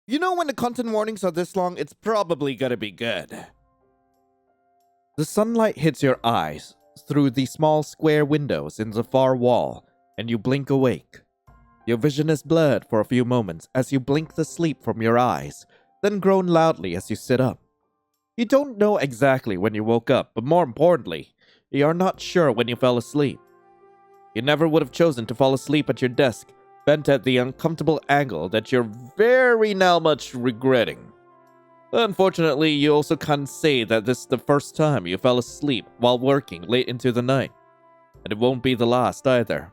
You know, when the content warnings are this long, it's probably gonna be good. The sunlight hits your eyes through the small square windows in the far wall, and you blink awake. Your vision is blurred for a few moments as you blink the sleep from your eyes, then groan loudly as you sit up. You don't know exactly when you woke up, but more importantly, you are not sure when you fell asleep. You never would have chosen to fall asleep at your desk, bent at the uncomfortable angle that you're very now much regretting. Unfortunately, you also can't say that this is the first time you fell asleep while working late into the night, and it won't be the last either.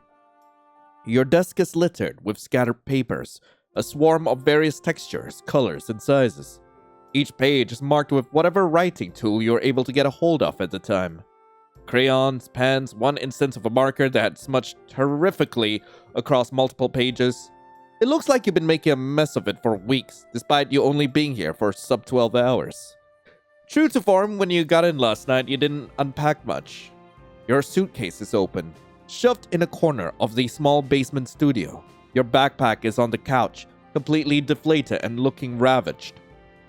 Your desk is littered with scattered papers, a swarm of various textures, colors, and sizes. Each page is marked with whatever writing tool you're able to get a hold of at the time. Crayons, pens, one instance of a marker that smudged terrifically across multiple pages. It looks like you've been making a mess of it for weeks, despite you only being here for sub 12 hours. True to form, when you got in last night, you didn't unpack much. Your suitcase is open, shoved in a corner of the small basement studio. Your backpack is on the couch, completely deflated and looking ravaged.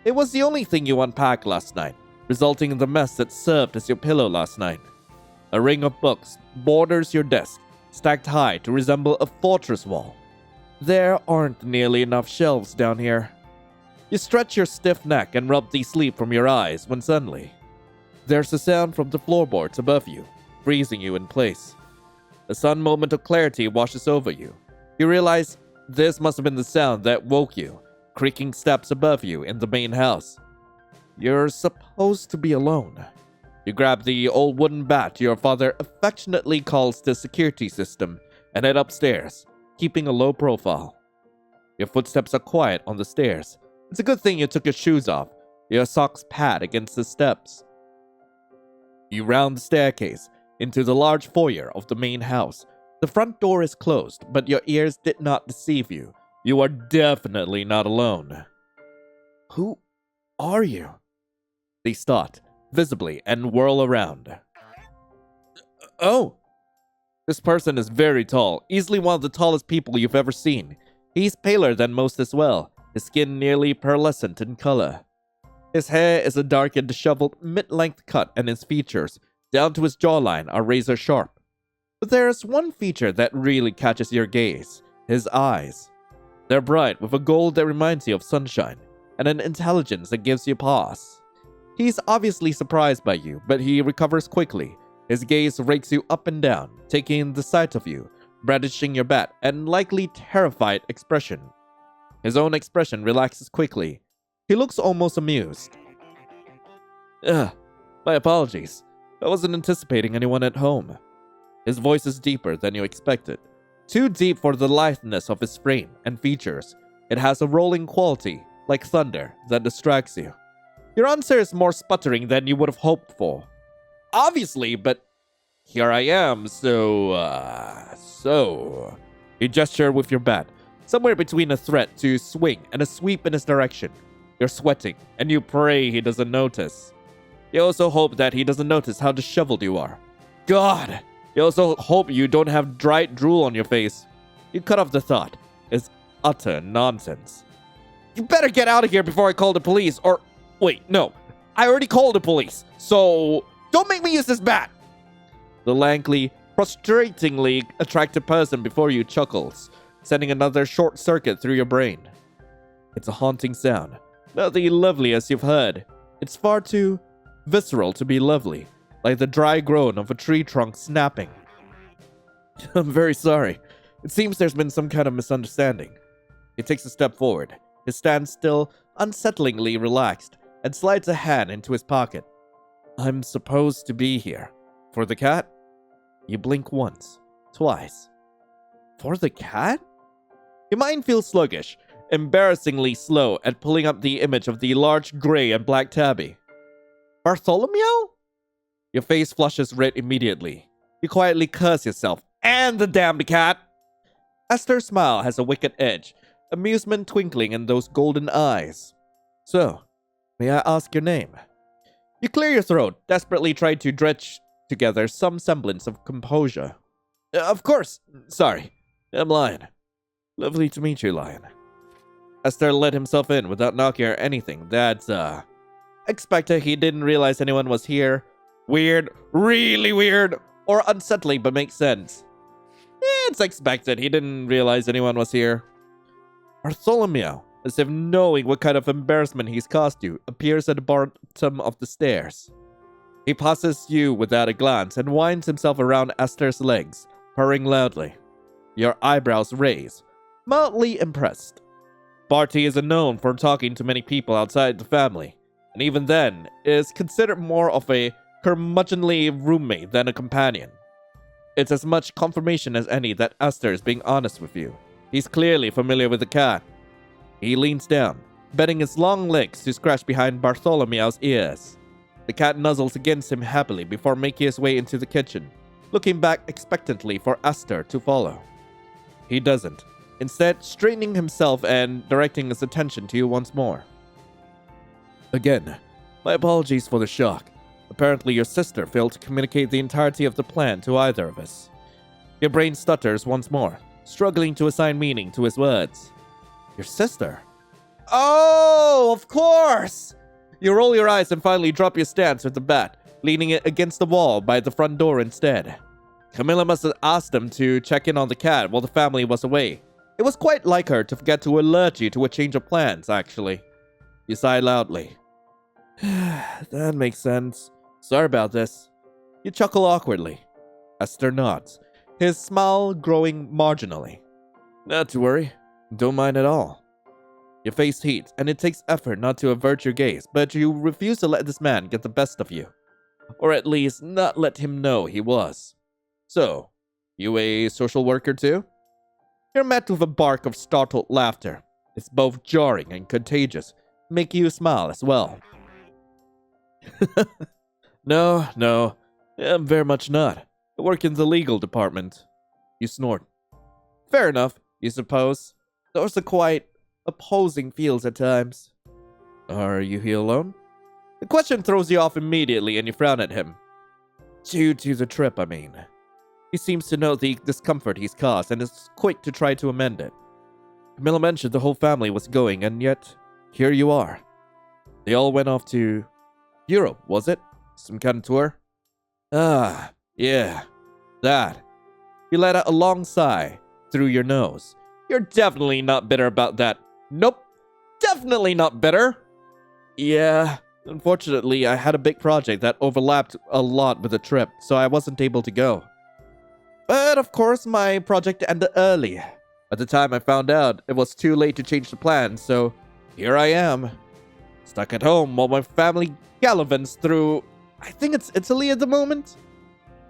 It was the only thing you unpacked last night, resulting in the mess that served as your pillow last night. A ring of books borders your desk, stacked high to resemble a fortress wall. There aren't nearly enough shelves down here. You stretch your stiff neck and rub the sleep from your eyes when suddenly, there's a sound from the floorboards above you, freezing you in place. A sudden moment of clarity washes over you. You realize this must have been the sound that woke you, creaking steps above you in the main house. You're supposed to be alone. You grab the old wooden bat your father affectionately calls the security system and head upstairs, keeping a low profile. Your footsteps are quiet on the stairs. It's a good thing you took your shoes off. Your socks pad against the steps. You round the staircase into the large foyer of the main house. The front door is closed, but your ears did not deceive you. You are definitely not alone. Who are you? They start, visibly, and whirl around. Oh! This person is very tall, easily one of the tallest people you've ever seen. He's paler than most as well, his skin nearly pearlescent in color. His hair is a dark and disheveled mid-length cut, and his features, down to his jawline, are razor sharp. But there is one feature that really catches your gaze: his eyes. They're bright, with a gold that reminds you of sunshine, and an intelligence that gives you pause. He's obviously surprised by you, but he recovers quickly. His gaze rakes you up and down, taking in the sight of you, brandishing your bat, and likely terrified expression. His own expression relaxes quickly. He looks almost amused. My apologies. I wasn't anticipating anyone at home. His voice is deeper than you expected. Too deep for the litheness of his frame and features. It has a rolling quality, like thunder, that distracts you. Your answer is more sputtering than you would have hoped for. Obviously, but here I am, so... You gesture with your bat, somewhere between a threat to swing and a sweep in his direction. You're sweating, and you pray he doesn't notice. You also hope that he doesn't notice how disheveled you are. God! You also hope you don't have dried drool on your face. You cut off the thought. It's utter nonsense. You better get out of here before I call the police, or... Wait, no. I already called the police, so... Don't make me use this bat! The lankly, frustratingly attractive person before you chuckles, sending another short circuit through your brain. It's a haunting sound. Not the loveliest you've heard. It's far too visceral to be lovely, like the dry groan of a tree trunk snapping. I'm very sorry. It seems there's been some kind of misunderstanding. He takes a step forward, his stance still unsettlingly relaxed, and slides a hand into his pocket. I'm supposed to be here. For the cat? You blink once, twice. For the cat? Your mind feels sluggish, embarrassingly slow at pulling up the image of the large gray and black tabby. Bartholomew? Your face flushes red immediately. You quietly curse yourself and the damned cat. Esther's smile has a wicked edge, amusement twinkling in those golden eyes. So, may I ask your name? You clear your throat, desperately try to dredge together some semblance of composure. Of course. Sorry. I'm Lion. Lovely to meet you, Lion. Esther let himself in without knocking or anything. That's, expected. He didn't realize anyone was here. Weird, really weird, or unsettling, but makes sense. It's expected. He didn't realize anyone was here. Bartholomew, as if knowing what kind of embarrassment he's caused you, appears at the bottom of the stairs. He passes you without a glance and winds himself around Esther's legs, purring loudly. Your eyebrows raise, mildly impressed. Barty isn't known for talking to many people outside the family, and even then is considered more of a curmudgeonly roommate than a companion. It's as much confirmation as any that Esther is being honest with you. He's clearly familiar with the cat. He leans down, bending his long legs to scratch behind Bartholomew's ears. The cat nuzzles against him happily before making his way into the kitchen, looking back expectantly for Esther to follow. He doesn't, instead straightening himself and directing his attention to you once more. Again, my apologies for the shock. Apparently your sister failed to communicate the entirety of the plan to either of us. Your brain stutters once more, struggling to assign meaning to his words. Your sister? Oh, of course! You roll your eyes and finally drop your stance with the bat, leaning it against the wall by the front door instead. Camilla must have asked them to check in on the cat while the family was away. It was quite like her to forget to alert you to a change of plans, actually. You sigh loudly. That makes sense. Sorry about this. You chuckle awkwardly. Esther nods, his smile growing marginally. Not to worry. Don't mind at all. Your face heats, and it takes effort not to avert your gaze, but you refuse to let this man get the best of you. Or at least not let him know he was. So, you a social worker too? You're met with a bark of startled laughter. It's both jarring and contagious, making you smile as well. No, I'm very much not. I work in the legal department. You snort. Fair enough, you suppose. Those are quite opposing fields at times. Are you here alone? The question throws you off immediately and you frown at him. Due to the trip, I mean. He seems to know the discomfort he's caused and is quick to try to amend it. Camilla mentioned the whole family was going, and yet, here you are. They all went off to Europe, was it? Some kind of tour? Ah, yeah, that. You let out a long sigh through your nose. You're definitely not bitter about that. Nope, definitely not bitter. Yeah, unfortunately, I had a big project that overlapped a lot with the trip, so I wasn't able to go. But of course, my project ended early. At the time I found out, it was too late to change the plan, so here I am. Stuck at home while my family gallivants through, I think it's Italy at the moment?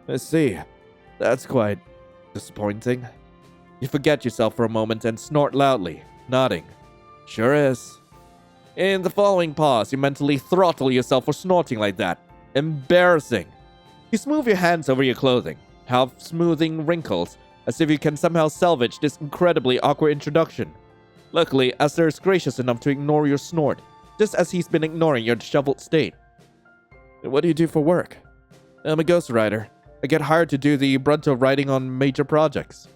I see. That's quite disappointing. You forget yourself for a moment and snort loudly, nodding. Sure is. In the following pause, you mentally throttle yourself for snorting like that. Embarrassing. You smooth your hands over your clothing, half smoothing wrinkles, as if you can somehow salvage this incredibly awkward introduction. Luckily, Esther is gracious enough to ignore your snort, just as he's been ignoring your disheveled state. What do you do for work? I'm a ghostwriter. I get hired to do the brunt of writing on major projects.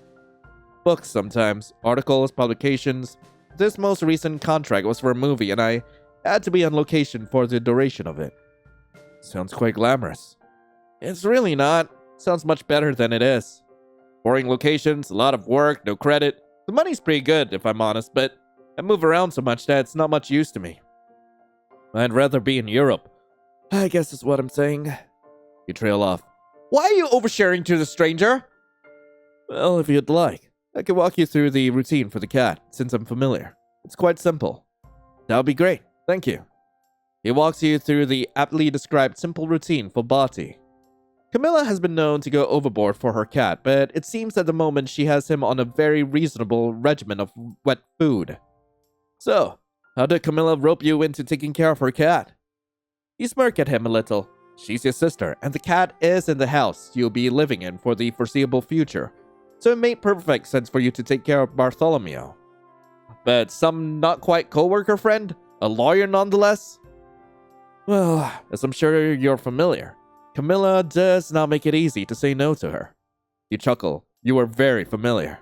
Books sometimes, articles, publications. This most recent contract was for a movie and I had to be on location for the duration of it. Sounds quite glamorous. It's really not. Sounds much better than it is. Boring locations, a lot of work, no credit. The money's pretty good, if I'm honest, but I move around so much that it's not much use to me. I'd rather be in Europe. I guess is what I'm saying. You trail off. Why are you oversharing to the stranger? Well, if you'd like, I can walk you through the routine for the cat, since I'm familiar. It's quite simple. That would be great, thank you. He walks you through the aptly described simple routine for Barty. Camilla has been known to go overboard for her cat, but it seems at the moment she has him on a very reasonable regimen of wet food. So, how did Camilla rope you into taking care of her cat? You smirk at him a little. She's your sister, and the cat is in the house you'll be living in for the foreseeable future, so it made perfect sense for you to take care of Bartholomew. But some not quite co-worker friend? A lawyer nonetheless? Well, as I'm sure you're familiar, Camilla does not make it easy to say no to her. You chuckle. You are very familiar.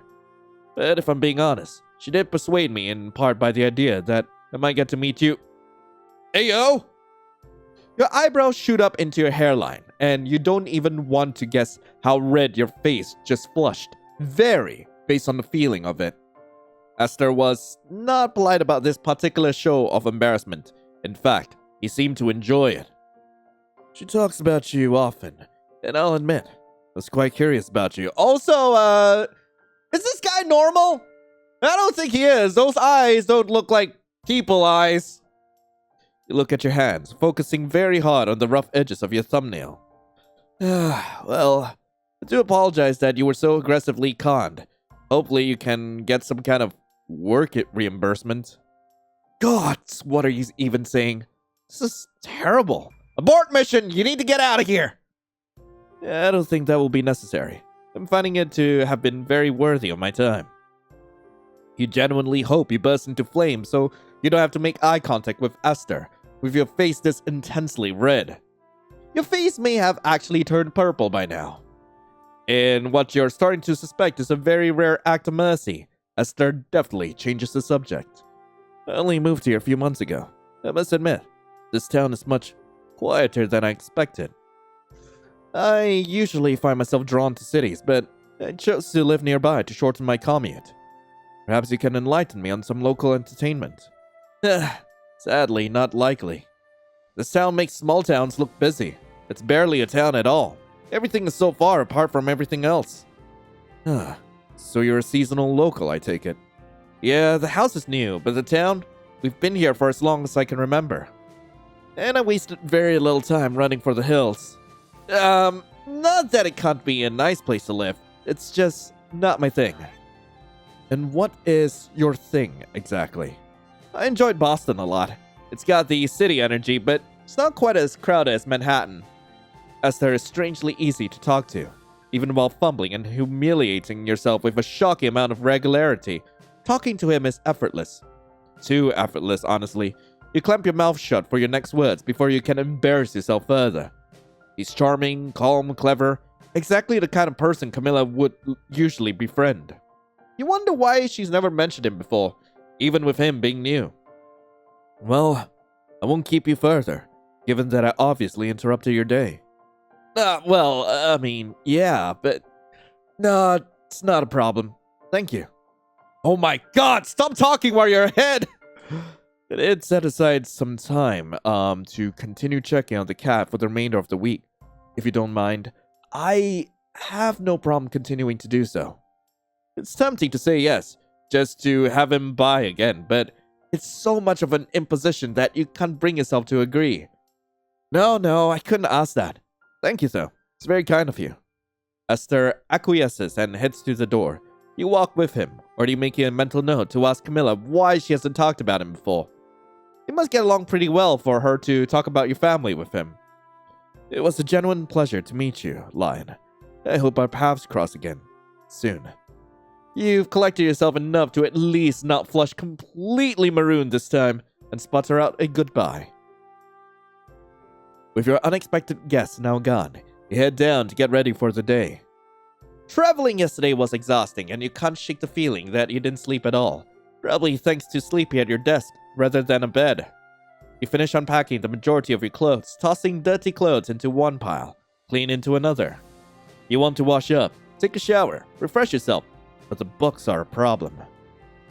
But if I'm being honest, She did persuade me in part by the idea that I might get to meet you. Ayo! Your eyebrows shoot up into your hairline, and you don't even want to guess how red your face just flushed. Very, based on the feeling of it. Esther was not polite about this particular show of embarrassment. In fact, he seemed to enjoy it. She talks about you often, and I'll admit, I was quite curious about you. Also, is this guy normal? I don't think he is. Those eyes don't look like people eyes. You look at your hands, focusing very hard on the rough edges of your thumbnail. Well, I do apologize that you were so aggressively conned. Hopefully you can get some kind of reimbursement. God, what are you even saying? This is terrible. Abort mission! You need to get out of here! I don't think that will be necessary. I'm finding it to have been very worthy of my time. You genuinely hope you burst into flames so you don't have to make eye contact with Esther, with your face this intensely red. Your face may have actually turned purple by now. And what you're starting to suspect is a very rare act of mercy. Esther definitely changes the subject. I only moved here a few months ago. I must admit, this town is much quieter than I expected. I usually find myself drawn to cities, but I chose to live nearby to shorten my commute. Perhaps you can enlighten me on some local entertainment. Sadly, not likely. This town makes small towns look busy. It's barely a town at all. Everything is so far apart from everything else. So you're a seasonal local, I take it. Yeah, the house is new, but the town, we've been here for as long as I can remember. And I wasted very little time running for the hills. Not that it can't be a nice place to live. It's just not my thing. And what is your thing, exactly? I enjoyed Boston a lot. It's got the city energy, but it's not quite as crowded as Manhattan. Esther is strangely easy to talk to, even while fumbling and humiliating yourself with a shocking amount of regularity. Talking to him is effortless. Too effortless, honestly. You clamp your mouth shut for your next words before you can embarrass yourself further. He's charming, calm, clever, exactly the kind of person Camilla would usually befriend. You wonder why she's never mentioned him before, even with him being new. Well, I won't keep you further, given that I obviously interrupted your day. Yeah, but... No, it's not a problem. Thank you. Oh my god, stop talking while you're ahead! I did set aside some time, to continue checking on the cat for the remainder of the week. If you don't mind, I have no problem continuing to do so. It's tempting to say yes, just to have him by again, but it's so much of an imposition that you can't bring yourself to agree. No, I couldn't ask that. Thank you, though. It's very kind of you. Esther acquiesces and heads to the door. You walk with him, or do you make a mental note to ask Camilla why she hasn't talked about him before? You must get along pretty well for her to talk about your family with him. It was a genuine pleasure to meet you, Lion. I hope our paths cross again, soon. You've collected yourself enough to at least not flush completely maroon this time and sputter out a goodbye. With your unexpected guest now gone, you head down to get ready for the day. Traveling yesterday was exhausting, and you can't shake the feeling that you didn't sleep at all. Probably thanks to sleeping at your desk rather than a bed. You finish unpacking the majority of your clothes, tossing dirty clothes into one pile, clean into another. You want to wash up, take a shower, refresh yourself, but the books are a problem.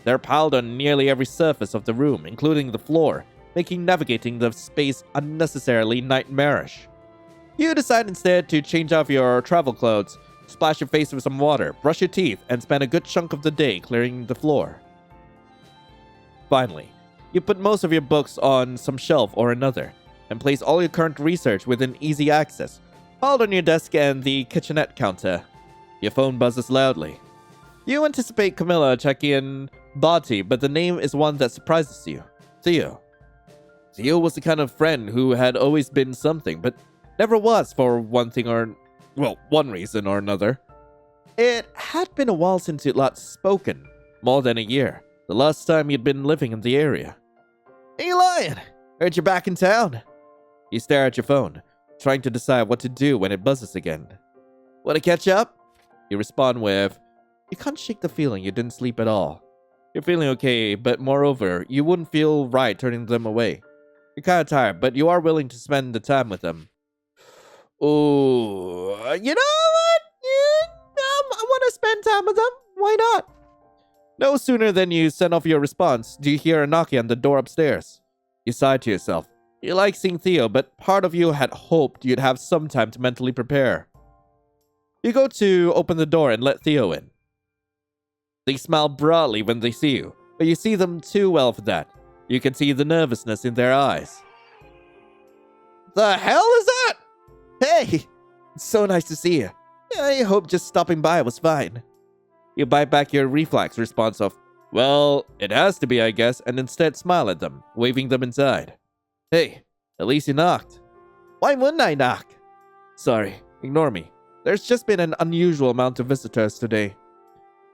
They're piled on nearly every surface of the room, including the floor, making navigating the space unnecessarily nightmarish. You decide instead to change off your travel clothes, splash your face with some water, brush your teeth, and spend a good chunk of the day clearing the floor. Finally, you put most of your books on some shelf or another, and place all your current research within easy access, piled on your desk and the kitchenette counter. Your phone buzzes loudly. You anticipate Camilla checking in Bati, but the name is one that surprises you. Theo. Theo was the kind of friend who had always been something, but never was for one reason or another. It had been a while since you'd last spoken, more than a year, the last time you'd been living in the area. Hey, Lion! Heard you're back in town. You stare at your phone, trying to decide what to do when it buzzes again. Want to catch up? You respond with, you can't shake the feeling you didn't sleep at all. You're feeling okay, but moreover, you wouldn't feel right turning them away. You're kind of tired, but you are willing to spend the time with them. Ooh, you know what? I want to spend time with them. Why not? No sooner than you send off your response, do you hear a knocking on the door upstairs. You sigh to yourself. You like seeing Theo, but part of you had hoped you'd have some time to mentally prepare. You go to open the door and let Theo in. They smile broadly when they see you, but you see them too well for that. You can see the nervousness in their eyes. The hell is that? Hey, it's so nice to see you. I hope just stopping by was fine. You bite back your reflex response of, well, it has to be, I guess, and instead smile at them, waving them inside. Hey, at least you knocked. Why wouldn't I knock? Sorry, ignore me. There's just been an unusual amount of visitors today.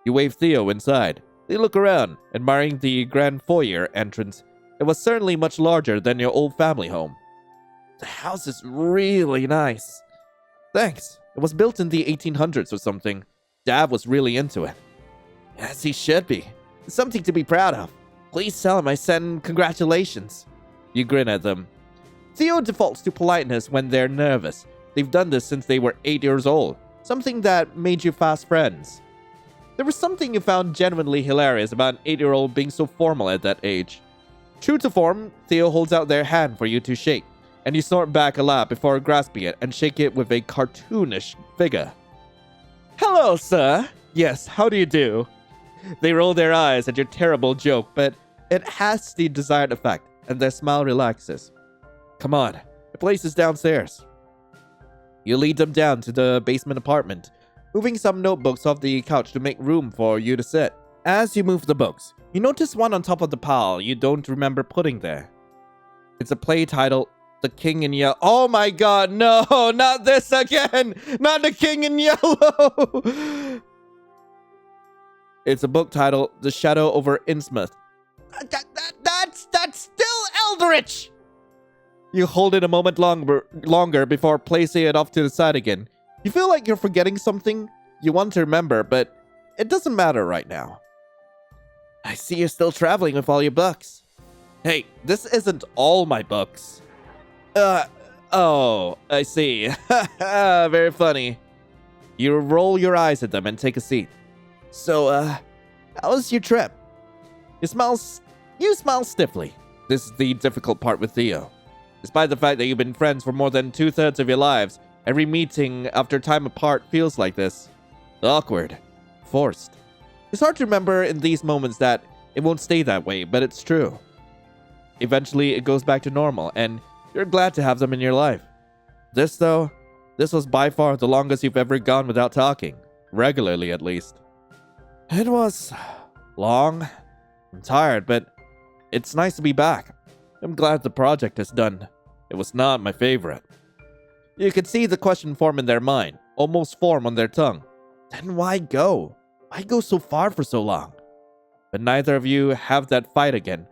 You wave Theo inside. They look around, admiring the grand foyer entrance. It was certainly much larger than your old family home. The house is really nice. Thanks. It was built in the 1800s or something. Dad was really into it. As he should be. It's something to be proud of. Please tell him I send congratulations. You grin at them. Theo defaults to politeness when they're nervous. They've done this since they were 8 years old. Something that made you fast friends. There was something you found genuinely hilarious about an 8-year-old being so formal at that age. True to form, Theo holds out their hand for you to shake, and you snort back a laugh before grasping it and shake it with a cartoonish vigor. Hello, sir. Yes, how do you do? They roll their eyes at your terrible joke, but it has the desired effect, and their smile relaxes. Come on, the place is downstairs. You lead them down to the basement apartment, moving some notebooks off the couch to make room for you to sit. As you move the books, you notice one on top of the pile you don't remember putting there. It's a play titled The King in Yellow. Oh my god, no, not this again! Not The King in Yellow! It's a book titled The Shadow over Innsmouth. That's still Eldritch! You hold it a moment longer before placing it off to the side again. You feel like you're forgetting something you want to remember, but it doesn't matter right now. I see you're still traveling with all your books. Hey, this isn't all my books. Oh, I see. Very funny. You roll your eyes at them and take a seat. So, how was your trip? You smile stiffly. This is the difficult part with Theo. Despite the fact that you've been friends for more than 2/3 of your lives, every meeting after time apart feels like this. Awkward. Forced. It's hard to remember in these moments that it won't stay that way, but it's true. Eventually, it goes back to normal, and you're glad to have them in your life. This was by far the longest you've ever gone without talking. Regularly, at least. It was long. I'm tired, but it's nice to be back. I'm glad the project is done. It was not my favorite. You could see the question form in their mind, almost form on their tongue. Then why go? Why go so far for so long? But neither of you have that fight again.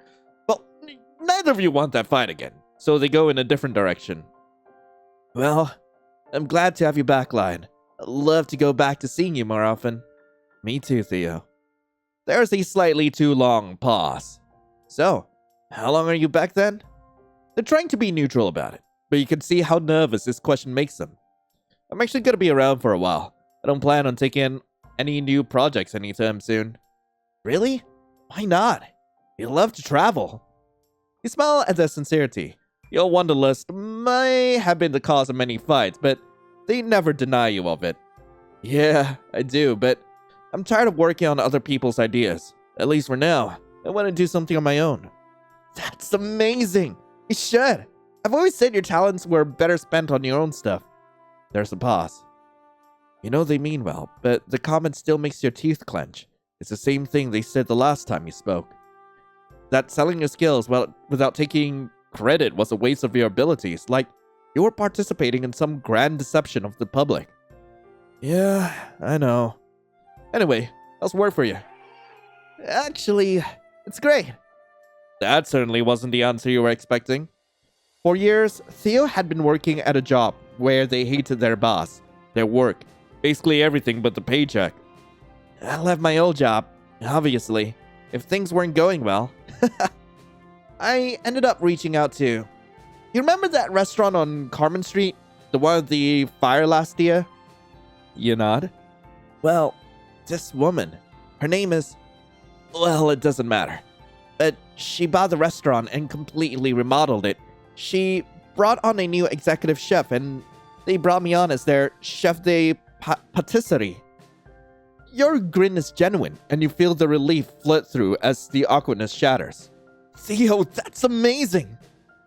Well, neither of you want that fight again, so they go in a different direction. Well, I'm glad to have you back, Lion. I'd love to go back to seeing you more often. Me too, Theo. There's a slightly too long pause. So, how long are you back then? They're trying to be neutral about it, but you can see how nervous this question makes them. I'm actually going to be around for a while. I don't plan on taking any new projects anytime soon. Really? Why not? You love to travel. You smile at their sincerity. Your wanderlust may have been the cause of many fights, but they never deny you of it. Yeah, I do, but I'm tired of working on other people's ideas. At least for now. I want to do something on my own. That's amazing! You should! I've always said your talents were better spent on your own stuff. There's a pause. You know they mean well, but the comment still makes your teeth clench. It's the same thing they said the last time you spoke. That selling your skills without taking credit was a waste of your abilities, like you were participating in some grand deception of the public. Yeah, I know. Anyway, how's work for you? Actually, it's great. That certainly wasn't the answer you were expecting. For years, Theo had been working at a job where they hated their boss, their work, basically everything but the paycheck. I left my old job, obviously. if things weren't going well, I ended up reaching out to... You remember that restaurant on Carmen Street? The one with the fire last year? You nod? Well, this woman, her name is... Well, it doesn't matter. But she bought the restaurant and completely remodeled it. She brought on a new executive chef, and they brought me on as their chef de patisserie. Your grin is genuine, and you feel the relief flood through as the awkwardness shatters. Theo, that's amazing!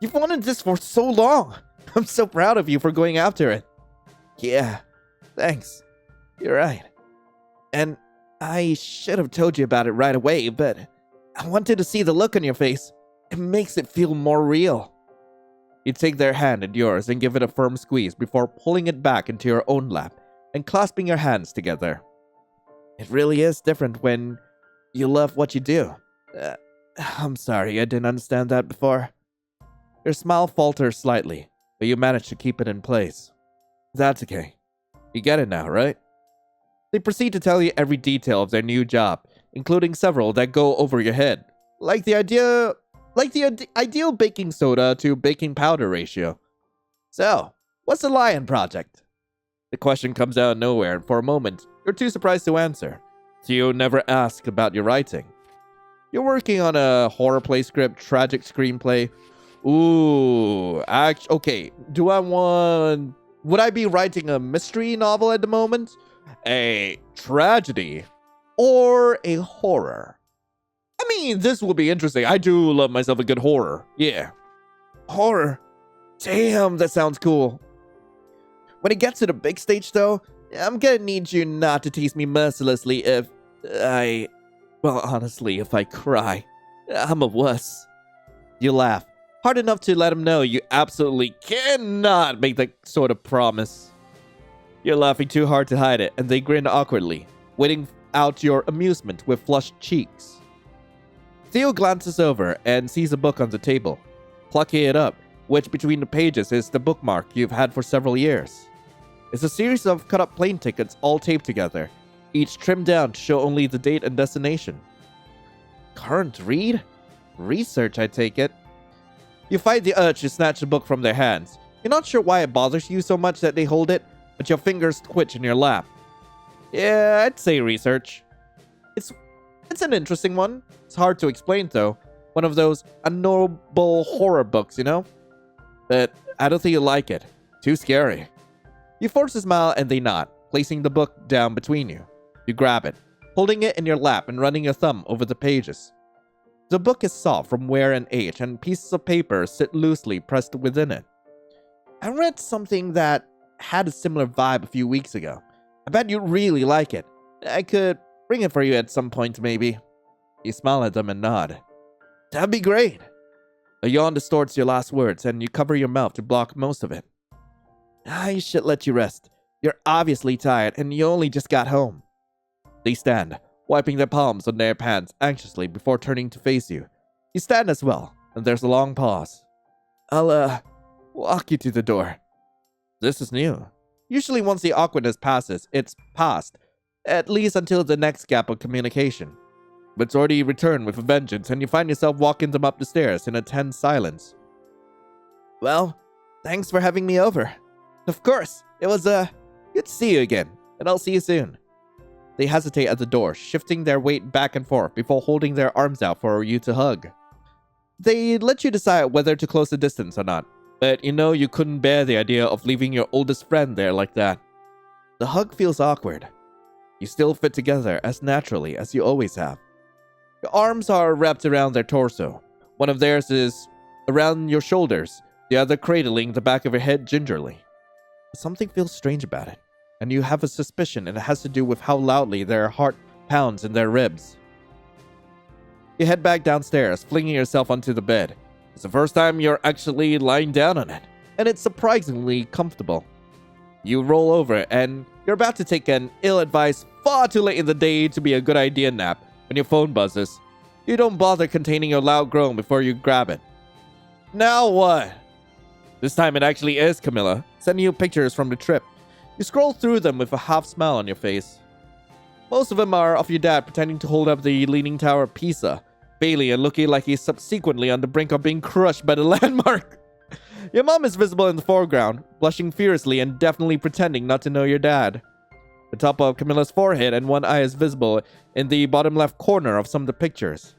You've wanted this for so long! I'm so proud of you for going after it. Yeah, thanks. You're right. And I should have told you about it right away, but I wanted to see the look on your face. It makes it feel more real. You take their hand in yours and give it a firm squeeze before pulling it back into your own lap and clasping your hands together. It really is different when you love what you do. I'm sorry, I didn't understand that before. Your smile falters slightly, but you manage to keep it in place. That's okay. You get it now, right? They proceed to tell you every detail of their new job, including several that go over your head, like the ideal baking soda to baking powder ratio. So, what's the Lion project? The question comes out of nowhere, and for a moment, you're too surprised to answer. Theo never asked about your writing. You're working on a horror play script, tragic screenplay. Ooh, okay. Would I be writing a mystery novel at the moment? A tragedy? Or a horror? I mean, this will be interesting. I do love myself a good horror. Yeah. Horror? Damn, that sounds cool. When it gets to the big stage, though, I'm gonna need you not to tease me mercilessly if honestly, if I cry. I'm a wuss. You laugh, hard enough to let him know you absolutely cannot make that sort of promise. You're laughing too hard to hide it, and they grin awkwardly, waiting out your amusement with flushed cheeks. Theo glances over and sees a book on the table, plucking it up, which between the pages is the bookmark you've had for several years. It's a series of cut-up plane tickets all taped together, each trimmed down to show only the date and destination. Current read? Research, I take it. You fight the urge to snatch the book from their hands. You're not sure why it bothers you so much that they hold it, but your fingers twitch in your lap. Yeah, I'd say research. It's an interesting one. It's hard to explain, though. One of those unknowable horror books, you know? But I don't think you'll like it. Too scary. You force a smile and they nod, placing the book down between you. You grab it, holding it in your lap and running your thumb over the pages. The book is soft from wear and age, and pieces of paper sit loosely pressed within it. I read something that had a similar vibe a few weeks ago. I bet you'd really like it. I could bring it for you at some point, maybe. You smile at them and nod. That'd be great. A yawn distorts your last words, and you cover your mouth to block most of it. I should let you rest. You're obviously tired, and you only just got home. They stand, wiping their palms on their pants anxiously before turning to face you. You stand as well, and there's a long pause. I'll, walk you to the door. This is new. Usually once the awkwardness passes, it's past, at least until the next gap of communication. But it's already returned with a vengeance, and you find yourself walking them up the stairs in a tense silence. Well, thanks for having me over. Of course, it was, good to see you again, and I'll see you soon. They hesitate at the door, shifting their weight back and forth before holding their arms out for you to hug. They let you decide whether to close the distance or not, but you know you couldn't bear the idea of leaving your oldest friend there like that. The hug feels awkward. You still fit together as naturally as you always have. Your arms are wrapped around their torso. One of theirs is around your shoulders, the other cradling the back of your head gingerly. Something feels strange about it, and you have a suspicion it has to do with how loudly their heart pounds in their ribs. You head back downstairs, flinging yourself onto the bed. It's the first time you're actually lying down on it, and it's surprisingly comfortable. You roll over, and you're about to take an ill-advised, far too late in the day to be a good idea nap when your phone buzzes. You don't bother containing your loud groan before you grab it. Now what? This time it actually is Camilla, sending you pictures from the trip. You scroll through them with a half smile on your face. Most of them are of your dad pretending to hold up the Leaning Tower of Pisa, Bailey, and looking like he's subsequently on the brink of being crushed by the landmark. Your mom is visible in the foreground, blushing furiously and definitely pretending not to know your dad. The top of Camilla's forehead and one eye is visible in the bottom left corner of some of the pictures.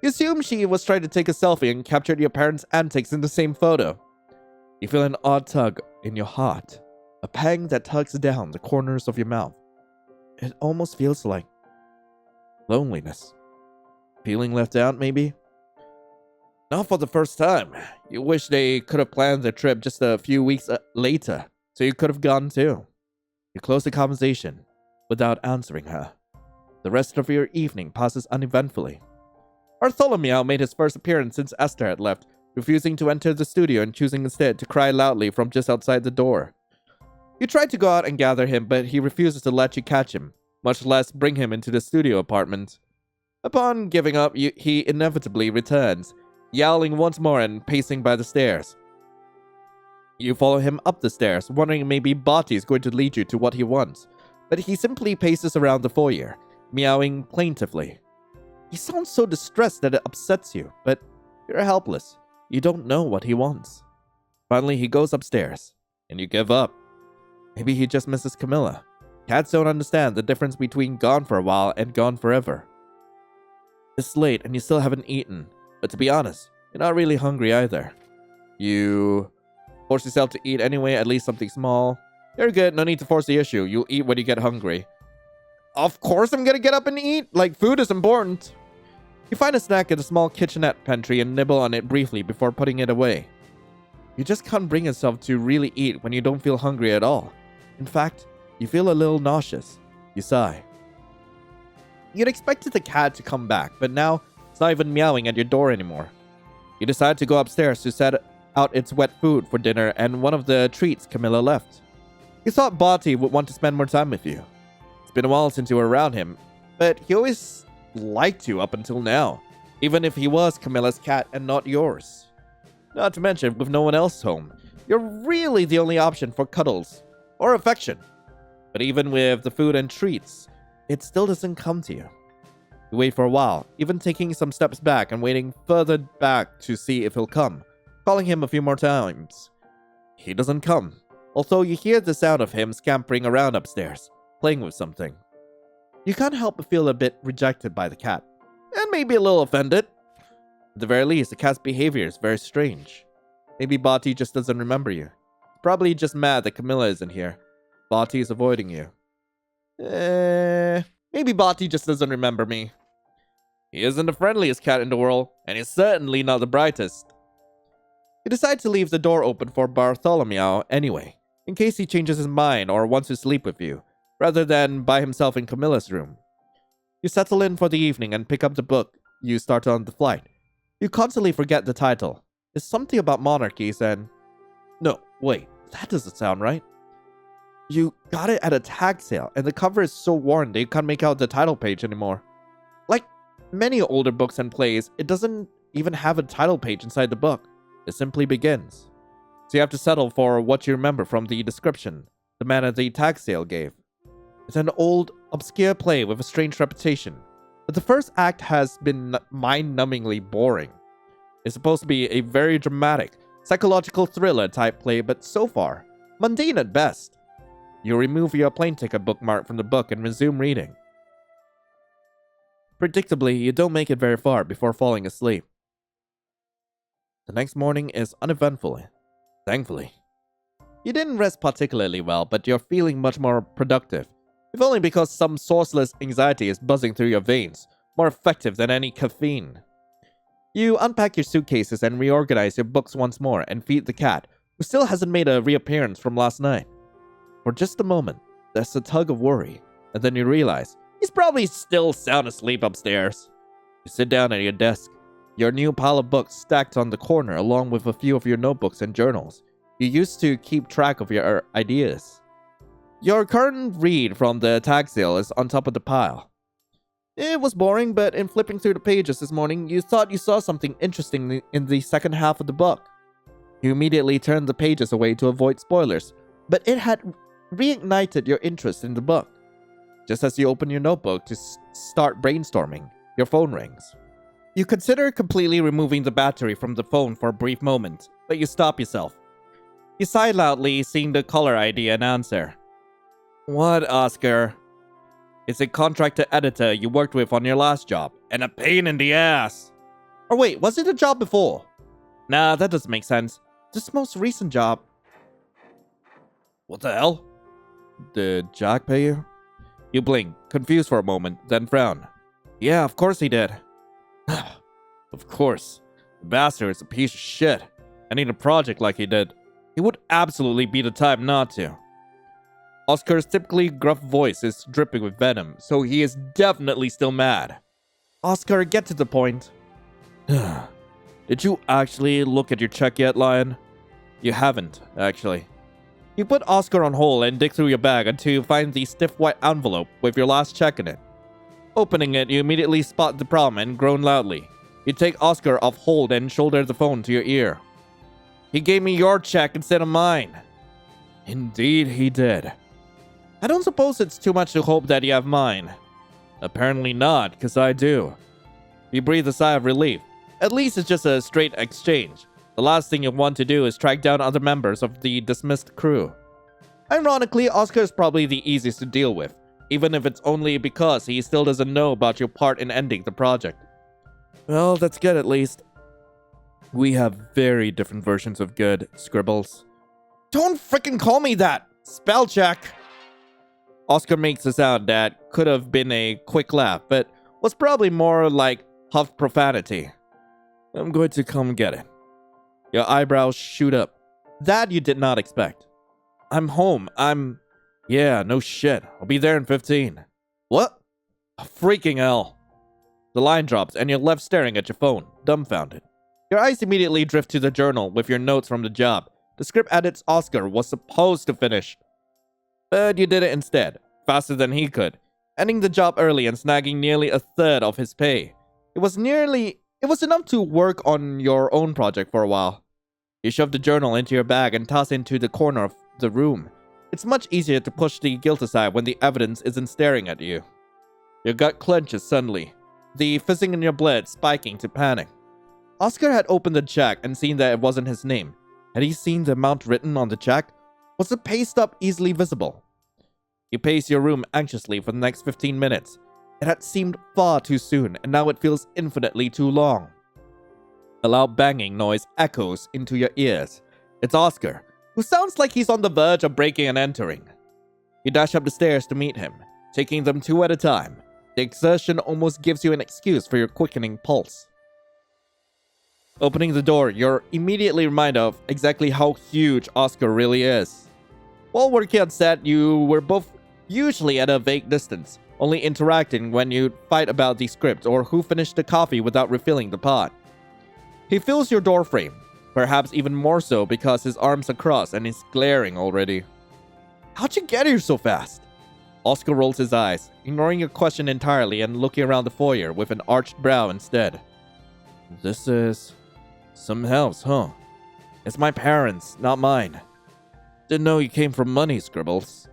You assume she was trying to take a selfie and captured your parents' antics in the same photo. You feel an odd tug in your heart, a pang that tugs down the corners of your mouth. It almost feels like loneliness. Feeling left out, maybe? Not for the first time. You wish they could have planned the trip just a few weeks later, so you could have gone too. You close the conversation without answering her. The rest of your evening passes uneventfully. Bartholomew made his first appearance since Esther had left, refusing to enter the studio and choosing instead to cry loudly from just outside the door. You tried to go out and gather him, but he refuses to let you catch him, much less bring him into the studio apartment. Upon giving up, he inevitably returns, yowling once more and pacing by the stairs. You follow him up the stairs, wondering maybe Bati is going to lead you to what he wants, but he simply paces around the foyer, meowing plaintively. He sounds so distressed that it upsets you, but you're helpless. You don't know what he wants. Finally, he goes upstairs, and you give up. Maybe he just misses Camilla. Cats don't understand the difference between gone for a while and gone forever. It's late and you still haven't eaten, but to be honest, you're not really hungry either. You force yourself to eat anyway, at least something small. You're good, no need to force the issue. You'll eat when you get hungry. Of course I'm gonna get up and eat. Like, food is important. You find a snack at a small kitchenette pantry and nibble on it briefly before putting it away. You just can't bring yourself to really eat when you don't feel hungry at all. In fact, you feel a little nauseous. You sigh. You'd expected the cat to come back, but now it's not even meowing at your door anymore. You decide to go upstairs to set out its wet food for dinner and one of the treats Camilla left. You thought Bati would want to spend more time with you. It's been a while since you were around him, but he always liked you up until now, even if he was Camilla's cat and not yours. Not to mention, with no one else home, you're really the only option for cuddles or affection. But even with the food and treats, it still doesn't come to you. You wait for a while, even taking some steps back and waiting further back to see if he'll come, calling him a few more times. He doesn't come, although you hear the sound of him scampering around upstairs, playing with something. You can't help but feel a bit rejected by the cat, and maybe a little offended. At the very least, the cat's behavior is very strange. Maybe Bati just doesn't remember you. He's probably just mad that Camilla isn't here. Bati is avoiding you. Maybe Bati just doesn't remember me. He isn't the friendliest cat in the world, and he's certainly not the brightest. You decide to leave the door open for Bartholomew anyway, in case he changes his mind or wants to sleep with you, rather than by himself in Camilla's room. You settle in for the evening and pick up the book you started on the flight. You constantly forget the title. It's something about monarchies and... No, wait, that doesn't sound right. You got it at a tag sale, and the cover is so worn that you can't make out the title page anymore. Like many older books and plays, it doesn't even have a title page inside the book. It simply begins. So you have to settle for what you remember from the description the man at the tag sale gave. It's an old, obscure play with a strange reputation, but the first act has been mind-numbingly boring. It's supposed to be a very dramatic, psychological thriller type play, but so far, mundane at best. You remove your plane ticket bookmark from the book and resume reading. Predictably, you don't make it very far before falling asleep. The next morning is uneventful, thankfully. You didn't rest particularly well, but you're feeling much more productive, if only because some sourceless anxiety is buzzing through your veins, more effective than any caffeine. You unpack your suitcases and reorganize your books once more and feed the cat, who still hasn't made a reappearance from last night. For just a moment, there's a tug of worry, and then you realize he's probably still sound asleep upstairs. You sit down at your desk, your new pile of books stacked on the corner along with a few of your notebooks and journals. You used to keep track of your ideas. Your current read from the tag sale is on top of the pile. It was boring, but in flipping through the pages this morning, you thought you saw something interesting in the second half of the book. You immediately turned the pages away to avoid spoilers, but it had reignited your interest in the book. Just as you open your notebook to start brainstorming, your phone rings. You consider completely removing the battery from the phone for a brief moment, but you stop yourself. You sigh loudly, seeing the caller ID and answer. What, Oscar? It's a contractor editor you worked with on your last job, and a pain in the ass. Or wait, was it a job before? Nah, that doesn't make sense. This most recent job. What the hell? Did Jack pay you? You blink, confused for a moment, then frown. Yeah, of course he did. Of course. The bastard is a piece of shit. I need a project like he did. He would absolutely be the type not to. Oscar's typically gruff voice is dripping with venom, so he is definitely still mad. Oscar, get to the point. Did you actually look at your check yet, Lion? You haven't, actually. You put Oscar on hold and dig through your bag until you find the stiff white envelope with your last check in it. Opening it, you immediately spot the problem and groan loudly. You take Oscar off hold and shoulder the phone to your ear. He gave me your check instead of mine. Indeed, he did. I don't suppose it's too much to hope that you have mine. Apparently not, because I do. You breathe a sigh of relief. At least it's just a straight exchange. The last thing you want to do is track down other members of the dismissed crew. Ironically, Oscar is probably the easiest to deal with, even if it's only because he still doesn't know about your part in ending the project. Well, that's good at least. We have very different versions of good, Scribbles. Don't frickin' call me that! Spell check! Oscar makes a sound that could have been a quick laugh, but was probably more like huffed profanity. I'm going to come get it. Your eyebrows shoot up. That you did not expect. I'm home. Yeah, no shit. I'll be there in 15. What? Freaking hell. The line drops and you're left staring at your phone, dumbfounded. Your eyes immediately drift to the journal with your notes from the job. The script edits Oscar was supposed to finish. But you did it instead, faster than he could, ending the job early and snagging nearly a third of his pay. It was enough to work on your own project for a while. You shove the journal into your bag and toss it into the corner of the room. It's much easier to push the guilt aside when the evidence isn't staring at you. Your gut clenches suddenly, the fizzing in your blood spiking to panic. Oscar had opened the check and seen that it wasn't his name. Had he seen the amount written on the check? Was the pay stub easily visible? You pace your room anxiously for the next 15 minutes. It had seemed far too soon, and now it feels infinitely too long. A loud banging noise echoes into your ears. It's Oscar, who sounds like he's on the verge of breaking and entering. You dash up the stairs to meet him, taking them two at a time. The exertion almost gives you an excuse for your quickening pulse. Opening the door, you're immediately reminded of exactly how huge Oscar really is. While working on set, you were both usually at a vague distance, only interacting when you fight about the script or who finished the coffee without refilling the pot. He fills your doorframe, perhaps even more so because his arms are crossed and is glaring already. How'd you get here so fast? Oscar rolls his eyes, ignoring your question entirely and looking around the foyer with an arched brow instead. This is some house, huh? It's my parents', not mine. Didn't know you came from money, Scribbles.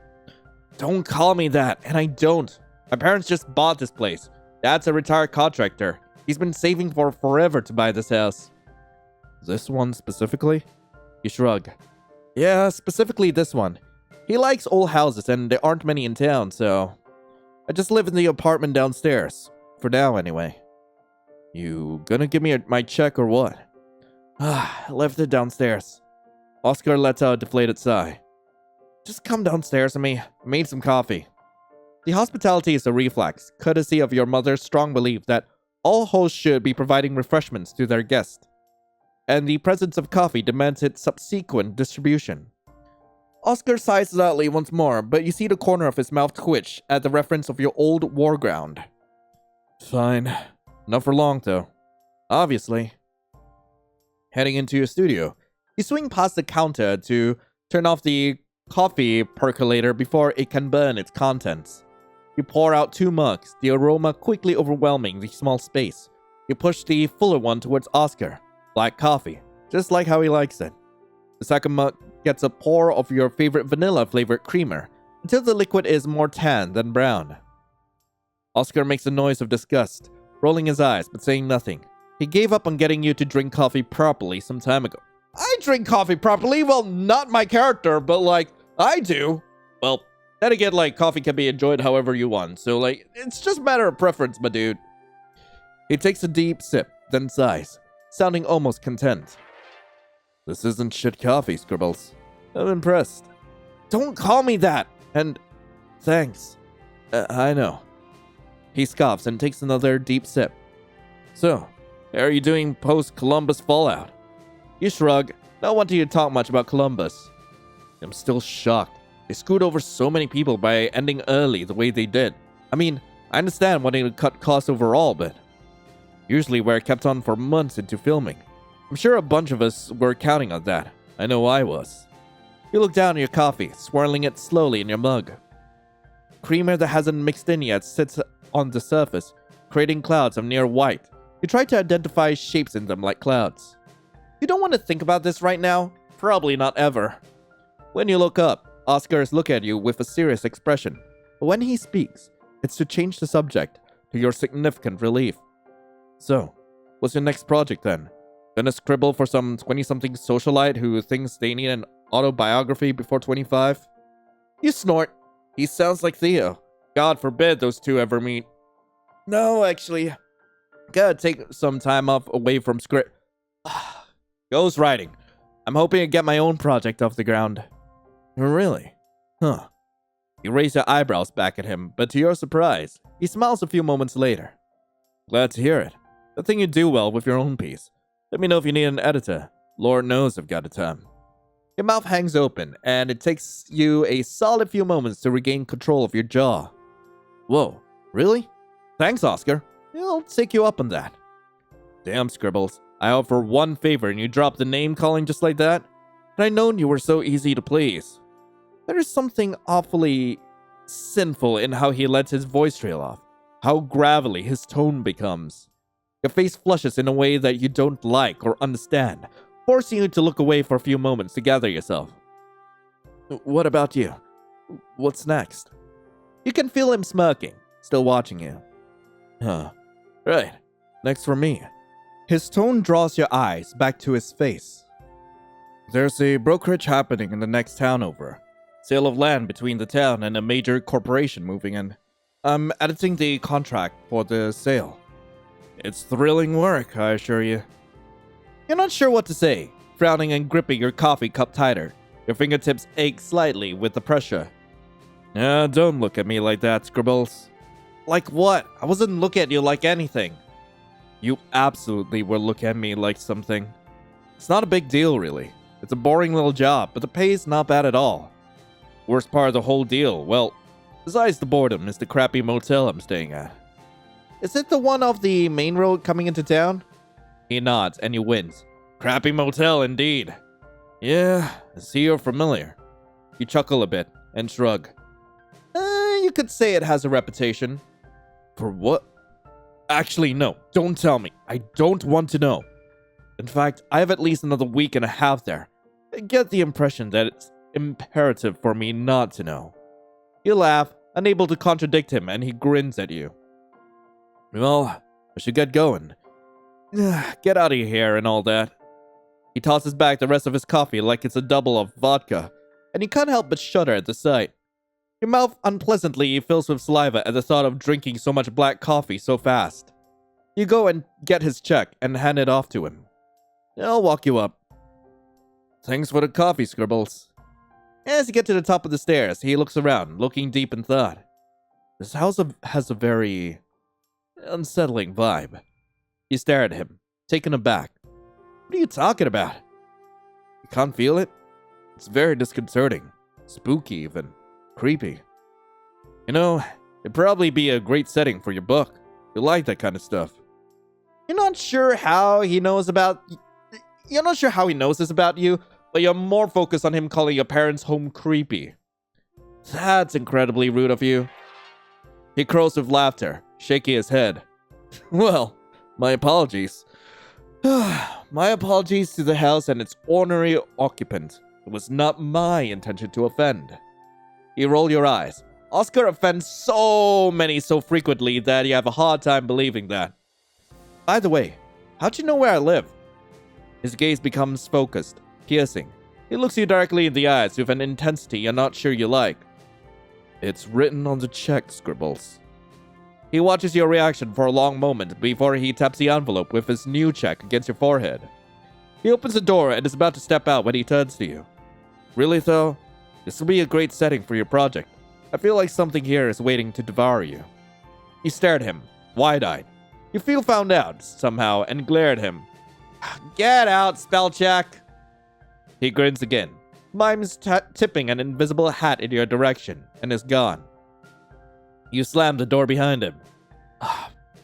Don't call me that, and I don't. My parents just bought this place. Dad's a retired contractor. He's been saving for forever to buy this house. This one specifically? You shrug. Yeah, specifically this one. He likes old houses, and there aren't many in town, so I just live in the apartment downstairs. For now, anyway. You gonna give me my check or what? I left it downstairs. Oscar lets out a deflated sigh. Just come downstairs with me. I made some coffee. The hospitality is a reflex, courtesy of your mother's strong belief that all hosts should be providing refreshments to their guests, and the presence of coffee demands its subsequent distribution. Oscar sighs loudly once more, but you see the corner of his mouth twitch at the reference of your old war ground. Fine. Not for long, though. Obviously. Heading into your studio, you swing past the counter to turn off the coffee percolator before it can burn its contents. You pour out 2 mugs, the aroma quickly overwhelming the small space. You push the fuller one towards Oscar. Black coffee, just like how he likes it. The second mug gets a pour of your favorite vanilla-flavored creamer, until the liquid is more tan than brown. Oscar makes a noise of disgust, rolling his eyes but saying nothing. He gave up on getting you to drink coffee properly some time ago. I drink coffee properly? Well, not my character, but I do. Well, then again, coffee can be enjoyed however you want, so it's just a matter of preference, my dude. He takes a deep sip, then sighs, sounding almost content. This isn't shit coffee, Scribbles. I'm impressed. Don't call me that! And thanks. I know. He scoffs and takes another deep sip. So, how are you doing post-Columbus fallout? You shrug, not wanting to talk much about Columbus. I'm still shocked. They screwed over so many people by ending early the way they did. I mean, I understand wanting to cut costs overall, but usually we're kept on for months into filming. I'm sure a bunch of us were counting on that. I know I was. You look down at your coffee, swirling it slowly in your mug. Creamer that hasn't mixed in yet sits on the surface, creating clouds of near white. You try to identify shapes in them like clouds. You don't want to think about this right now? Probably not ever. When you look up, Oscars look at you with a serious expression. But when he speaks, it's to change the subject, to your significant relief. So, what's your next project then? Gonna scribble for some 20-something socialite who thinks they need an autobiography before 25? You snort. He sounds like Theo. God forbid those two ever meet. No, actually. Gotta take some time off away from script. Ghost writing. I'm hoping to get my own project off the ground. Really? Huh. You raise your eyebrows back at him, but to your surprise, he smiles a few moments later. Glad to hear it. I think you do well with your own piece. Let me know if you need an editor. Lord knows I've got the time. Your mouth hangs open, and it takes you a solid few moments to regain control of your jaw. Whoa, really? Thanks, Oscar. I'll take you up on that. Damn, Scribbles. I offer one favor and you drop the name calling just like that? Had I known you were so easy to please. There is something awfully sinful in how he lets his voice trail off. How gravelly his tone becomes. Your face flushes in a way that you don't like or understand, forcing you to look away for a few moments to gather yourself. What about you? What's next? You can feel him smirking, still watching you. Huh. Right. Next for me. His tone draws your eyes back to his face. There's a brokerage happening in the next town over. Sale of land between the town and a major corporation moving in. I'm editing the contract for the sale. It's thrilling work, I assure you. You're not sure what to say, frowning and gripping your coffee cup tighter. Your fingertips ache slightly with the pressure. Don't look at me like that, Scribbles. Like what? I wasn't looking at you like anything. You absolutely were looking at me like something. It's not a big deal, really. It's a boring little job, but the pay's not bad at all. Worst part of the whole deal, well, besides the boredom, is the crappy motel I'm staying at. Is it the one off the main road coming into town? He nods and he wins. Crappy motel, indeed. Yeah, I see you're familiar. You chuckle a bit and shrug. You could say it has a reputation. For what? Actually, no, don't tell me. I don't want to know. In fact, I have at least another week and a half there. I get the impression that it's imperative for me not to know. You laugh, unable to contradict him, and he grins at you. Well, I should get going. Get out of here and all that. He tosses back the rest of his coffee like it's a double of vodka, and you can't help but shudder at the sight. Your mouth unpleasantly fills with saliva at the thought of drinking so much black coffee so fast. You go and get his check and hand it off to him. I'll walk you up. Thanks for the coffee, Scribbles. As you get to the top of the stairs, he looks around, looking deep in thought. This house has a very unsettling vibe. You stare at him, taken aback. What are you talking about? You can't feel it? It's very disconcerting. Spooky, even. Creepy. You know, it'd probably be a great setting for your book. You like that kind of stuff. You're not sure how he knows this about you, but you're more focused on him calling your parents' home creepy. That's incredibly rude of you. He crows with laughter, shaking his head. Well, my apologies. My apologies to the house and its ornery occupant. It was not my intention to offend. You roll your eyes, Oscar offends so many so frequently that you have a hard time believing that. By the way, how'd you know where I live? His gaze becomes focused, piercing. He looks you directly in the eyes with an intensity you're not sure you like. It's written on the check, Scribbles. He watches your reaction for a long moment before he taps the envelope with his new check against your forehead. He opens the door and is about to step out when he turns to you. Really though? This will be a great setting for your project. I feel like something here is waiting to devour you. You stare at him, wide-eyed. You feel found out, somehow, and glare at him. Get out, spell check! He grins again, mimes tipping an invisible hat in your direction, and is gone. You slam the door behind him.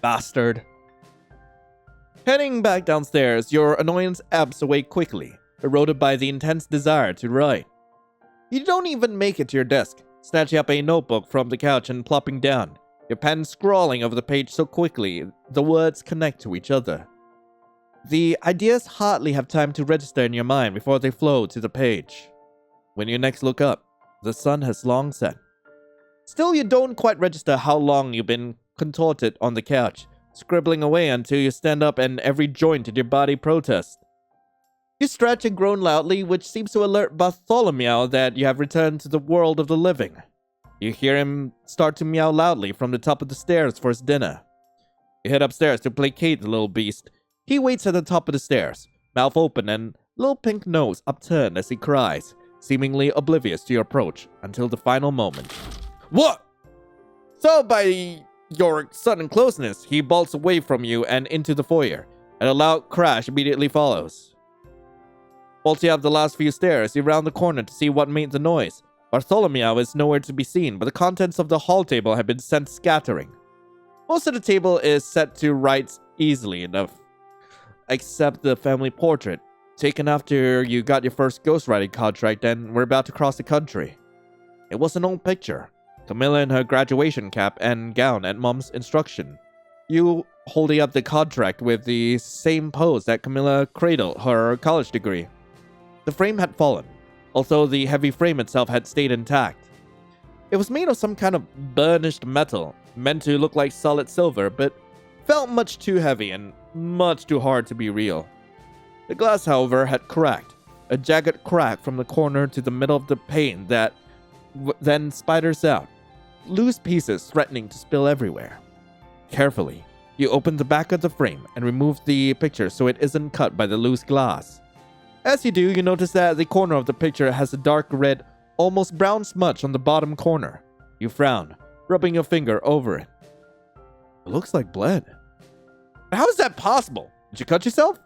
Bastard. Heading back downstairs, your annoyance ebbs away quickly, eroded by the intense desire to write. You don't even make it to your desk, snatching up a notebook from the couch and plopping down, your pen scrawling over the page so quickly the words connect to each other. The ideas hardly have time to register in your mind before they flow to the page. When you next look up, the sun has long set. Still, you don't quite register how long you've been contorted on the couch, scribbling away until you stand up and every joint in your body protests. You stretch and groan loudly, which seems to alert Bartholomew that you have returned to the world of the living. You hear him start to meow loudly from the top of the stairs for his dinner. You head upstairs to placate the little beast. He waits at the top of the stairs, mouth open and little pink nose upturned as he cries, seemingly oblivious to your approach until the final moment. What? So by your sudden closeness, he bolts away from you and into the foyer, and a loud crash immediately follows. Bolting up the last few stairs, you round the corner to see what made the noise. Bartholomew is nowhere to be seen, but the contents of the hall table have been sent scattering. Most of the table is set to rights easily enough, except the family portrait, taken after you got your first ghostwriting contract and were about to cross the country. It was an old picture, Camilla in her graduation cap and gown at Mom's instruction. You holding up the contract with the same pose that Camilla cradled her college degree. The frame had fallen, although the heavy frame itself had stayed intact. It was made of some kind of burnished metal, meant to look like solid silver, but felt much too heavy and much too hard to be real. The glass, however, had cracked, a jagged crack from the corner to the middle of the pane that then spiders out, loose pieces threatening to spill everywhere. Carefully, you open the back of the frame and remove the picture so it isn't cut by the loose glass. As you do, you notice that the corner of the picture has a dark red, almost brown smudge on the bottom corner. You frown, rubbing your finger over it. It looks like blood. How is that possible? Did you cut yourself?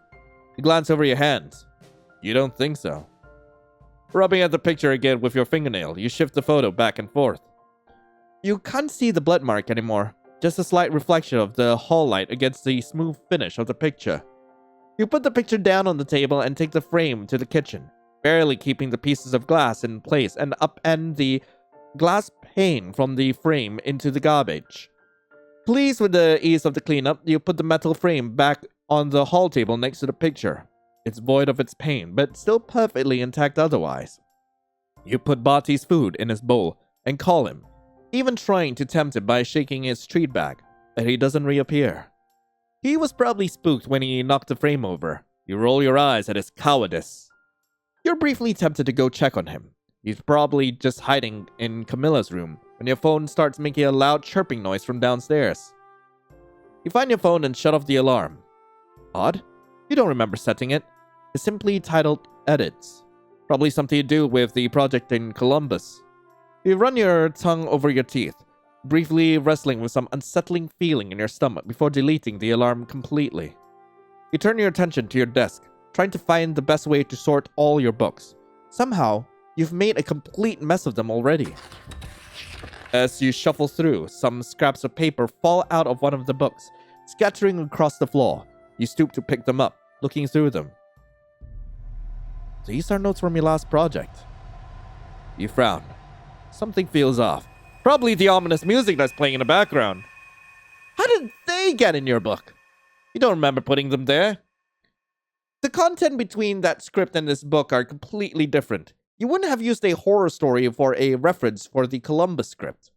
You glance over your hands. You don't think so. Rubbing at the picture again with your fingernail, you shift the photo back and forth. You can't see the blood mark anymore, just a slight reflection of the hall light against the smooth finish of the picture. You put the picture down on the table and take the frame to the kitchen, barely keeping the pieces of glass in place, and upend the glass pane from the frame into the garbage. Pleased with the ease of the cleanup, you put the metal frame back on the hall table next to the picture. It's void of its pane, but still perfectly intact otherwise. You put Barty's food in his bowl and call him, even trying to tempt him by shaking his treat bag, but he doesn't reappear. He was probably spooked when he knocked the frame over. You roll your eyes at his cowardice. You're briefly tempted to go check on him. He's probably just hiding in Camilla's room when your phone starts making a loud chirping noise from downstairs. You find your phone and shut off the alarm. Odd. You don't remember setting it. It's simply titled Edits. Probably something to do with the project in Columbus. You run your tongue over your teeth, briefly wrestling with some unsettling feeling in your stomach before deleting the alarm completely. You turn your attention to your desk, trying to find the best way to sort all your books. Somehow, you've made a complete mess of them already. As you shuffle through, some scraps of paper fall out of one of the books, scattering across the floor. You stoop to pick them up, looking through them. These are notes from your last project. You frown. Something feels off. Probably the ominous music that's playing in the background. How did they get in your book? You don't remember putting them there. The content between that script and this book are completely different. You wouldn't have used a horror story for a reference for the Columbus script.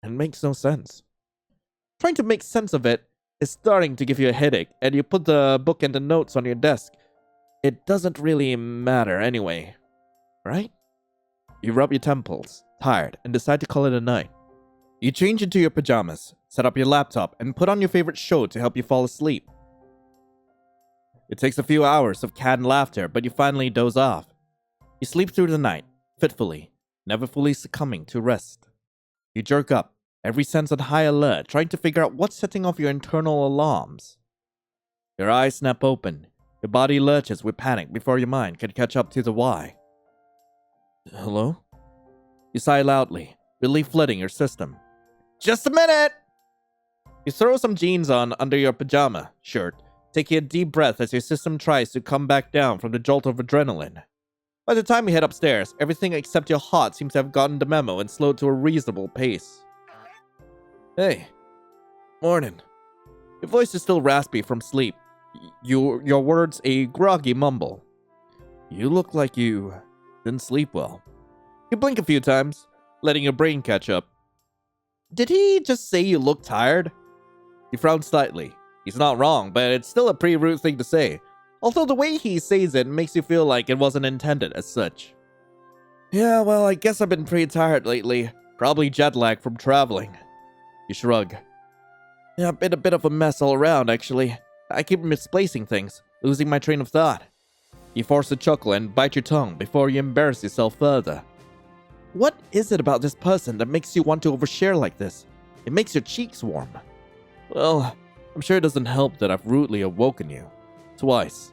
It makes no sense. Trying to make sense of it is starting to give you a headache, and you put the book and the notes on your desk. It doesn't really matter anyway, right? You rub your temples, tired, and decide to call it a night. You change into your pajamas, set up your laptop, and put on your favorite show to help you fall asleep. It takes a few hours of canned laughter, but you finally doze off. You sleep through the night, fitfully, never fully succumbing to rest. You jerk up, every sense on high alert, trying to figure out what's setting off your internal alarms. Your eyes snap open, your body lurches with panic before your mind can catch up to the why. Hello? You sigh loudly, relief flooding your system. Just a minute! You throw some jeans on under your pajama shirt, taking a deep breath as your system tries to come back down from the jolt of adrenaline. By the time you head upstairs, everything except your heart seems to have gotten the memo and slowed to a reasonable pace. Hey. Morning. Your voice is still raspy from sleep. Your words a groggy mumble. You look like you didn't sleep well. You blink a few times, letting your brain catch up. Did he just say you look tired? You frown slightly. He's not wrong, but it's still a pretty rude thing to say. Although the way he says it makes you feel like it wasn't intended as such. Yeah, well, I guess I've been pretty tired lately. Probably jet lag from traveling. You shrug. Yeah, I've been a bit of a mess all around, actually. I keep misplacing things, losing my train of thought. You force a chuckle and bite your tongue before you embarrass yourself further. What is it about this person that makes you want to overshare like this? It makes your cheeks warm. Well, I'm sure it doesn't help that I've rudely awoken you. Twice.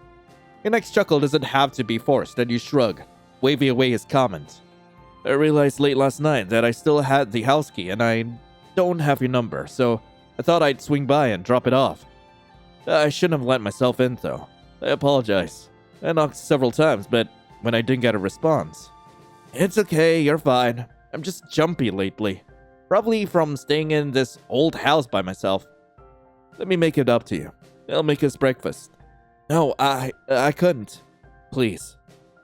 Your next chuckle doesn't have to be forced, and you shrug, waving away his comment. I realized late last night that I still had the house key and I don't have your number, so I thought I'd swing by and drop it off. I shouldn't have let myself in, though. I apologize. I knocked several times, but when I didn't get a response. It's okay, you're fine. I'm just jumpy lately. Probably from staying in this old house by myself. Let me make it up to you. I'll make us breakfast. No, I couldn't. Please.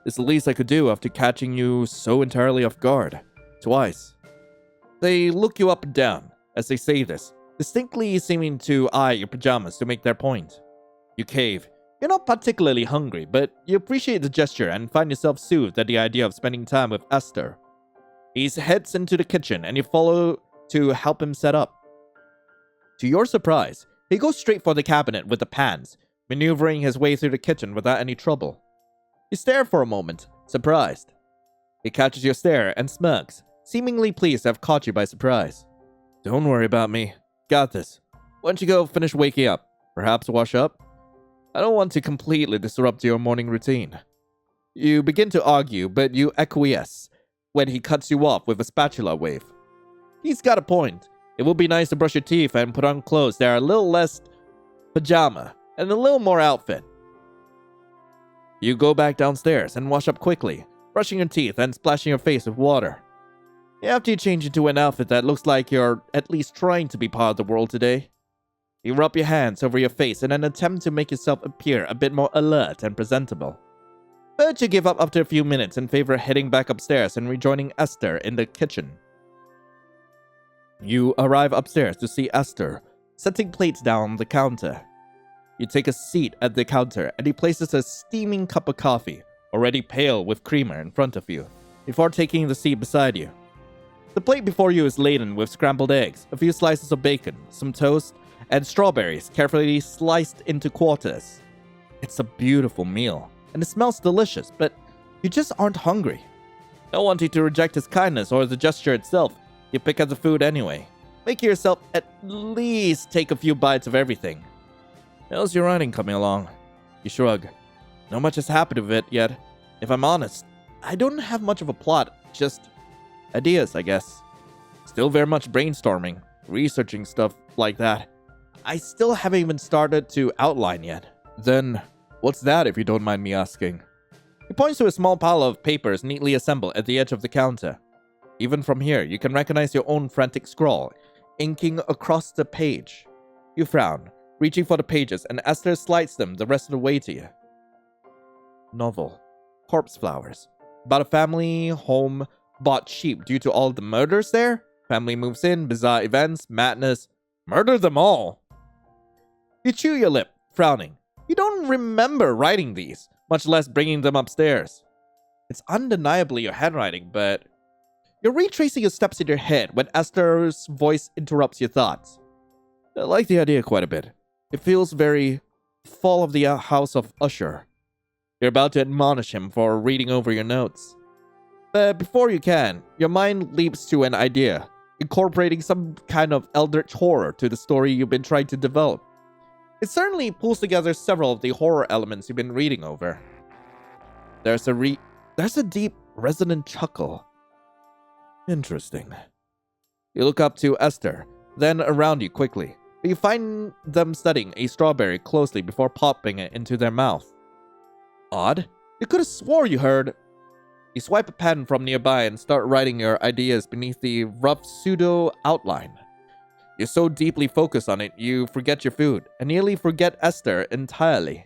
It's the least I could do after catching you so entirely off guard. Twice. They look you up and down as they say this, distinctly seeming to eye your pajamas to make their point. You cave. You're not particularly hungry, but you appreciate the gesture and find yourself soothed at the idea of spending time with Esther. He heads into the kitchen and you follow to help him set up. To your surprise, he goes straight for the cabinet with the pans, maneuvering his way through the kitchen without any trouble. You stare for a moment, surprised. He catches your stare and smirks, seemingly pleased to have caught you by surprise. Don't worry about me. Got this. Why don't you go finish waking up? Perhaps wash up? I don't want to completely disrupt your morning routine. You begin to argue, but you acquiesce when he cuts you off with a spatula wave. He's got a point. It would be nice to brush your teeth and put on clothes that are a little less pajama and a little more outfit. You go back downstairs and wash up quickly, brushing your teeth and splashing your face with water. After you change into an outfit that looks like you're at least trying to be part of the world today, you rub your hands over your face in an attempt to make yourself appear a bit more alert and presentable. But you give up after a few minutes in favor of heading back upstairs and rejoining Esther in the kitchen. You arrive upstairs to see Esther setting plates down on the counter. You take a seat at the counter and he places a steaming cup of coffee, already pale with creamer, in front of you, before taking the seat beside you. The plate before you is laden with scrambled eggs, a few slices of bacon, some toast, and strawberries carefully sliced into quarters. It's a beautiful meal, and it smells delicious, but you just aren't hungry. Not wanting to reject his kindness or the gesture itself, you pick at the food anyway, making yourself at least take a few bites of everything. How's your writing coming along? You shrug. Not much has happened with it yet. If I'm honest, I don't have much of a plot, just ideas, I guess. Still very much brainstorming, researching stuff like that. I still haven't even started to outline yet. Then, what's that if you don't mind me asking? He points to a small pile of papers neatly assembled at the edge of the counter. Even from here, you can recognize your own frantic scrawl, inking across the page. You frown, reaching for the pages, and Esther slides them the rest of the way to you. Novel. Corpse flowers. About a family home bought sheep due to all the murders there? Family moves in, bizarre events, madness. Murder them all. You chew your lip, frowning. You don't remember writing these, much less bringing them upstairs. It's undeniably your handwriting, but you're retracing your steps in your head when Esther's voice interrupts your thoughts. I like the idea quite a bit. It feels very Fall of the House of Usher. You're about to admonish him for reading over your notes. But before you can, your mind leaps to an idea, incorporating some kind of eldritch horror to the story you've been trying to develop. It certainly pulls together several of the horror elements you've been reading over. There's a deep, resonant chuckle. Interesting. You look up to Esther, then around you quickly. But you find them studying a strawberry closely before popping it into their mouth. Odd. You could have swore you heard. You swipe a pen from nearby and start writing your ideas beneath the rough pseudo outline. You're so deeply focused on it, you forget your food, and nearly forget Esther entirely.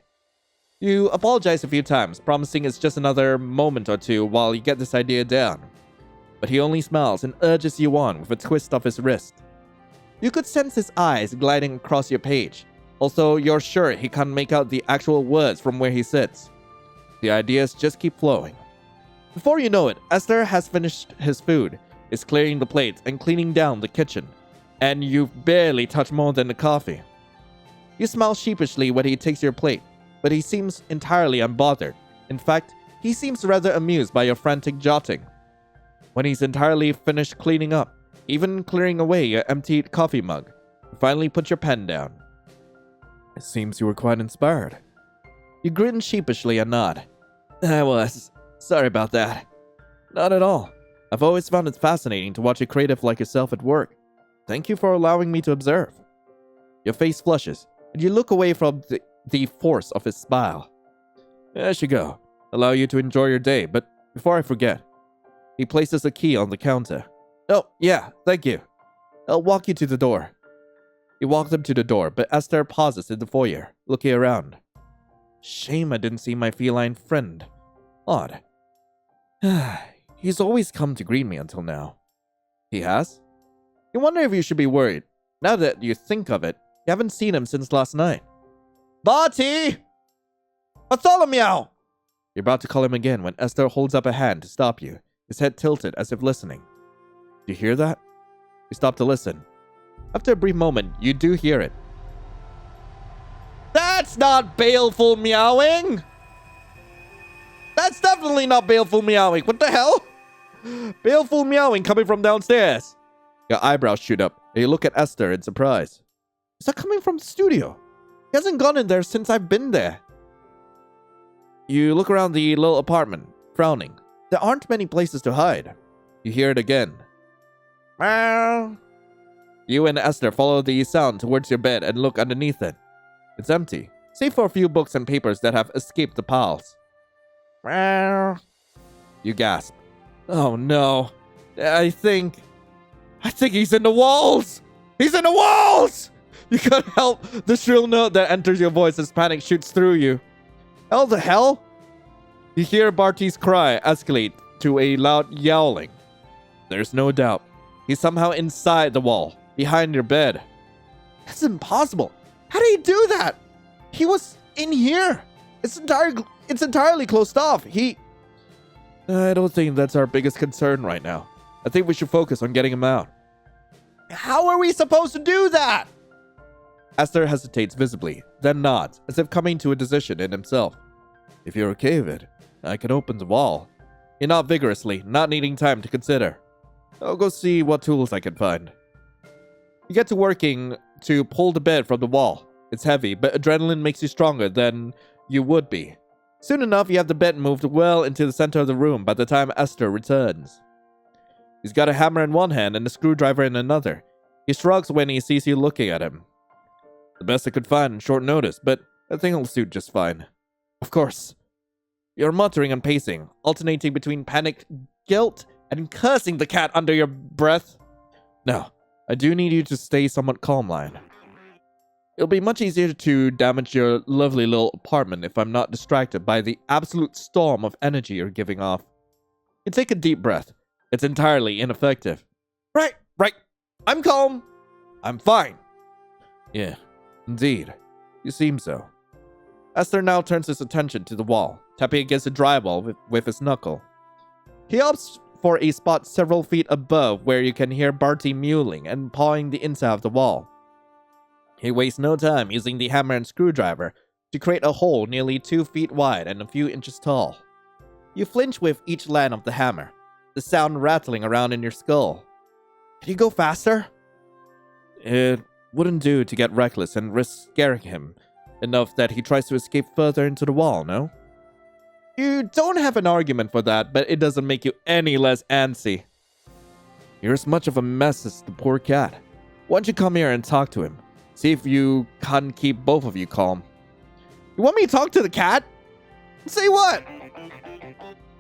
You apologize a few times, promising it's just another moment or two while you get this idea down. But he only smiles and urges you on with a twist of his wrist. You could sense his eyes gliding across your page, although you're sure he can't make out the actual words from where he sits. The ideas just keep flowing. Before you know it, Esther has finished his food, is clearing the plates and cleaning down the kitchen, and you've barely touched more than the coffee. You smile sheepishly when he takes your plate, but he seems entirely unbothered. In fact, he seems rather amused by your frantic jotting. When he's entirely finished cleaning up, even clearing away your emptied coffee mug, you finally put your pen down. It seems you were quite inspired. You grin sheepishly and nod. I was. Sorry about that. Not at all. I've always found it fascinating to watch a creative like yourself at work. Thank you for allowing me to observe. Your face flushes, and you look away from the force of his smile. There you go. Allow you to enjoy your day, but before I forget, he places a key on the counter. Oh, yeah, thank you. I'll walk you to the door. You walk them to the door, but Esther pauses in the foyer, looking around. Shame I didn't see my feline friend. Odd. He's always come to greet me until now. He has? You wonder if you should be worried. Now that you think of it, you haven't seen him since last night. Barty! Bartholomew! You're about to call him again when Esther holds up a hand to stop you, his head tilted as if listening. Do you hear that? You stop to listen. After a brief moment, you do hear it. That's not baleful meowing! That's definitely not baleful meowing. What the hell? Baleful meowing coming from downstairs. Your eyebrows shoot up, and you look at Esther in surprise. Is that coming from the studio? He hasn't gone in there since I've been there. You look around the little apartment, frowning. There aren't many places to hide. You hear it again. Meow. You and Esther follow the sound towards your bed and look underneath it. It's empty, save for a few books and papers that have escaped the piles. Meow. You gasp. Oh no. I think he's in the walls! He's in the walls! You can't help the shrill note that enters your voice as panic shoots through you. How the hell? You hear Barty's cry escalate to a loud yowling. There's no doubt. He's somehow inside the wall, behind your bed. That's impossible. How did he do that? He was in here. It's entirely closed off. I don't think that's our biggest concern right now. I think we should focus on getting him out. How are we supposed to do that? Esther hesitates visibly, then nods, as if coming to a decision in himself. If you're okay with it, I can open the wall. You nod vigorously, not needing time to consider. I'll go see what tools I can find. You get to working to pull the bed from the wall. It's heavy, but adrenaline makes you stronger than you would be. Soon enough, you have the bed moved well into the center of the room by the time Esther returns. He's got a hammer in one hand and a screwdriver in another. He shrugs when he sees you looking at him. The best I could find in short notice, but I think it'll suit just fine. Of course. You're muttering and pacing, alternating between panic, guilt, and cursing the cat under your breath. Now, I do need you to stay somewhat calm, Lion. It'll be much easier to damage your lovely little apartment if I'm not distracted by the absolute storm of energy you're giving off. You take a deep breath. It's entirely ineffective. Right, Right. I'm calm. I'm fine. Yeah, indeed. You seem so. Esther now turns his attention to the wall, tapping against the drywall with his knuckle. He opts for a spot several feet above where you can hear Barty mewling and pawing the inside of the wall. He wastes no time using the hammer and screwdriver to create a hole nearly 2 feet wide and a few inches tall. You flinch with each land of the hammer, the sound rattling around in your skull. Can you go faster? It wouldn't do to get reckless and risk scaring him enough that he tries to escape further into the wall, no? You don't have an argument for that, but it doesn't make you any less antsy. You're as much of a mess as the poor cat. Why don't you come here and talk to him? See if you can't keep both of you calm. You want me to talk to the cat? Say what?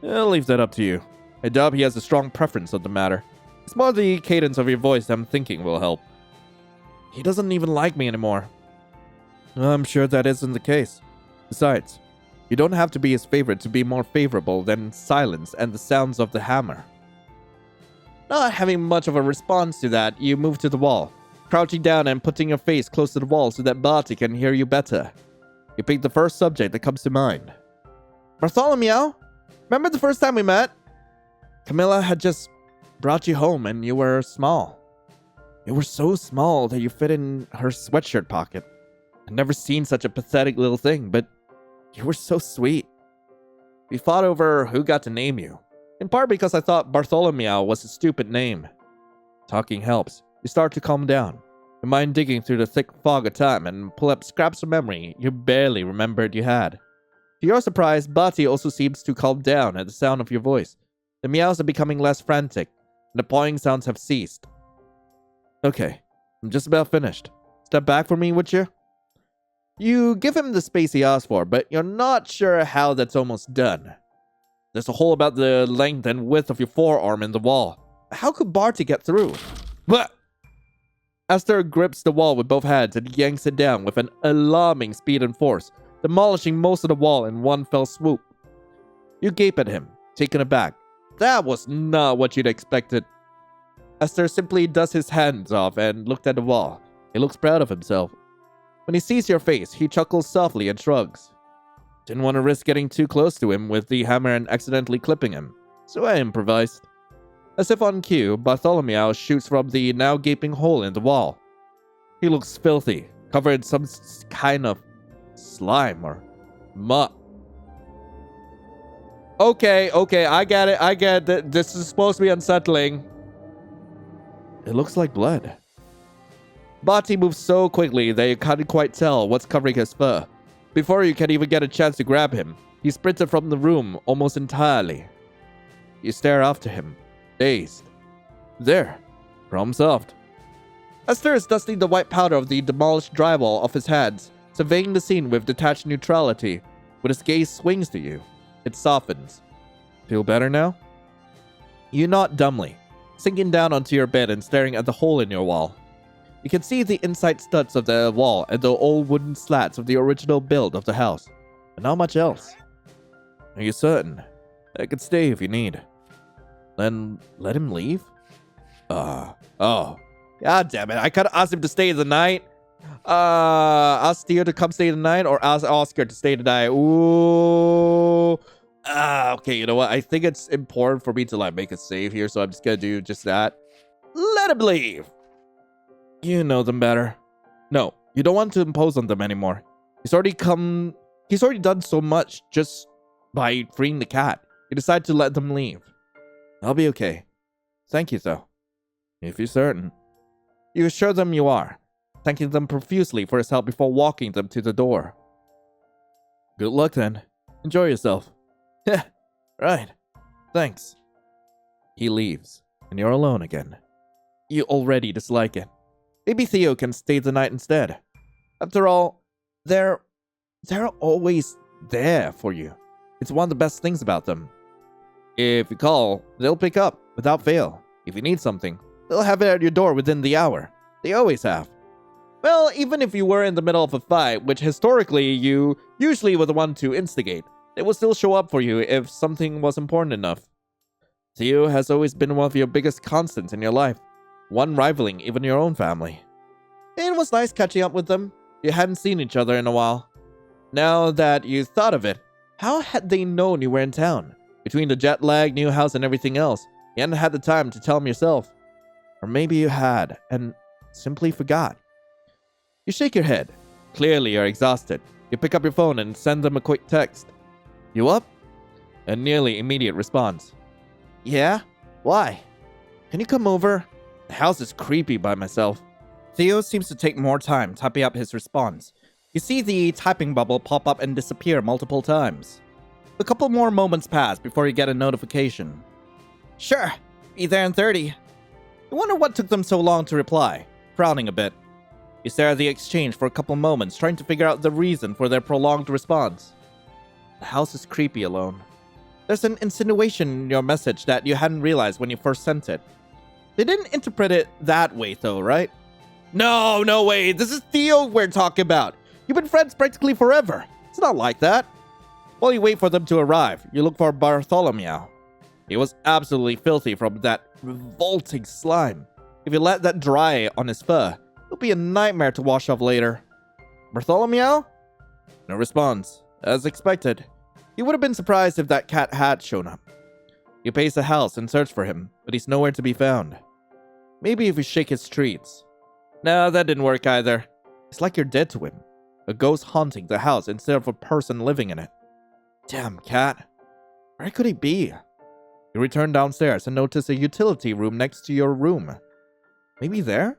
I'll leave that up to you. I doubt he has a strong preference on the matter. It's more the cadence of your voice that I'm thinking will help. He doesn't even like me anymore. I'm sure that isn't the case. Besides, you don't have to be his favorite to be more favorable than silence and the sounds of the hammer. Not having much of a response to that, you move to the wall, crouching down and putting your face close to the wall so that Barty can hear you better. You pick the first subject that comes to mind. Bartholomew, remember the first time we met? Camilla had just brought you home and you were small. You were so small that you fit in her sweatshirt pocket. I'd never seen such a pathetic little thing, but you were so sweet. We fought over who got to name you, in part because I thought Bartholomew was a stupid name. Talking helps. You start to calm down, your mind digging through the thick fog of time and pull up scraps of memory you barely remembered you had. To your surprise, Barty also seems to calm down at the sound of your voice. The meows are becoming less frantic, and the pawing sounds have ceased. Okay, I'm just about finished. Step back for me, would you? You give him the space he asked for, but you're not sure how that's almost done. There's a hole about the length and width of your forearm in the wall. How could Barty get through? But Esther grips the wall with both hands and yanks it down with an alarming speed and force, demolishing most of the wall in one fell swoop. You gape at him, taken aback. That was not what you'd expected. Esther simply dusts his hands off and looked at the wall. He looks proud of himself. When he sees your face, he chuckles softly and shrugs. Didn't want to risk getting too close to him with the hammer and accidentally clipping him, so I improvised. As if on cue, Bartholomew shoots from the now gaping hole in the wall. He looks filthy, covered in some kind of slime or muck. Okay, I get it. This is supposed to be unsettling. It looks like blood. Barty moves so quickly that you can't quite tell what's covering his fur. Before you can even get a chance to grab him, he sprinted from the room almost entirely. You stare after him, dazed. There, problem solved. Esther is dusting the white powder of the demolished drywall off his hands, surveying the scene with detached neutrality. When his gaze swings to you, it softens. Feel better now? You nod dumbly, sinking down onto your bed and staring at the hole in your wall. You can see the inside studs of the wall and the old wooden slats of the original build of the house, but not much else. Are you certain? I could stay if you need. Then let him leave? Oh. God damn it. I could have asked him to stay the night. Ask Theo to come stay the night or ask Oscar to stay the night. Ooh. Okay, you know what? I think it's important for me to make a save here, so I'm just gonna do just that. Let him leave! You know them better. No, you don't want to impose on them anymore. He's already done so much just by freeing the cat. You decide to let them leave. I'll be okay. Thank you, though. If you're certain. You assure them you are, thanking them profusely for his help before walking them to the door. Good luck, then. Enjoy yourself. Heh, right. Thanks. He leaves, and you're alone again. You already dislike it. Maybe Theo can stay the night instead. After all, they're always there for you. It's one of the best things about them. If you call, they'll pick up, without fail. If you need something, they'll have it at your door within the hour. They always have. Well, even if you were in the middle of a fight, which historically you usually were the one to instigate, they will still show up for you if something was important enough. Theo has always been one of your biggest constants in your life. one rivaling even your own family. It was nice catching up with them. You hadn't seen each other in a while. Now that you thought of it, how had they known you were in town? Between the jet lag, new house, and everything else, you hadn't had the time to tell them yourself. Or maybe you had, and simply forgot. You shake your head. Clearly you're exhausted. You pick up your phone and send them a quick text. You up? A nearly immediate response. Yeah? Why? Can you come over? The house is creepy by myself. Theo seems to take more time typing up his response. You see the typing bubble pop up and disappear multiple times. A couple more moments pass before you get a notification. Sure, be there in 30. You wonder what took them so long to reply, frowning a bit. You stare at the exchange for a couple moments, trying to figure out the reason for their prolonged response. The house is creepy alone. There's an insinuation in your message that you hadn't realized when you first sent it. They didn't interpret it that way though, right? No way, this is Theo we're talking about. You've been friends practically forever. It's not like that. While you wait for them to arrive, you look for Bartholomew. He was absolutely filthy from that revolting slime. If you let that dry on his fur, it'll be a nightmare to wash off later. Bartholomew? No response. As expected. You would have been surprised if that cat had shown up. You pace the house and search for him, but he's nowhere to be found. Maybe if you shake his treats. No, that didn't work either. It's like you're dead to him. A ghost haunting the house instead of a person living in it. Damn cat. Where could he be? You return downstairs and notice a utility room next to your room. Maybe there?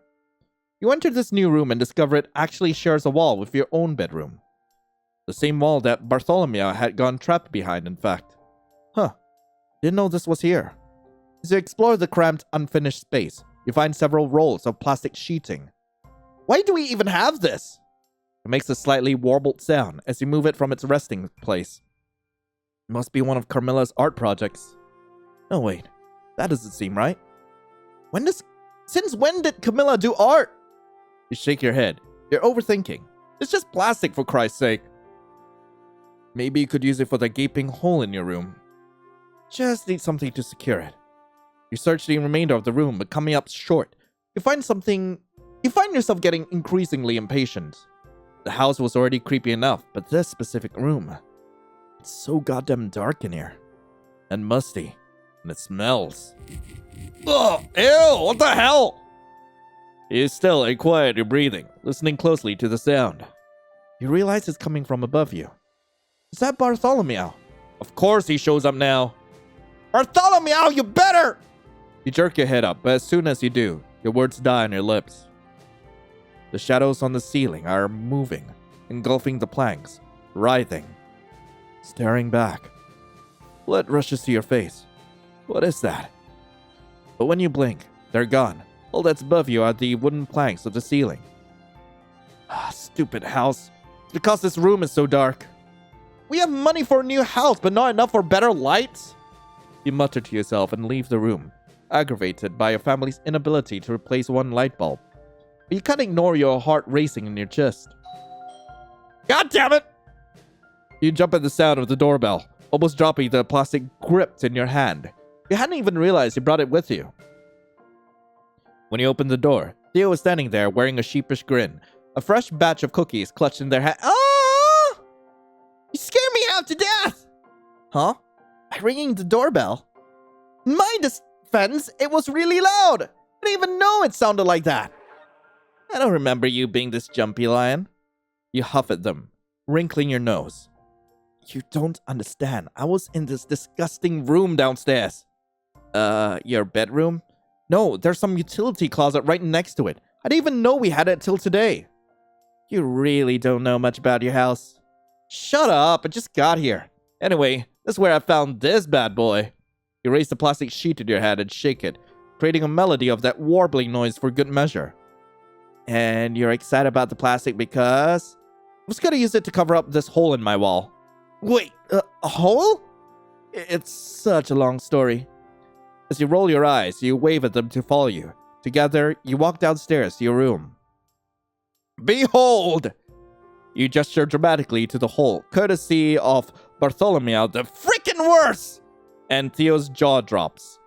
You enter this new room and discover it actually shares a wall with your own bedroom. The same wall that Bartholomew had gone trapped behind, in fact. Huh. Didn't know this was here. As you explore the cramped, unfinished space, you find several rolls of plastic sheeting. Why do we even have this? It makes a slightly warbled sound as you move it from its resting place. It must be one of Carmilla's art projects. No, wait. That doesn't seem right. Since when did Camilla do art? You shake your head. You're overthinking. It's just plastic, for Christ's sake. Maybe you could use it for the gaping hole in your room. Just need something to secure it. You search the remainder of the room, but coming up short, you find yourself getting increasingly impatient. The house was already creepy enough, but this specific room, it's so goddamn dark in here. And musty. And it smells. Ugh! Ew! What the hell? You still and quiet your breathing, listening closely to the sound. You realize it's coming from above you. Is that Bartholomew? Of course he shows up now. Bartholomew, you better! You jerk your head up, but as soon as you do, your words die on your lips. The shadows on the ceiling are moving, engulfing the planks, writhing, staring back. Blood rushes to your face. What is that? But when you blink, they're gone. All that's above you are the wooden planks of the ceiling. Ah, stupid house. It's because this room is so dark. We have money for a new house, but not enough for better lights? You mutter to yourself and leave the room, aggravated by your family's inability to replace one light bulb. But you can't ignore your heart racing in your chest. God damn it! You jump at the sound of the doorbell, almost dropping the plastic gripped in your hand. You hadn't even realized you brought it with you. When you opened the door, Theo was standing there wearing a sheepish grin, a fresh batch of cookies clutched in their hand. Ah! You scared me out to death! Huh? By ringing the doorbell? In my defense, it was really loud. I didn't even know it sounded like that. I don't remember you being this jumpy, Lion. You huff at them, wrinkling your nose. You don't understand. I was in this disgusting room downstairs. Your bedroom? No, there's some utility closet right next to it. I didn't even know we had it till today. You really don't know much about your house. Shut up, I just got here. Anyway, this is where I found this bad boy. You raise the plastic sheet in your hand and shake it, creating a melody of that warbling noise for good measure. And you're excited about the plastic because I was gonna use it to cover up this hole in my wall. Wait, a hole? It's such a long story. As you roll your eyes, you wave at them to follow you. Together, you walk downstairs to your room. Behold! You gesture dramatically to the hole, courtesy of Bartholomew, the freaking worst! And Theo's jaw drops.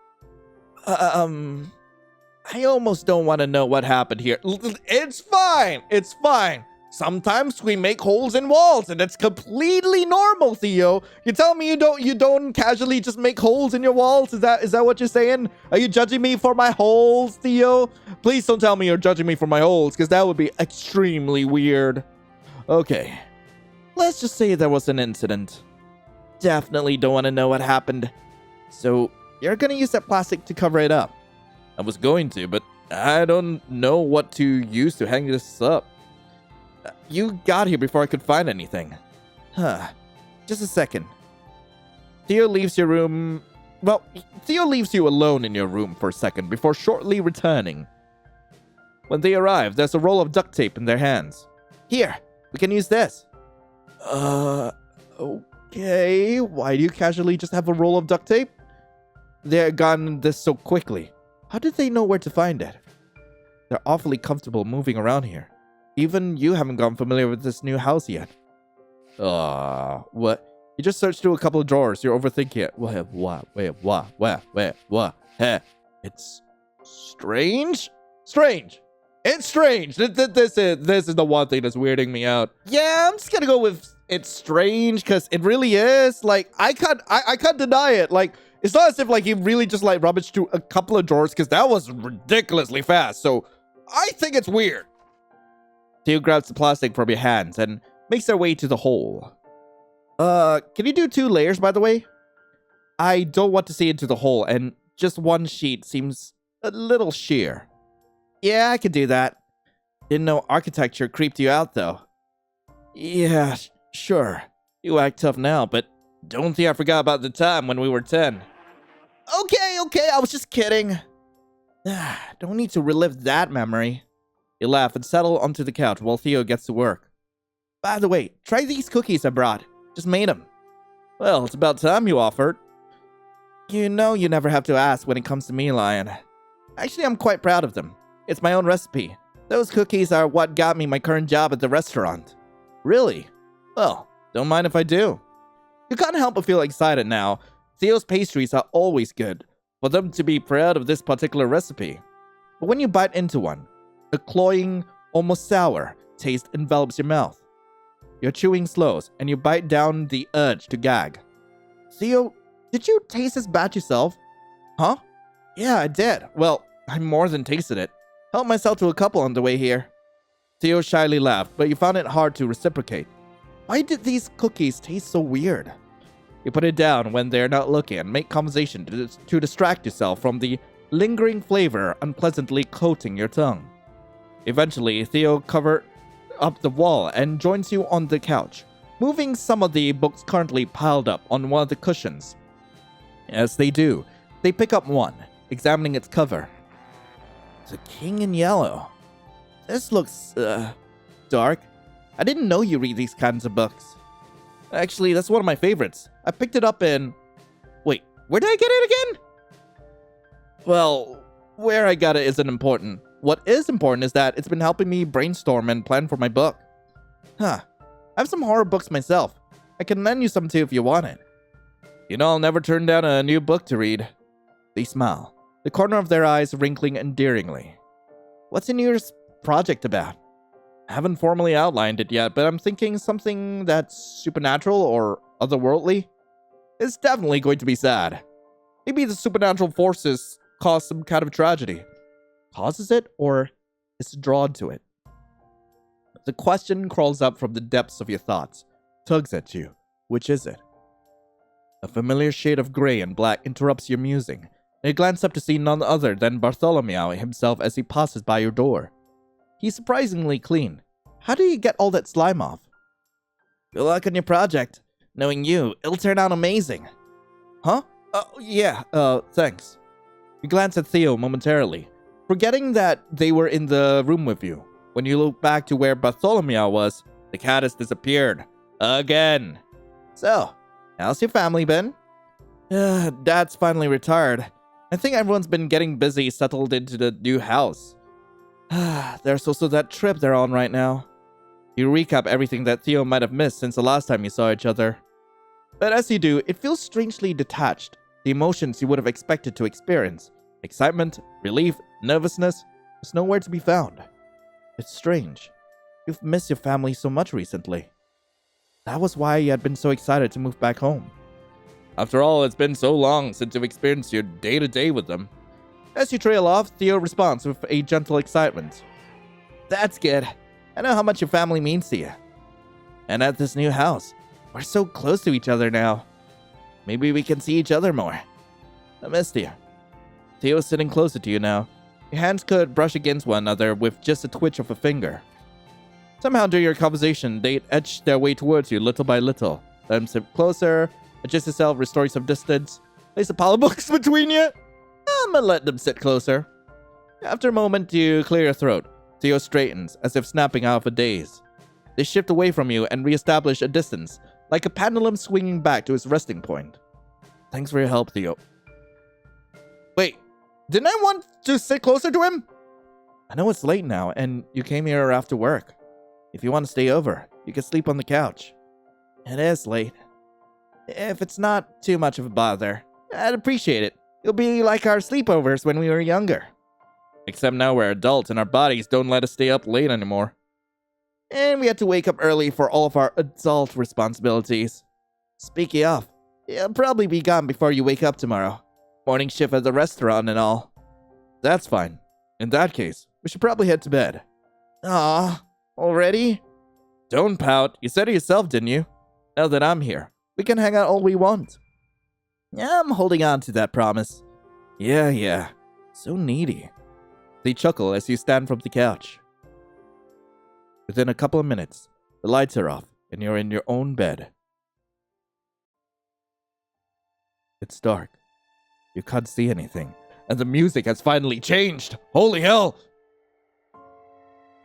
I almost don't want to know what happened here. It's fine. It's fine. Sometimes we make holes in walls, and it's completely normal, Theo. You tell me you don't casually just make holes in your walls? Is that what you're saying? Are you judging me for my holes, Theo? Please don't tell me you're judging me for my holes, because that would be extremely weird. Okay. Let's just say there was an incident. Definitely don't want to know what happened. So, you're gonna use that plastic to cover it up. I was going to, but I don't know what to use to hang this up. You got here before I could find anything. Huh. Just a second. Theo leaves your room... Well, Theo leaves you alone in your room for a second before shortly returning. When they arrive, there's a roll of duct tape in their hands. Here, we can use this. Okay. Why do you casually just have a roll of duct tape? They're gotten this so quickly. How did they know where to find it? They're awfully comfortable moving around here. Even you haven't gotten familiar with this new house yet. What? You just searched through a couple of drawers. You're overthinking it. What? Hey, it's strange? Strange. It's strange. This is the one thing that's weirding me out. Yeah, I'm just gonna go with it's strange because it really is. Like, I can't deny it. Like, it's not as if like he really just like rummaged through a couple of drawers because that was ridiculously fast. So I think it's weird. Theo grabs the plastic from your hands and makes their way to the hole. Can you do 2 layers, by the way? I don't want to see into the hole, and just one sheet seems a little sheer. Yeah, I could do that. Didn't know architecture creeped you out, though. Yeah, sure. You act tough now, but don't think I forgot about the time when we were 10. Okay, I was just kidding. Don't need to relive that memory. You laugh and settle onto the couch while Theo gets to work. By the way, try these cookies I brought. Just made them. Well, it's about time you offered. You know you never have to ask when it comes to me, Lion. Actually, I'm quite proud of them. It's my own recipe. Those cookies are what got me my current job at the restaurant. Really? Well, don't mind if I do. You can't help but feel excited now. Theo's pastries are always good. For them to be proud of this particular recipe. But when you bite into one, a cloying, almost sour taste envelops your mouth. Your chewing slows, and you bite down the urge to gag. Theo, did you taste this batch yourself? Huh? Yeah, I did. Well, I more than tasted it. Helped myself to a couple on the way here. Theo shyly laughed, but you found it hard to reciprocate. Why did these cookies taste so weird? You put it down when they're not looking and make conversation to distract yourself from the lingering flavor unpleasantly coating your tongue. Eventually, Theo covered up the wall and joins you on the couch, moving some of the books currently piled up on one of the cushions. As they do, they pick up one, examining its cover. The King in Yellow. This looks, dark. I didn't know you read these kinds of books. Actually, that's one of my favorites. I picked it up in... Wait, where did I get it again? Well, where I got it isn't important. What is important is that it's been helping me brainstorm and plan for my book. Huh. I have some horror books myself. I can lend you some too if you want it. You know I'll never turn down a new book to read. They smile, the corner of their eyes wrinkling endearingly. What's your new project about? I haven't formally outlined it yet, but I'm thinking something that's supernatural or otherworldly. It's definitely going to be sad. Maybe the supernatural forces cause some kind of tragedy. Causes it, or is drawn to it? The question crawls up from the depths of your thoughts, tugs at you. Which is it? A familiar shade of gray and black interrupts your musing, and you glance up to see none other than Bartholomew himself as he passes by your door. He's surprisingly clean. How do you get all that slime off? Good luck on your project. Knowing you, it'll turn out amazing. Huh? Yeah, thanks. You glance at Theo momentarily, forgetting that they were in the room with you. When you look back to where Bartholomew was, the cat has disappeared. Again. So, how's your family been? Dad's finally retired. I think everyone's been getting busy settled into the new house. There's also that trip they're on right now. You recap everything that Theo might have missed since the last time you saw each other. But as you do, it feels strangely detached. The emotions you would have expected to experience, Excitement, relief, nervousness was nowhere to be found. It's strange. You've missed your family so much recently. That was why you had been so excited to move back home. After all, it's been so long since you've experienced your day-to-day with them. As you trail off, Theo responds with a gentle excitement. That's good. I know how much your family means to you. And at this new house, we're so close to each other now. Maybe we can see each other more. I missed you. Theo's sitting closer to you now. Your hands could brush against one another with just a twitch of a finger. Somehow during your conversation, they edge their way towards you little by little. Let them sit closer, adjust yourself, restore some distance, place a pile of books between you. I'm gonna let them sit closer. After a moment, you clear your throat. Theo straightens, as if snapping out of a daze. They shift away from you and reestablish a distance, like a pendulum swinging back to its resting point. Thanks for your help, Theo. Wait, didn't I want to sit closer to him? I know it's late now, and you came here after work. If you want to stay over, you can sleep on the couch. It is late. If it's not too much of a bother, I'd appreciate it. It'll be like our sleepovers when we were younger. Except now we're adults and our bodies don't let us stay up late anymore. And we had to wake up early for all of our adult responsibilities. Speaking of, you'll probably be gone before you wake up tomorrow. Morning shift at the restaurant and all. That's fine. In that case, we should probably head to bed. Aw, already? Don't pout. You said it yourself, didn't you? Now that I'm here, we can hang out all we want. Yeah, I'm holding on to that promise. Yeah. So needy. They chuckle as you stand from the couch. Within a couple of minutes, the lights are off and you're in your own bed. It's dark. You can't see anything, and the music has finally changed. Holy hell!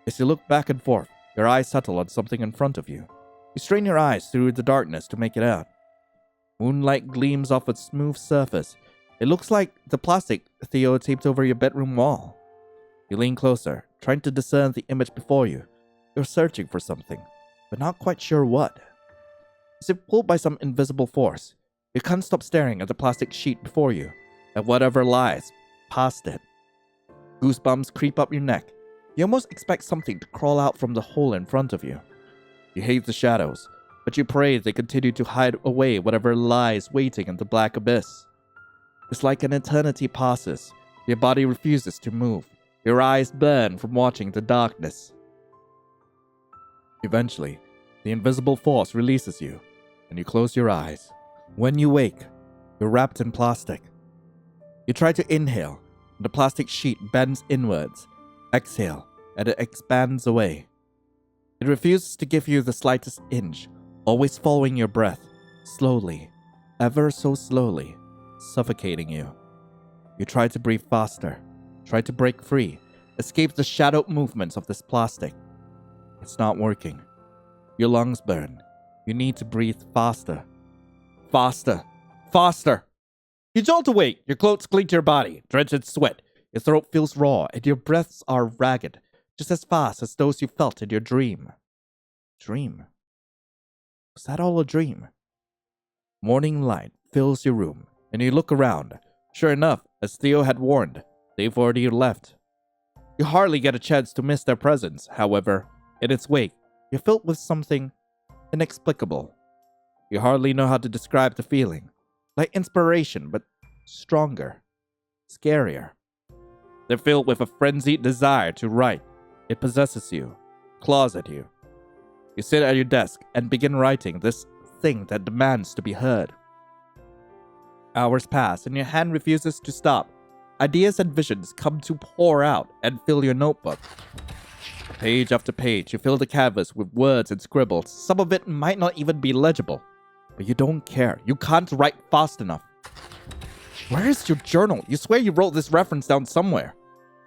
As you look back and forth, your eyes settle on something in front of you. You strain your eyes through the darkness to make it out. Moonlight gleams off its smooth surface. It looks like the plastic Theo taped over your bedroom wall. You lean closer, trying to discern the image before you. You're searching for something, but not quite sure what. As if pulled by some invisible force, you can't stop staring at the plastic sheet before you, at whatever lies past it. Goosebumps creep up your neck. You almost expect something to crawl out from the hole in front of you. You hate the shadows, but you pray they continue to hide away whatever lies waiting in the black abyss. It's like an eternity passes. Your body refuses to move. Your eyes burn from watching the darkness. Eventually, the invisible force releases you, and you close your eyes. When you wake, you're wrapped in plastic. You try to inhale, and the plastic sheet bends inwards. Exhale, and it expands away. It refuses to give you the slightest inch, always following your breath, slowly, ever so slowly, suffocating you. You try to breathe faster, try to break free, escape the shadowed movements of this plastic. It's not working. Your lungs burn. You need to breathe faster. Faster. Faster! You jolt awake. Your clothes cling to your body, drenched in sweat. Your throat feels raw, and your breaths are ragged, just as fast as those you felt in your dream. Dream? Was that all a dream? Morning light fills your room, and you look around. Sure enough, as Theo had warned, they've already left. You hardly get a chance to miss their presence, however. In its wake, you're filled with something inexplicable. You hardly know how to describe the feeling. Like inspiration, but stronger, scarier. They're filled with a frenzied desire to write. It possesses you, claws at you. You sit at your desk and begin writing this thing that demands to be heard. Hours pass and your hand refuses to stop. Ideas and visions come to pour out and fill your notebook. Page after page, you fill the canvas with words and scribbles. Some of it might not even be legible. But you don't care. You can't write fast enough. Where is your journal? You swear you wrote this reference down somewhere.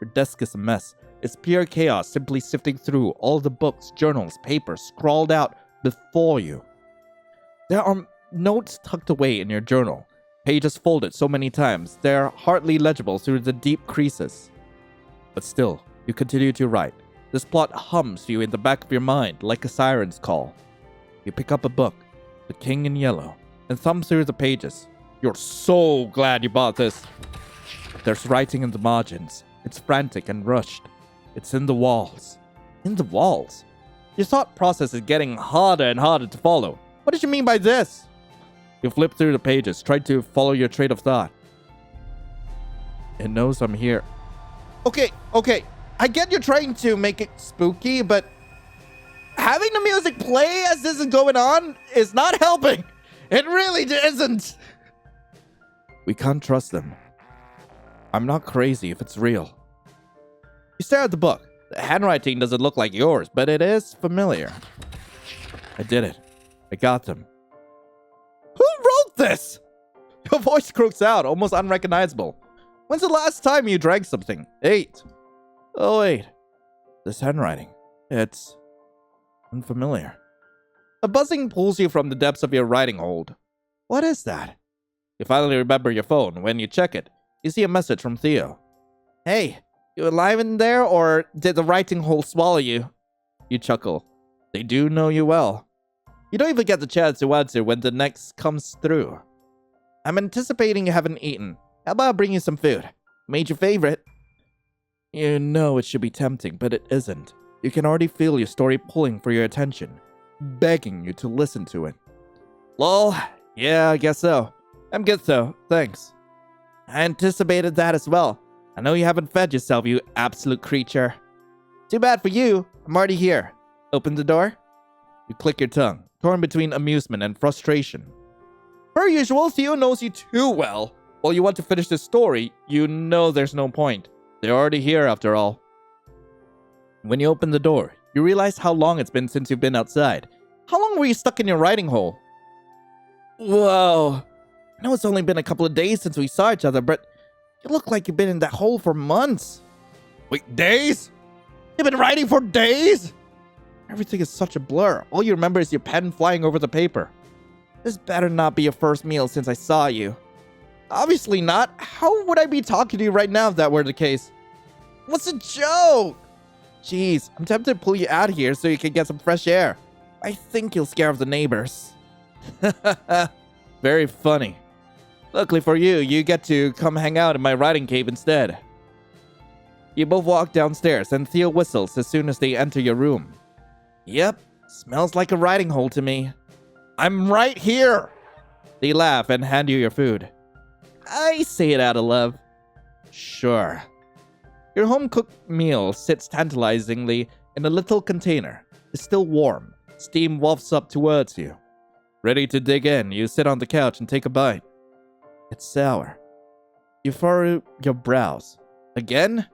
Your desk is a mess. It's pure chaos, simply sifting through all the books, journals, papers scrawled out before you. There are notes tucked away in your journal. Pages folded so many times, they're hardly legible through the deep creases. But still, you continue to write. This plot hums to you in the back of your mind like a siren's call. You pick up a book, The King in Yellow, and thumb through the pages. You're so glad you bought this. There's writing in the margins. It's frantic and rushed. It's in the walls. In the walls? Your thought process is getting harder and harder to follow. What did you mean by this? You flip through the pages, try to follow your train of thought. It knows I'm here. Okay. I get you're trying to make it spooky, but having the music play as this is going on is not helping. It really isn't. We can't trust them. I'm not crazy if it's real. You stare at the book. The handwriting doesn't look like yours, but it is familiar. I did it. I got them. Who wrote this? Your voice croaks out, almost unrecognizable. When's the last time you drank something? 8. Oh, wait. This handwriting. It's unfamiliar. A buzzing pulls you from the depths of your writing hold. What is that? You finally remember your phone. When you check it, you see a message from Theo. Hey, you alive in there, or did the writing hole swallow you? You chuckle. They do know you well. You don't even get the chance to answer when the next comes through. I'm anticipating you haven't eaten. How about I bring you some food? Made your favorite. You know it should be tempting, but it isn't. You can already feel your story pulling for your attention, begging you to listen to it. Lol, yeah, I guess so. I'm good though, thanks. I anticipated that as well. I know you haven't fed yourself, you absolute creature. Too bad for you, I'm already here. Open the door. You click your tongue, torn between amusement and frustration. Per usual, Theo knows you too well. While you want to finish the story, you know there's no point. They're already here after all. When you open the door, you realize how long it's been since you've been outside. How long were you stuck in your writing hole? Whoa. I know it's only been a couple of days since we saw each other, but you look like you've been in that hole for months. Wait, days? You've been writing for days? Everything is such a blur. All you remember is your pen flying over the paper. This better not be your first meal since I saw you. Obviously not. How would I be talking to you right now if that were the case? What's a joke? Jeez, I'm tempted to pull you out of here so you can get some fresh air. I think you'll scare off the neighbors. Very funny. Luckily for you, you get to come hang out in my writing cave instead. You both walk downstairs and Theo whistles as soon as they enter your room. Yep, smells like a writing hole to me. I'm right here. They laugh and hand you your food. I say it out of love. Sure. Your home-cooked meal sits tantalizingly in a little container. It's still warm. Steam wafts up towards you. Ready to dig in, you sit on the couch and take a bite. It's sour. You furrow your brows. Again?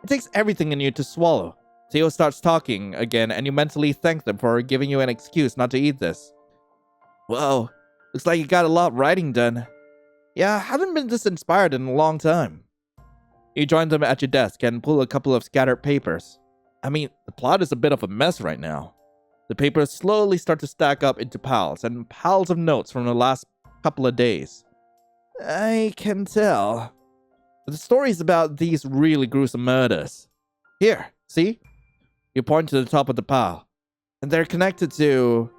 It takes everything in you to swallow. Theo starts talking again and you mentally thank them for giving you an excuse not to eat this. Whoa, looks like you got a lot of writing done. Yeah, I haven't been this inspired in a long time. You join them at your desk and pull a couple of scattered papers. I mean, the plot is a bit of a mess right now. The papers slowly start to stack up into piles and piles of notes from the last couple of days. I can tell. The story is about these really gruesome murders. Here, see? You point to the top of the pile. And they're connected to...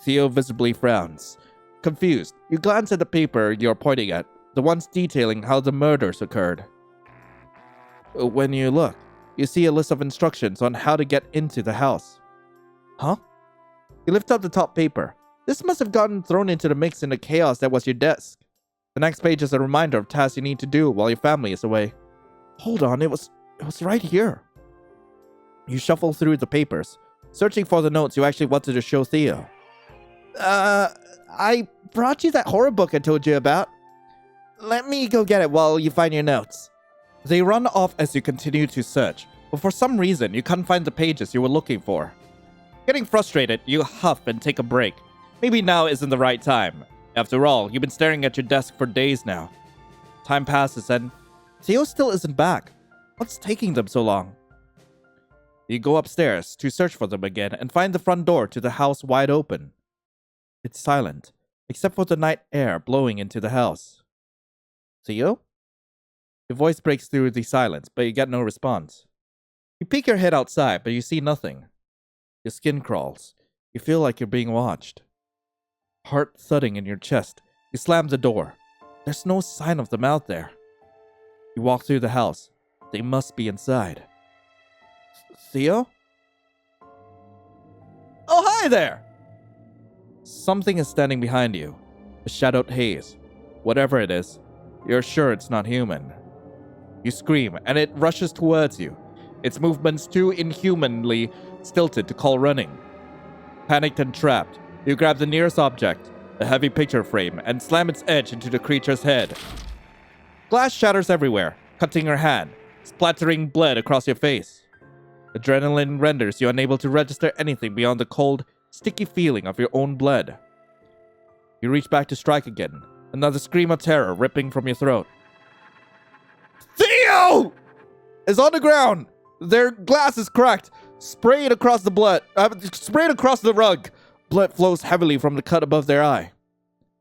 Theo visibly frowns. Confused, you glance at the paper you're pointing at, the ones detailing how the murders occurred. When you look, you see a list of instructions on how to get into the house. Huh? You lift up the top paper. This must have gotten thrown into the mix in the chaos that was your desk. The next page is a reminder of tasks you need to do while your family is away. Hold on, it was right here. You shuffle through the papers, searching for the notes you actually wanted to show Theo. I brought you that horror book I told you about. Let me go get it while you find your notes. They run off as you continue to search, but for some reason you can't find the pages you were looking for. Getting frustrated, you huff and take a break. Maybe now isn't the right time. After all, you've been staring at your desk for days now. Time passes and Theo still isn't back. What's taking them so long? You go upstairs to search for them again and find the front door to the house wide open. It's silent, except for the night air blowing into the house. Theo? Your voice breaks through the silence, but you get no response. You peek your head outside, but you see nothing. Your skin crawls. You feel like you're being watched. Heart thudding in your chest, you slam the door. There's no sign of them out there. You walk through the house. They must be inside. Theo? Oh, hi there! Something is standing behind you. A shadowed haze. Whatever it is, you're sure it's not human. You scream, and it rushes towards you. Its movements too inhumanly stilted to call running. Panicked and trapped, you grab the nearest object, a heavy picture frame, and slam its edge into the creature's head. Glass shatters everywhere, cutting your hand, splattering blood across your face. Adrenaline renders you unable to register anything beyond the cold, sticky feeling of your own blood. You reach back to strike again, another scream of terror ripping from your throat. Theo is on the ground. Their glass is cracked, sprayed across the rug. Blood flows heavily from the cut above their eye.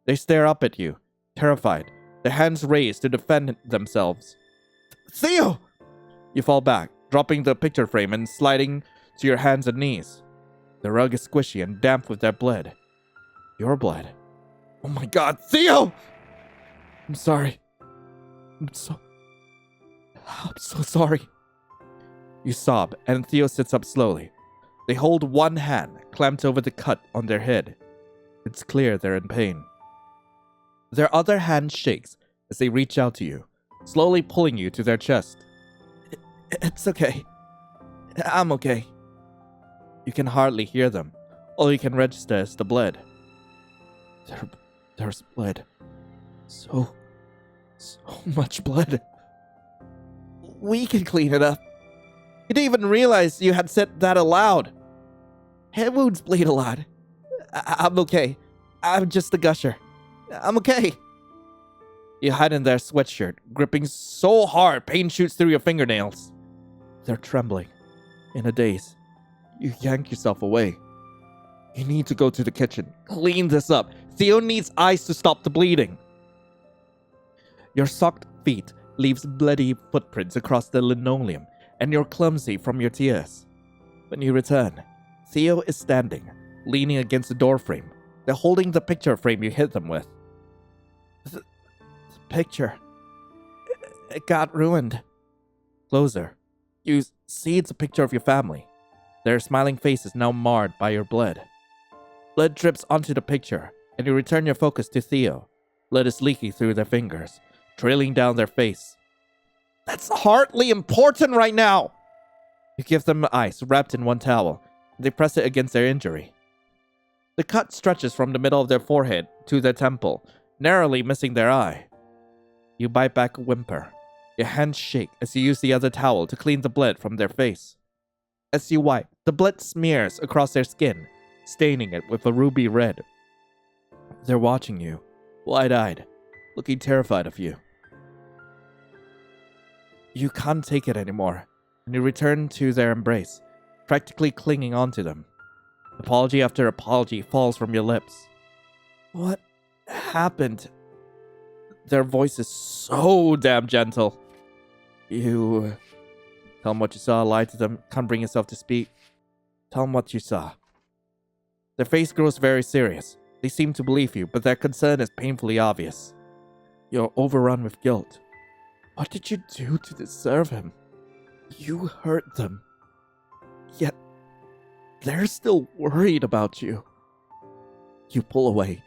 They stare up at you, terrified, their hands raised to defend themselves. Theo! You fall back, dropping the picture frame and sliding to your hands and knees. The rug is squishy and damp with their blood. Your blood. Oh my god, Theo! I'm sorry. I'm so sorry. You sob, and Theo sits up slowly. They hold one hand clamped over the cut on their head. It's clear they're in pain. Their other hand shakes as they reach out to you, slowly pulling you to their chest. It's okay. I'm okay. You can hardly hear them. All you can register is the blood. There's blood. So much blood. We can clean it up. You didn't even realize you had said that aloud. Head wounds bleed a lot. I'm okay. I'm just a gusher. I'm okay. You hide in their sweatshirt, gripping so hard pain shoots through your fingernails. They're trembling. In a daze, you yank yourself away. You need to go to the kitchen. Clean this up. Theo needs ice to stop the bleeding. Your socked feet leaves bloody footprints across the linoleum, and you're clumsy from your tears. When you return, Theo is standing, leaning against the doorframe. They're holding the picture frame you hit them with. The picture. It got ruined. Closer. You see it's a picture of your family. Their smiling faces now marred by your blood. Blood drips onto the picture, and you return your focus to Theo. Blood is leaking through their fingers, trailing down their face. That's hardly important right now! You give them ice wrapped in one towel. They press it against their injury. The cut stretches from the middle of their forehead to their temple, narrowly missing their eye. You bite back a whimper. Your hands shake as you use the other towel to clean the blood from their face. As you wipe, the blood smears across their skin, staining it with a ruby red. They're watching you, wide-eyed, looking terrified of you. You can't take it anymore, and you return to their embrace, practically clinging onto them. Apology after apology falls from your lips. What happened? Their voice is so damn gentle. You tell them what you saw, lie to them, can't bring yourself to speak. Tell them what you saw. Their face grows very serious. They seem to believe you, but their concern is painfully obvious. You're overrun with guilt. What did you do to deserve him? You hurt them. Yet, they're still worried about you. You pull away,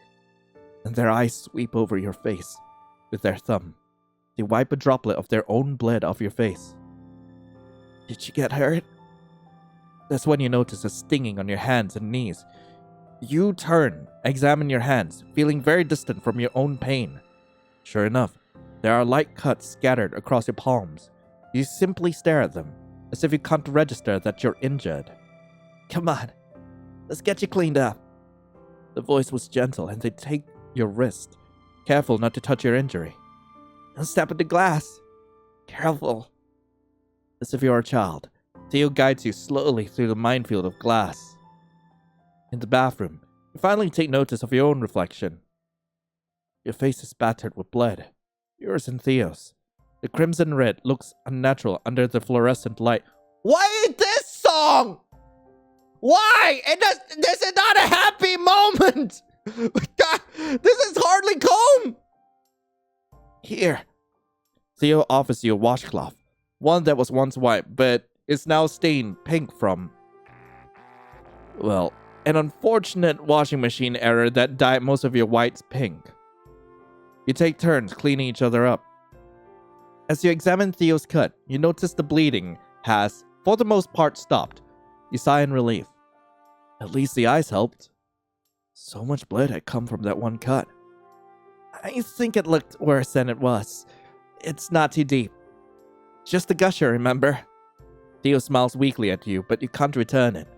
and their eyes sweep over your face with their thumb. They wipe a droplet of their own blood off your face. Did you get hurt? That's when you notice a stinging on your hands and knees. You turn, examine your hands, feeling very distant from your own pain. Sure enough, there are light cuts scattered across your palms. You simply stare at them, as if you can't register that you're injured. Come on, let's get you cleaned up. The voice was gentle, and they take your wrist, careful not to touch your injury. Don't step in the glass. Careful. As if you're a child, Theo guides you slowly through the minefield of glass. In the bathroom, you finally take notice of your own reflection. Your face is spattered with blood. Yours and Theo's. The crimson red looks unnatural under the fluorescent light. Why is this song? Why? This is not a happy moment. God, this is hardly calm. Here. Theo offers you a washcloth, one that was once white, but is now stained pink from, well, an unfortunate washing machine error that dyed most of your whites pink. You take turns cleaning each other up. As you examine Theo's cut, you notice the bleeding has, for the most part, stopped. You sigh in relief. At least the ice helped. So much blood had come from that one cut. I think it looked worse than it was. It's not too deep. Just a gusher, remember? Theo smiles weakly at you, but you can't return it.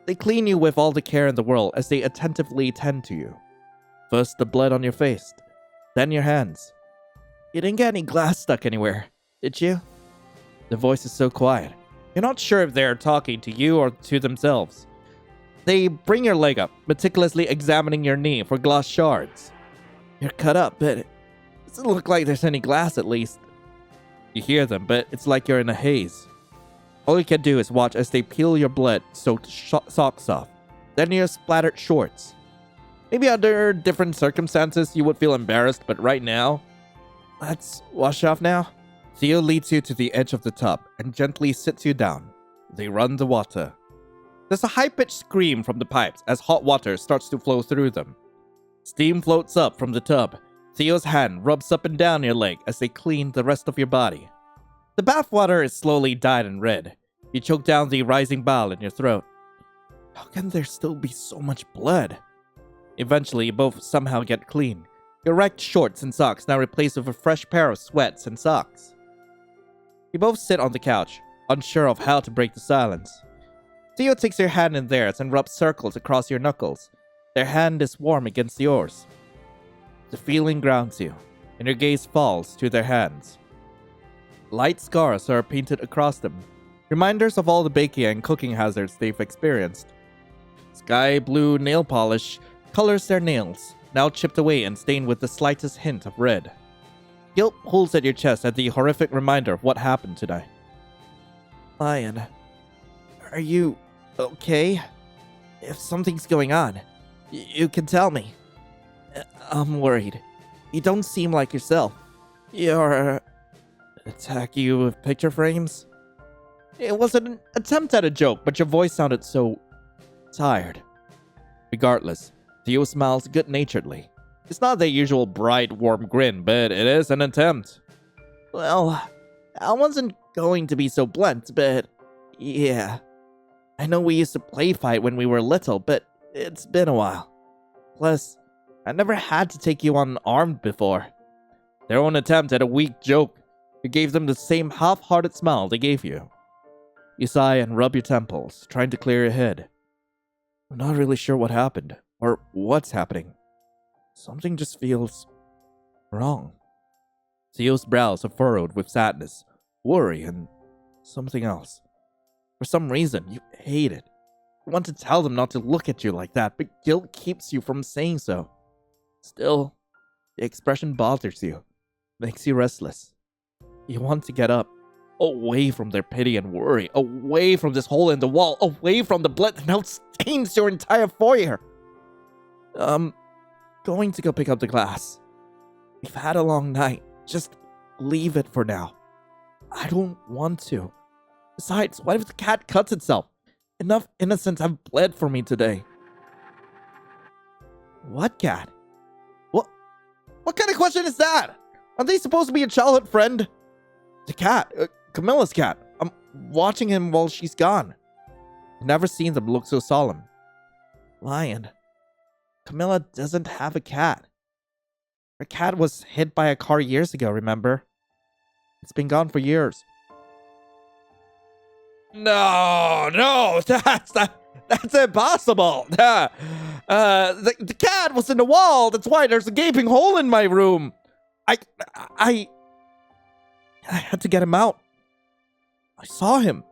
They clean you with all the care in the world as they attentively tend to you. First the blood on your face, then your hands. You didn't get any glass stuck anywhere, did you? The voice is so quiet. You're not sure if they're talking to you or to themselves. They bring your leg up, meticulously examining your knee for glass shards. You're cut up, but it doesn't look like there's any glass at least. You hear them, but it's like you're in a haze. All you can do is watch as they peel your blood-soaked socks off, then your splattered shorts. Maybe under different circumstances you would feel embarrassed, but right now, let's wash off now. Theo leads you to the edge of the tub and gently sits you down. They run the water. There's a high-pitched scream from the pipes as hot water starts to flow through them. Steam floats up from the tub. Theo's hand rubs up and down your leg as they clean the rest of your body. The bath water is slowly dyed and red. You choke down the rising bile in your throat. How can there still be so much blood? Eventually, you both somehow get clean. Your wrecked shorts and socks now replaced with a fresh pair of sweats and socks. You both sit on the couch, unsure of how to break the silence. Theo takes your hand in theirs and rubs circles across your knuckles. Their hand is warm against yours. The feeling grounds you, and your gaze falls to their hands. Light scars are painted across them, reminders of all the baking and cooking hazards they've experienced. Sky blue nail polish colors their nails, now chipped away and stained with the slightest hint of red. Guilt pulls at your chest at the horrific reminder of what happened today. Lion, are you okay? If something's going on, you can tell me. I'm worried. You don't seem like yourself. You're... Attack you with picture frames? It was an attempt at a joke, but your voice sounded so... tired. Regardless, Theo smiles good-naturedly. It's not the usual bright, warm grin, but it is an attempt. Well, I wasn't going to be so blunt, but... yeah. I know we used to play fight when we were little, but it's been a while. Plus, I never had to take you on armed before. Their own attempt at a weak joke. You gave them the same half-hearted smile they gave you. You sigh and rub your temples, trying to clear your head. I'm not really sure what happened, or what's happening. Something just feels... wrong. Theo's brows are furrowed with sadness, worry, and something else. For some reason, you hate it. You want to tell them not to look at you like that, but guilt keeps you from saying so. Still, the expression bothers you, makes you restless. You want to get up, away from their pity and worry, away from this hole in the wall, away from the blood that now stains your entire foyer. Going to go pick up the glass. We've had a long night. Just leave it for now. I don't want to. Besides, what if the cat cuts itself? Enough innocents have bled for me today. What cat? What kind of question is that? Aren't they supposed to be a childhood friend? The cat, Camilla's cat. I'm watching him while she's gone. I've never seen them look so solemn. Lion, Camilla doesn't have a cat. Her cat was hit by a car years ago, remember? It's been gone for years. No, that's impossible. The cat was in the wall. That's why there's a gaping hole in my room. I had to get him out. I saw him.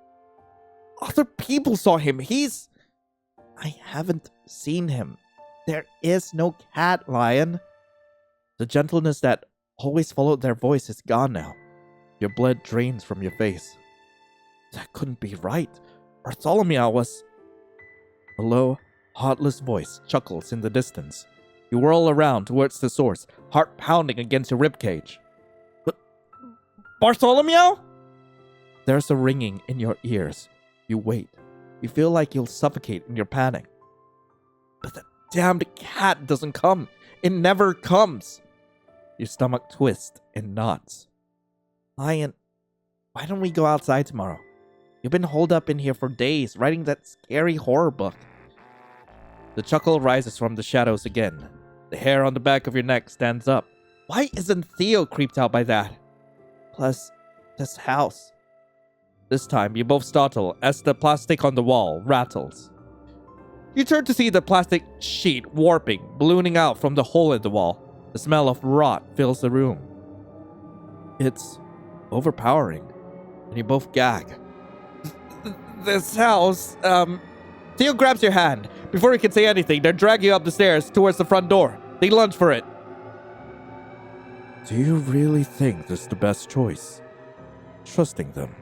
Other people saw him. I haven't seen him. There is no cat, Lion. The gentleness that always followed their voice is gone now. Your blood drains from your face. That couldn't be right. Bartholomew was... A low, heartless voice chuckles in the distance. You whirl around towards the source, heart pounding against your ribcage. Bartholomew? There's a ringing in your ears. You wait. You feel like you'll suffocate in your panic. But the damned cat doesn't come. It never comes. Your stomach twists in knots. Lion, why don't we go outside tomorrow? You've been holed up in here for days, writing that scary horror book. The chuckle rises from the shadows again. The hair on the back of your neck stands up. Why isn't Theo creeped out by that? Plus, this house. This time, you both startle as the plastic on the wall rattles. You turn to see the plastic sheet warping, ballooning out from the hole in the wall. The smell of rot fills the room. It's overpowering, and you both gag. This house, Theo grabs your hand. Before you can say anything, they drag you up the stairs towards the front door. They lunge for it. Do you really think this is the best choice? Trusting them.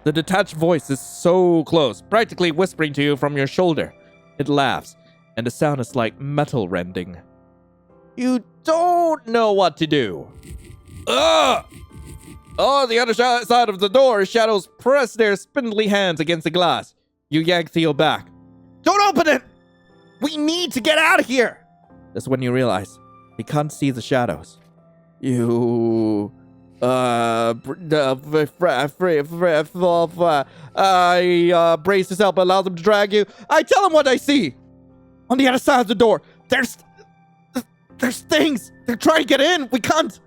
The detached voice is so close, practically whispering to you from your shoulder. It laughs, and the sound is like metal rending. You don't know what to do. Ugh! On the other side of the door, shadows press their spindly hands against the glass. You yank Theo back. Don't open it! We need to get out of here! That's when you realize you can't see the shadows. You... brace yourself, allow them to drag you. I tell them what I see. On the other side of the door, there's things. They're trying to get in. We can't.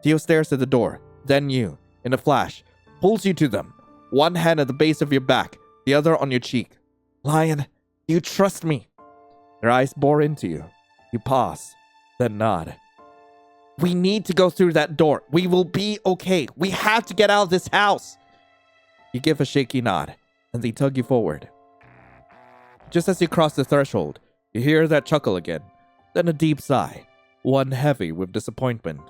Theo stares at the door. Then you, in a flash, pulls you to them. One hand at the base of your back, the other on your cheek. Lion, do you trust me? Their eyes bore into you. You pause, then nod. We need to go through that door. We will be okay. We have to get out of this house. You give a shaky nod, and they tug you forward. Just as you cross the threshold, you hear that chuckle again, then a deep sigh, one heavy with disappointment.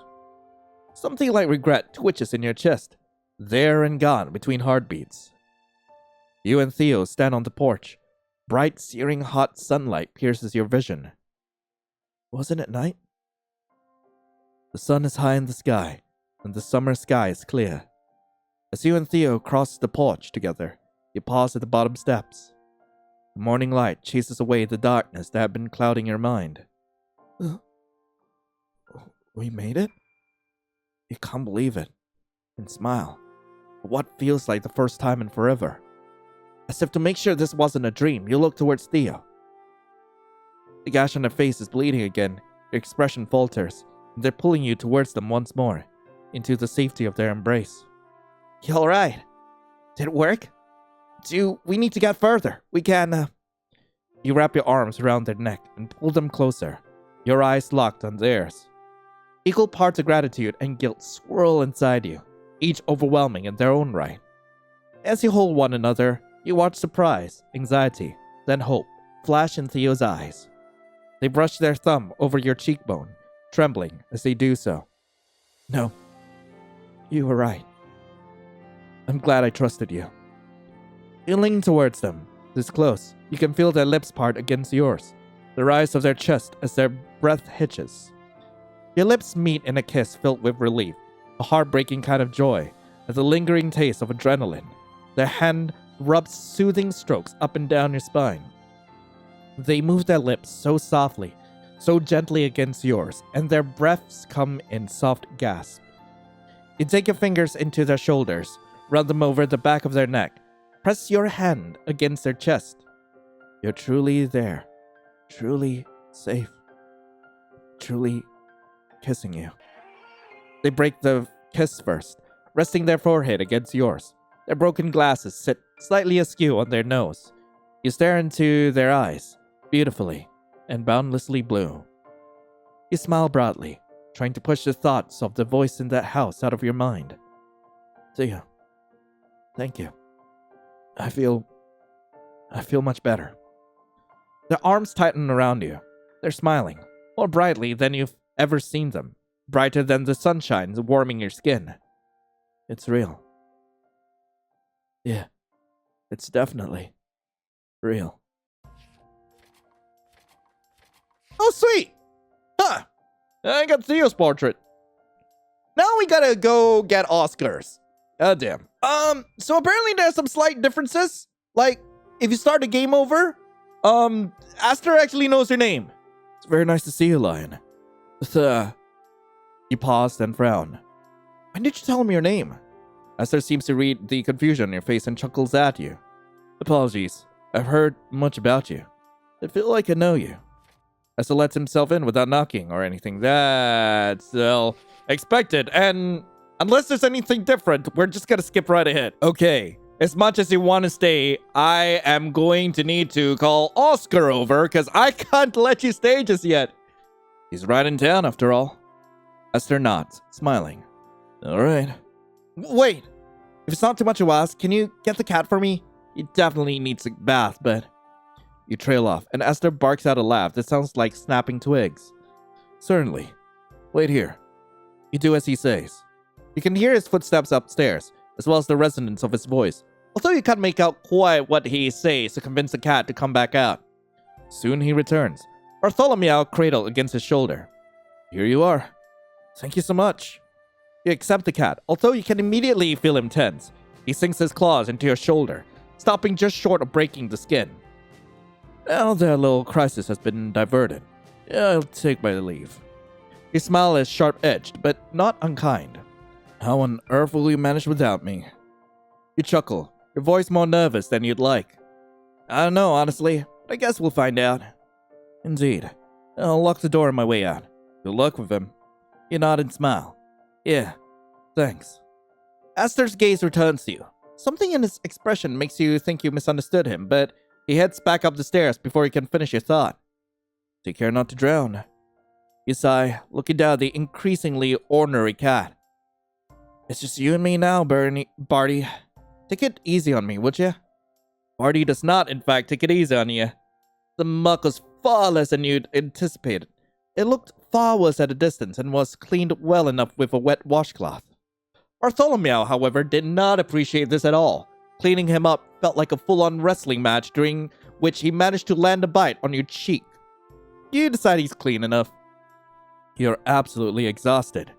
Something like regret twitches in your chest, there and gone between heartbeats. You and Theo stand on the porch. Bright, searing hot sunlight pierces your vision. Wasn't it night? The sun is high in the sky, and the summer sky is clear. As you and Theo cross the porch together, you pause at the bottom steps. The morning light chases away the darkness that had been clouding your mind. We made it? You can't believe it, and smile, for what feels like the first time in forever. As if to make sure this wasn't a dream, you look towards Theo. The gash on their face is bleeding again, your expression falters, and they're pulling you towards them once more, into the safety of their embrace. You alright? Did it work? We need to get further. We can, You wrap your arms around their neck and pull them closer, your eyes locked on theirs. Equal parts of gratitude and guilt swirl inside you, each overwhelming in their own right. As you hold one another, you watch surprise, anxiety, then hope flash in Theo's eyes. They brush their thumb over your cheekbone, trembling as they do so. No, you were right. I'm glad I trusted you. You lean towards them. This close, you can feel their lips part against yours, the rise of their chest as their breath hitches. Your lips meet in a kiss filled with relief, a heartbreaking kind of joy, and the lingering taste of adrenaline. Their hand rubs soothing strokes up and down your spine. They move their lips so softly, so gently against yours, and their breaths come in soft gasps. You take your fingers into their shoulders, run them over the back of their neck, press your hand against their chest. You're truly there, truly safe, truly kissing you. They break the kiss first, resting their forehead against yours. Their broken glasses sit slightly askew on their nose. You stare into their eyes, beautifully and boundlessly blue. You smile broadly, trying to push the thoughts of the voice in that house out of your mind. Theo, thank you. I feel much better. Their arms tighten around you. They're smiling, more brightly than you've ever seen them, brighter than the sunshine warming your skin. It's real. Yeah, it's definitely real. Oh, sweet! Huh! I got Theo's portrait. Now we gotta go get Oscars. God damn. So apparently there's some slight differences. Like, if you start the game over, Aster actually knows your name. It's very nice to see you, Lion. You paused and frowned. When did you tell him your name? Aster seems to read the confusion on your face and chuckles at you. Apologies. I've heard much about you. I feel like I know you. Aster lets himself in without knocking or anything. That's expected. And unless there's anything different, we're just gonna skip right ahead. Okay. As much as you want to stay, I am going to need to call Oscar over because I can't let you stay just yet. He's right in town after all. Aster nods, smiling. All right. Wait. If it's not too much to ask, can you get the cat for me? He definitely needs a bath, but... You trail off, and Aster barks out a laugh that sounds like snapping twigs. Certainly. Wait here. You do as he says. You can hear his footsteps upstairs, as well as the resonance of his voice, although you can't make out quite what he says to convince the cat to come back out. Soon he returns, Bartholomew cradled against his shoulder. Here you are. Thank you so much. You accept the cat, although you can immediately feel him tense. He sinks his claws into your shoulder, stopping just short of breaking the skin. Now their little crisis has been diverted. I'll take my leave. His smile is sharp-edged, but not unkind. How on earth will you manage without me? You chuckle, your voice more nervous than you'd like. I don't know, honestly, but I guess we'll find out. Indeed. I'll lock the door on my way out. Good luck with him. You nod and smile. Yeah, thanks. Aster's gaze returns to you. Something in his expression makes you think you misunderstood him, but he heads back up the stairs before you can finish your thought. Take care not to drown. You sigh, looking down at the increasingly ornery cat. It's just you and me now, Barty. Take it easy on me, would you? Barty does not, in fact, take it easy on you. The muck was far less than you'd anticipated. It looked far worse at a distance and was cleaned well enough with a wet washcloth. Bartholomew, however, did not appreciate this at all. Cleaning him up felt like a full-on wrestling match during which he managed to land a bite on your cheek. You decide he's clean enough. You're absolutely exhausted.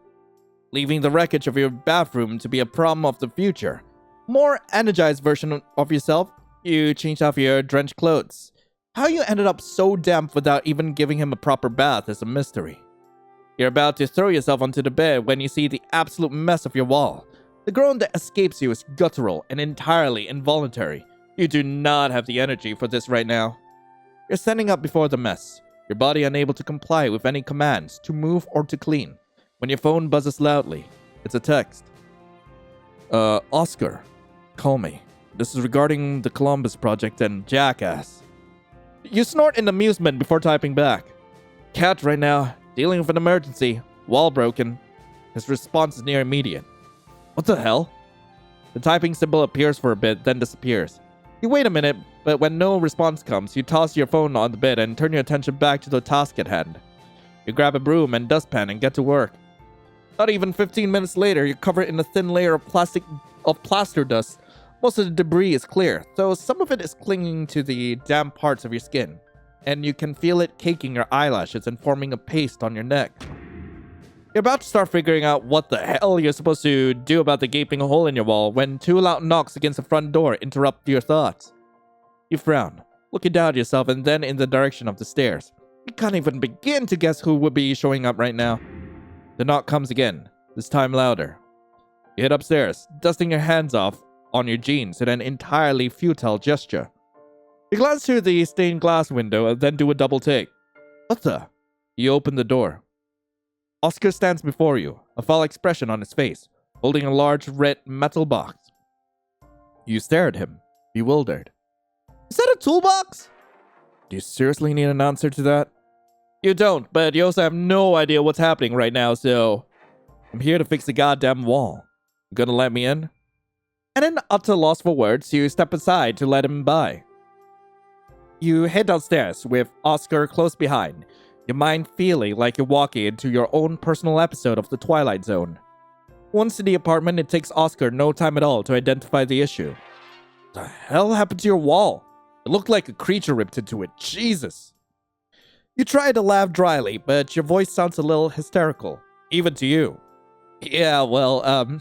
Leaving the wreckage of your bathroom to be a problem of the future. More energized version of yourself, you changed off your drenched clothes. How you ended up so damp without even giving him a proper bath is a mystery. You're about to throw yourself onto the bed when you see the absolute mess of your wall. The groan that escapes you is guttural and entirely involuntary. You do not have the energy for this right now. You're standing up before the mess, your body unable to comply with any commands to move or to clean, when your phone buzzes loudly. It's a text. Oscar, call me. This is regarding the Columbus Project and Jackass. You snort in amusement before typing back. Cat right now, dealing with an emergency, wall broken. His response is near immediate. What the hell? The typing symbol appears for a bit, then disappears. You wait a minute, but when no response comes, you toss your phone on the bed and turn your attention back to the task at hand. You grab a broom and dustpan and get to work. Not even 15 minutes later, you're covered in a thin layer of plaster dust. Most of the debris is clear, though some of it is clinging to the damp parts of your skin, and you can feel it caking your eyelashes and forming a paste on your neck. You're about to start figuring out what the hell you're supposed to do about the gaping hole in your wall when two loud knocks against the front door interrupt your thoughts. You frown, looking down at yourself and then in the direction of the stairs. You can't even begin to guess who would be showing up right now. The knock comes again, this time louder. You head upstairs, dusting your hands off on your jeans in an entirely futile gesture. You glance through the stained glass window and then do a double take. What the? You open the door. Oscar stands before you, a foul expression on his face, holding a large red metal box. You stare at him, bewildered. Is that a toolbox? Do you seriously need an answer to that? You don't, but you also have no idea what's happening right now, so... I'm here to fix the goddamn wall. You gonna let me in? And in utter loss for words, you step aside to let him by. You head downstairs with Oscar close behind, your mind feeling like you're walking into your own personal episode of The Twilight Zone. Once in the apartment, it takes Oscar no time at all to identify the issue. What the hell happened to your wall? It looked like a creature ripped into it. Jesus. You try to laugh dryly, but your voice sounds a little hysterical, even to you. Yeah, well,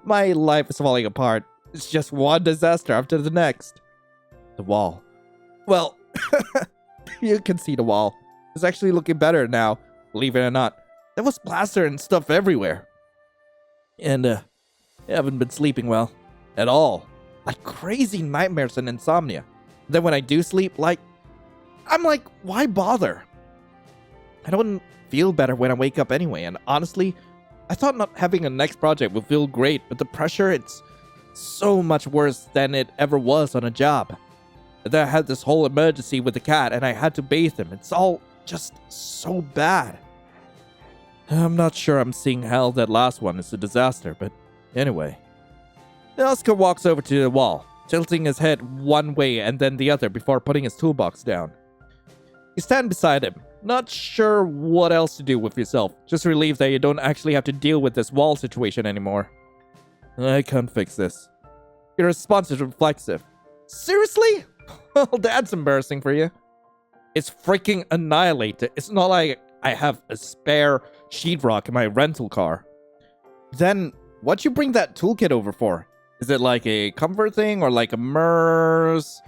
my life is falling apart. It's just one disaster after the next. The wall. Well, you can see the wall. It's actually looking better now, believe it or not. There was plaster and stuff everywhere. And, I haven't been sleeping well. At all. Like crazy nightmares and insomnia. Then when I do sleep, I'm like, why bother? I don't feel better when I wake up anyway, and honestly, I thought not having a next project would feel great, but the pressure, it's so much worse than it ever was on a job. And then I had this whole emergency with the cat, and I had to bathe him. It's all just so bad. I'm not sure I'm seeing how that last one is a disaster, but anyway. Oscar walks over to the wall, tilting his head one way and then the other before putting his toolbox down. You stand beside him, not sure what else to do with yourself, just relieved that you don't actually have to deal with this wall situation anymore. I can't fix this. Your response is reflexive. Seriously? Well, that's embarrassing for you. It's freaking annihilated. It's not like I have a spare sheetrock in my rental car. Then, what'd you bring that toolkit over for? Is it like a comfort thing or like a MERS?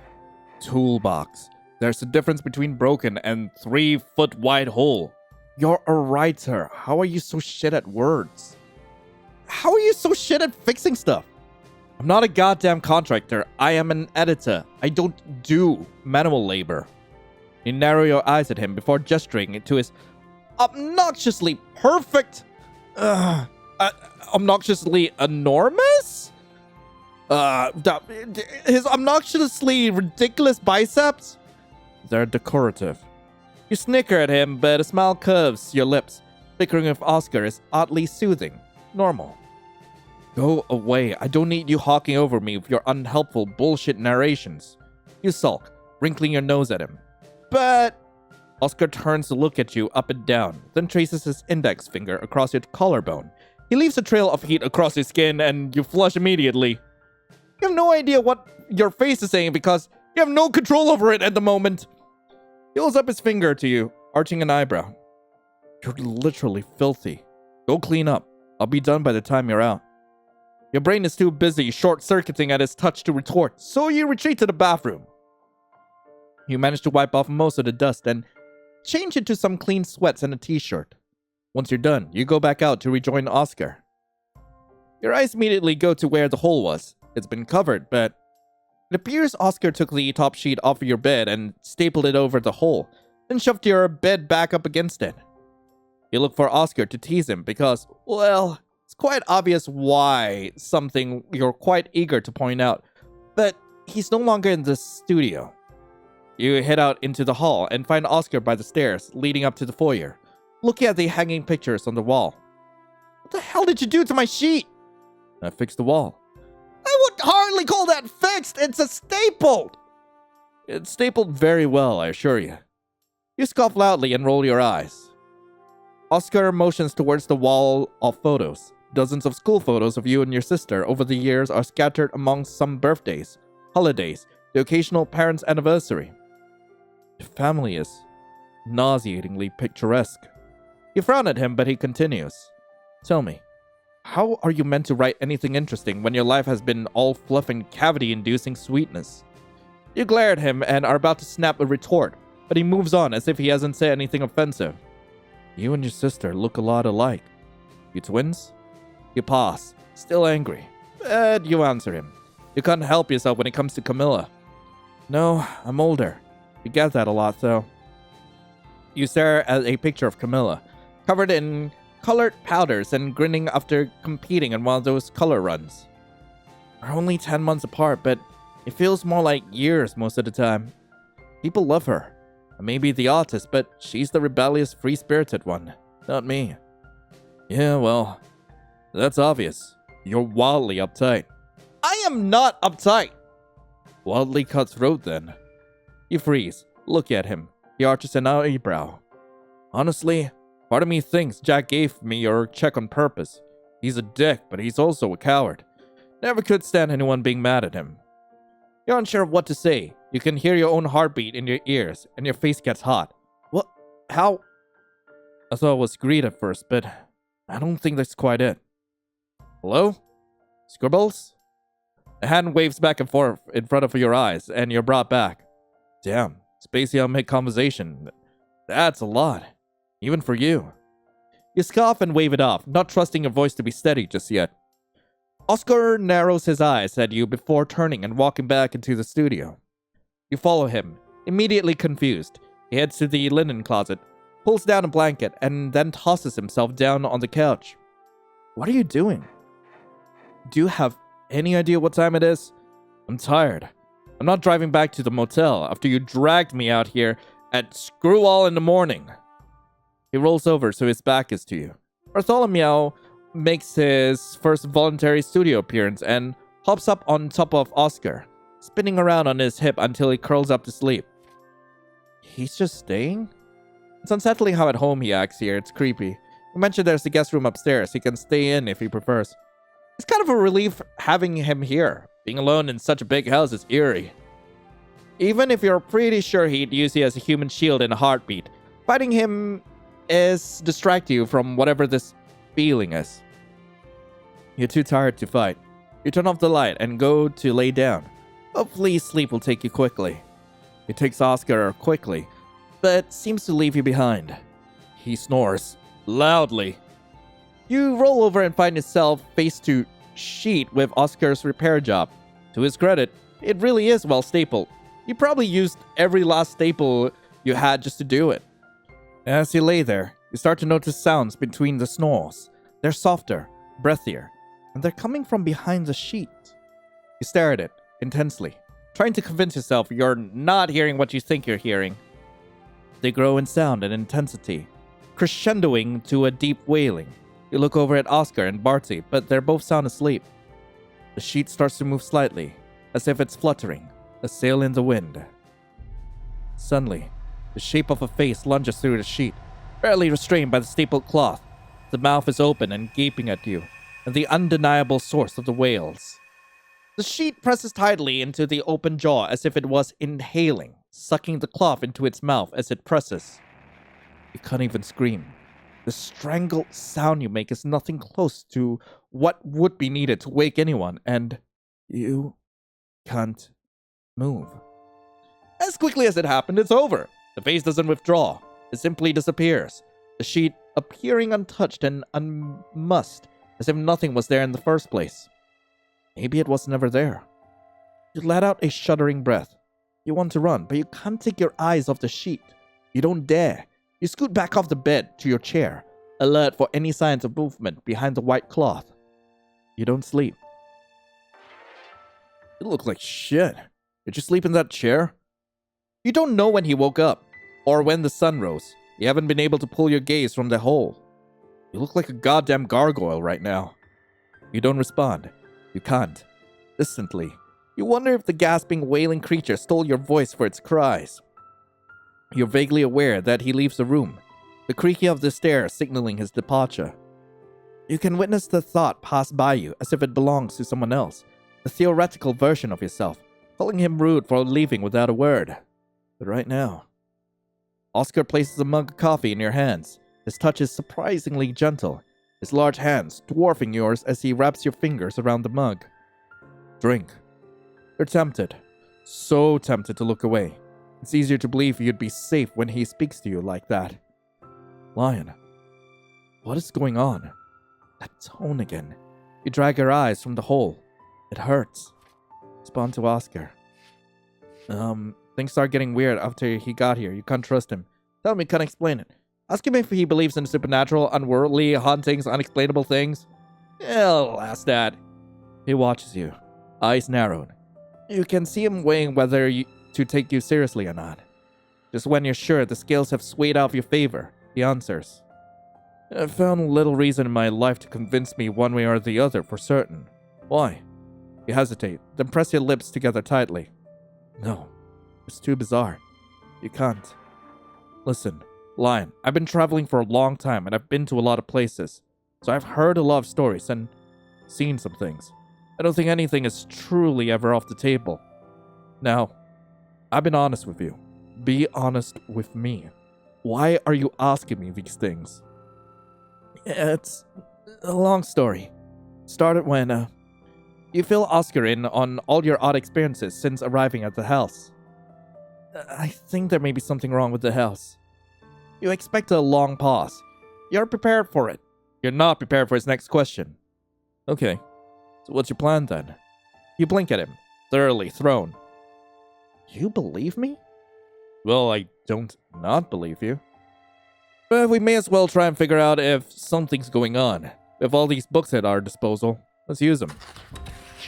Toolbox. There's a difference between broken and 3-foot wide hole. You're a writer. How are you so shit at words? How are you so shit at fixing stuff? I'm not a goddamn contractor. I am an editor. I don't do manual labor. You narrow your eyes at him before gesturing to his obnoxiously perfect... obnoxiously enormous? His obnoxiously ridiculous biceps? They're decorative. You snicker at him, but a smile curves your lips. Bickering with Oscar is oddly soothing. Normal. Go away. I don't need you hawking over me with your unhelpful bullshit narrations. You sulk, wrinkling your nose at him. But... Oscar turns to look at you up and down, then traces his index finger across your collarbone. He leaves a trail of heat across your skin, and you flush immediately. You have no idea what your face is saying because you have no control over it at the moment. He holds up his finger to you, arching an eyebrow. You're literally filthy. Go clean up. I'll be done by the time you're out. Your brain is too busy short-circuiting at his touch to retort, so you retreat to the bathroom. You manage to wipe off most of the dust and change into some clean sweats and a t-shirt. Once you're done, you go back out to rejoin Oscar. Your eyes immediately go to where the hole was. It's been covered, but it appears Oscar took the top sheet off of your bed and stapled it over the hole, then shoved your bed back up against it. You look for Oscar to tease him because, well, it's quite obvious why, something you're quite eager to point out, but he's no longer in the studio. You head out into the hall and find Oscar by the stairs leading up to the foyer, looking at the hanging pictures on the wall. What the hell did you do to my sheet? I fixed the wall. I would hardly call that fixed. It's a stapled. It's stapled very well, I assure you. You scoff loudly and roll your eyes. Oscar motions towards the wall of photos. Dozens of school photos of you and your sister over the years are scattered among some birthdays, holidays, the occasional parent's anniversary. Your family is nauseatingly picturesque. You frown at him, but he continues. Tell me, how are you meant to write anything interesting when your life has been all fluff and cavity-inducing sweetness? You glare at him and are about to snap a retort, but he moves on as if he hasn't said anything offensive. You and your sister look a lot alike. You twins? You pause, still angry, but you answer him. You can't help yourself when it comes to Camilla. No, I'm older. You get that a lot, though. You stare at a picture of Camilla, covered in colored powders and grinning after competing in one of those color runs. We're only 10 months apart, but it feels more like years most of the time. People love her. I may be the artist, but she's the rebellious, free-spirited one, not me. Yeah, well, that's obvious. You're wildly uptight. I am not uptight! Wildly cutthroat, then. You freeze, look at him. He arches an eyebrow. Honestly, part of me thinks Jack gave me your check on purpose. He's a dick, but he's also a coward. Never could stand anyone being mad at him. You're unsure of what to say. You can hear your own heartbeat in your ears, and your face gets hot. What? How? I thought it was greed at first, but I don't think that's quite it. Hello? Scribbles? A hand waves back and forth in front of your eyes, and you're brought back. Damn, spacey on mid-conversation. That's a lot. Even for you. You scoff and wave it off, not trusting your voice to be steady just yet. Oscar narrows his eyes at you before turning and walking back into the studio. You follow him, immediately confused. He heads to the linen closet, pulls down a blanket, and then tosses himself down on the couch. What are you doing? Do you have any idea what time it is? I'm tired. I'm not driving back to the motel after you dragged me out here at screw all in the morning. He rolls over so his back is to you. Bartholomew makes his first voluntary studio appearance and hops up on top of Oscar, spinning around on his hip until he curls up to sleep. He's just staying? It's unsettling how at home he acts here. It's creepy. You mentioned there's a guest room upstairs. He can stay in if he prefers. It's kind of a relief having him here. Being alone in such a big house is eerie. Even if you're pretty sure he'd use you as a human shield in a heartbeat, fighting him is distract you from whatever this feeling is. You're too tired to fight. You turn off the light and go to lay down. Hopefully sleep will take you quickly. It takes Oscar quickly, but seems to leave you behind. He snores loudly. You roll over and find yourself face to sheet with Oscar's repair job. To his credit, it really is well stapled. You probably used every last staple you had just to do it. As you lay there, you start to notice sounds between the snores. They're softer, breathier, and they're coming from behind the sheet. You stare at it intensely, trying to convince yourself you're not hearing what you think you're hearing. They grow in sound and intensity, crescendoing to a deep wailing. You look over at Oscar and Barty, but they're both sound asleep. The sheet starts to move slightly, as if it's fluttering, a sail in the wind. Suddenly, the shape of a face lunges through the sheet, barely restrained by the stapled cloth. The mouth is open and gaping at you, and the undeniable source of the wails. The sheet presses tightly into the open jaw as if it was inhaling, sucking the cloth into its mouth as it presses. You can't even scream. The strangled sound you make is nothing close to what would be needed to wake anyone, and you can't move. As quickly as it happened, it's over. The face doesn't withdraw. It simply disappears. The sheet appearing untouched and unmussed, as if nothing was there in the first place. Maybe it was never there. You let out a shuddering breath. You want to run, but you can't take your eyes off the sheet. You don't dare. You scoot back off the bed to your chair, alert for any signs of movement behind the white cloth. You don't sleep. You look like shit. Did you sleep in that chair? You don't know when he woke up, or when the sun rose. You haven't been able to pull your gaze from the hole. You look like a goddamn gargoyle right now. You don't respond. You can't. Distantly, you wonder if the gasping, wailing creature stole your voice for its cries. You're vaguely aware that he leaves the room, the creaking of the stairs signaling his departure. You can witness the thought pass by you as if it belongs to someone else, a theoretical version of yourself, calling him rude for leaving without a word. But right now, Oscar places a mug of coffee in your hands. His touch is surprisingly gentle, his large hands dwarfing yours as he wraps your fingers around the mug. Drink. You're tempted, so tempted to look away. It's easier to believe you'd be safe when he speaks to you like that. Lion, what is going on? That tone again. You drag your eyes from the hole. It hurts. Respond to Oscar. Things start getting weird after he got here. You can't trust him. Tell me, can't explain it. Ask him if he believes in supernatural, unworldly, hauntings, unexplainable things. I'll ask that. He watches you, eyes narrowed. You can see him weighing whether to take you seriously or not. Just when you're sure the scales have swayed out of your favor, he answers. I've found little reason in my life to convince me one way or the other for certain. Why? You hesitate, then press your lips together tightly. No, it's too bizarre. You can't. Listen, Lion, I've been traveling for a long time and I've been to a lot of places. So I've heard a lot of stories and seen some things. I don't think anything is truly ever off the table. Now, I've been honest with you. Be honest with me. Why are you asking me these things? Yeah, it's a long story. Started when, you fill Oscar in on all your odd experiences since arriving at the house. I think there may be something wrong with the house. You expect a long pause. You're prepared for it. You're not prepared for his next question. Okay, so what's your plan then? You blink at him, thoroughly thrown. You believe me? Well, I don't not believe you. But we may as well try and figure out if something's going on. With all these books at our disposal, let's use them.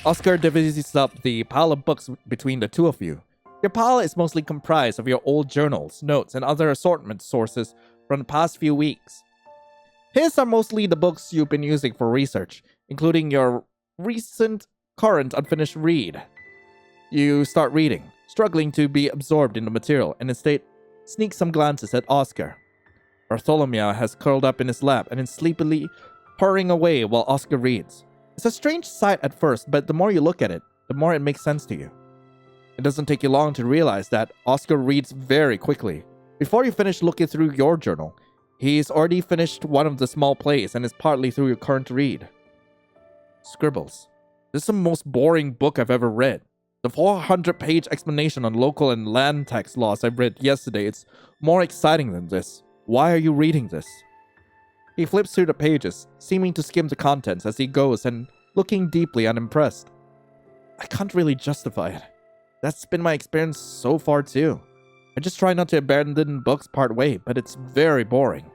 Oscar divides up the pile of books between the two of you. Your pile is mostly comprised of your old journals, notes, and other assortment sources from the past few weeks. His are mostly the books you've been using for research, including your recent, current, unfinished read. You start reading, struggling to be absorbed in the material, and instead sneak some glances at Oscar. Bartholomew has curled up in his lap and is sleepily purring away while Oscar reads. It's a strange sight at first, but the more you look at it, the more it makes sense to you. It doesn't take you long to realize that Oscar reads very quickly. Before you finish looking through your journal, he's already finished one of the small plays and is partly through your current read. Scribbles. This is the most boring book I've ever read. The 400-page explanation on local and land tax laws I read yesterday, it's more exciting than this. Why are you reading this? He flips through the pages, seeming to skim the contents as he goes and looking deeply unimpressed. I can't really justify it. That's been my experience so far too. I just try not to abandon books part way, but it's very boring.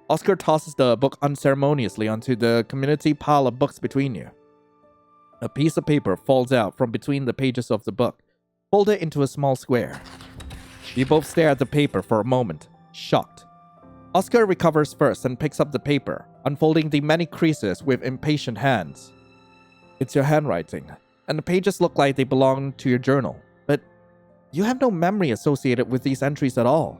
Oscar tosses the book unceremoniously onto the community pile of books between you. A piece of paper falls out from between the pages of the book, folded into a small square. You both stare at the paper for a moment, shocked. Oscar recovers first and picks up the paper, unfolding the many creases with impatient hands. It's your handwriting, and the pages look like they belong to your journal, but you have no memory associated with these entries at all.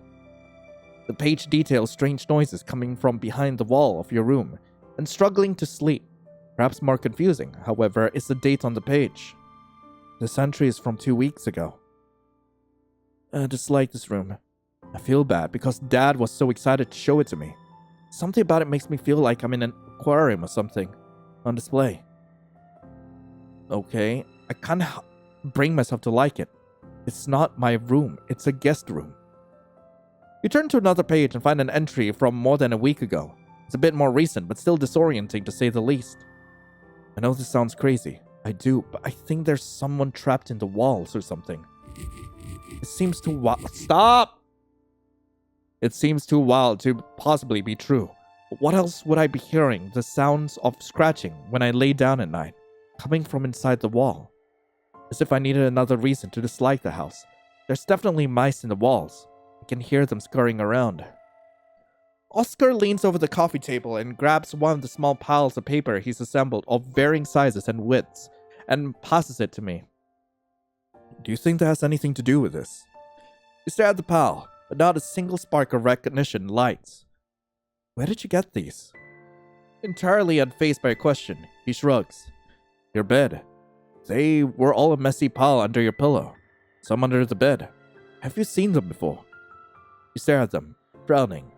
The page details strange noises coming from behind the wall of your room, and struggling to sleep. Perhaps more confusing, however, is the date on the page. This entry is from 2 weeks ago. I dislike this room. I feel bad because Dad was so excited to show it to me. Something about it makes me feel like I'm in an aquarium or something, on display. Okay, I can't bring myself to like it. It's not my room, it's a guest room. You turn to another page and find an entry from more than a week ago. It's a bit more recent, but still disorienting to say the least. I know this sounds crazy. I do, but I think there's someone trapped in the walls or something. It seems too wild. Stop! It seems too wild to possibly be true. But what else would I be hearing? The sounds of scratching when I lay down at night, coming from inside the wall. As if I needed another reason to dislike the house. There's definitely mice in the walls. I can hear them scurrying around. Oscar leans over the coffee table and grabs one of the small piles of paper he's assembled of varying sizes and widths, and passes it to me. Do you think that has anything to do with this? You stare at the pile, but not a single spark of recognition lights. Where did you get these? Entirely unfazed by a question, he shrugs. Your bed. They were all a messy pile under your pillow. Some under the bed. Have you seen them before? You stare at them, frowning.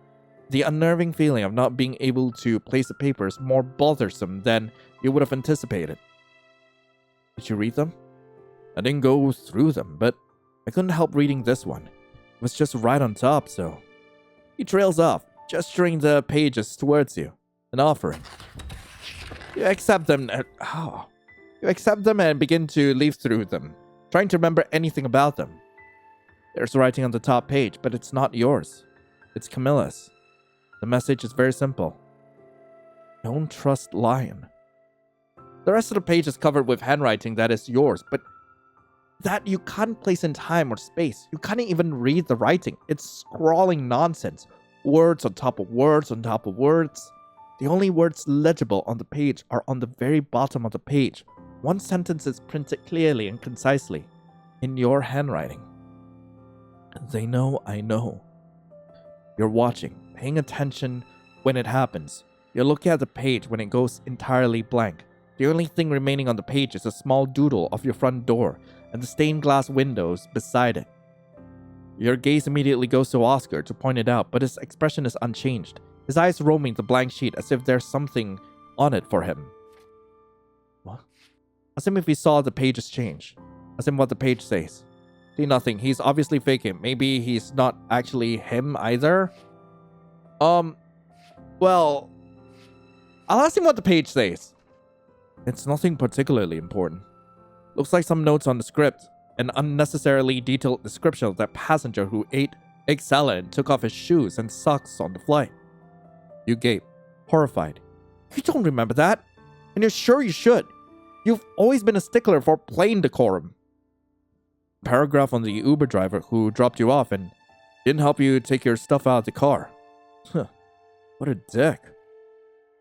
The unnerving feeling of not being able to place the paper is more bothersome than you would have anticipated. Did you read them? I didn't go through them, but I couldn't help reading this one. It was just right on top, so... He trails off, gesturing the pages towards you, an offering. You accept them and begin to leaf through them, trying to remember anything about them. There's writing on the top page, but it's not yours. It's Camilla's. The message is very simple. Don't trust Lion. The rest of the page is covered with handwriting that is yours, but that you can't place in time or space. You can't even read the writing. It's scrawling nonsense. Words on top of words on top of words. The only words legible on the page are on the very bottom of the page. One sentence is printed clearly and concisely, in your handwriting. They know I know. You're watching, paying attention when it happens. You're looking at the page when it goes entirely blank. The only thing remaining on the page is a small doodle of your front door and the stained glass windows beside it. Your gaze immediately goes to Oscar to point it out, but his expression is unchanged. his eyes roaming the blank sheet as if there's something on it for him. What? As if he saw the pages change. As in what the page says. See, nothing. He's obviously faking. Maybe he's not actually him either. Well, I'll ask him what the page says. It's nothing particularly important. Looks like some notes on the script. An unnecessarily detailed description of that passenger who ate egg salad and took off his shoes and socks on the flight. You gape, horrified. You don't remember that? And you're sure you should. You've always been a stickler for plane decorum. Paragraph on the Uber driver who dropped you off and didn't help you take your stuff out of the car. Huh. What a dick.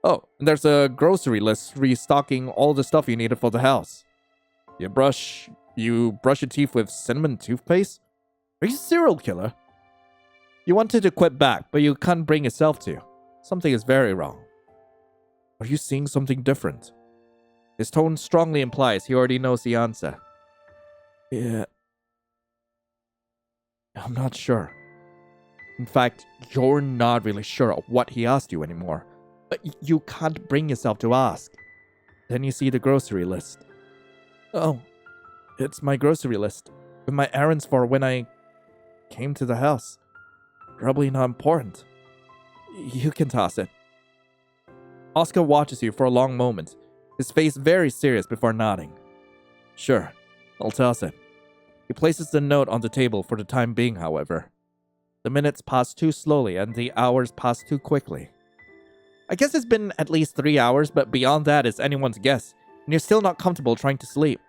Oh, and there's a grocery list restocking all the stuff you needed for the house. You brush your teeth with cinnamon toothpaste? Are you a serial killer? You wanted to quit back, but you can't bring yourself to. Something is very wrong. Are you seeing something different? His tone strongly implies he already knows the answer. Yeah. I'm not sure. In fact, you're not really sure of what he asked you anymore. But you can't bring yourself to ask. Then you see the grocery list. Oh, it's my grocery list. With my errands for when I came to the house. Probably not important. You can toss it. Oscar watches you for a long moment, his face very serious before nodding. Sure, I'll toss it. He places the note on the table for the time being, however. The minutes pass too slowly and the hours pass too quickly. I guess it's been at least 3 hours, but beyond that is anyone's guess, and you're still not comfortable trying to sleep.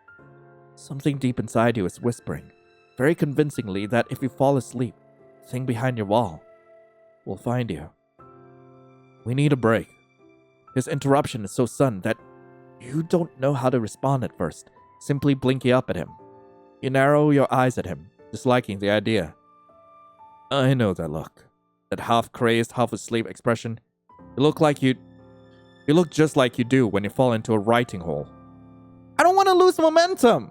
Something deep inside you is whispering, very convincingly, that if you fall asleep, the thing behind your wall will find you. We need a break. His interruption is so sudden that you don't know how to respond at first, simply blinking up at him. You narrow your eyes at him, disliking the idea. I know that look. That half-crazed, half-asleep expression. You look just like you do when you fall into a writing hole. I don't want to lose momentum!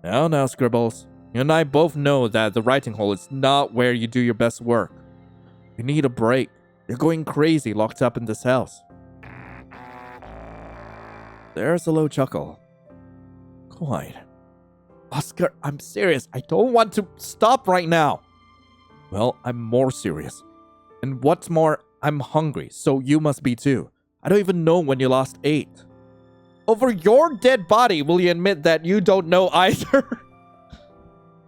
Now, Scribbles. You and I both know that the writing hole is not where you do your best work. You need a break. You're going crazy locked up in this house. There's a low chuckle. Quiet. Oscar, I'm serious. I don't want to stop right now. Well, I'm more serious. And what's more, I'm hungry, so you must be too. I don't even know when you last ate. Over your dead body, will you admit that you don't know either?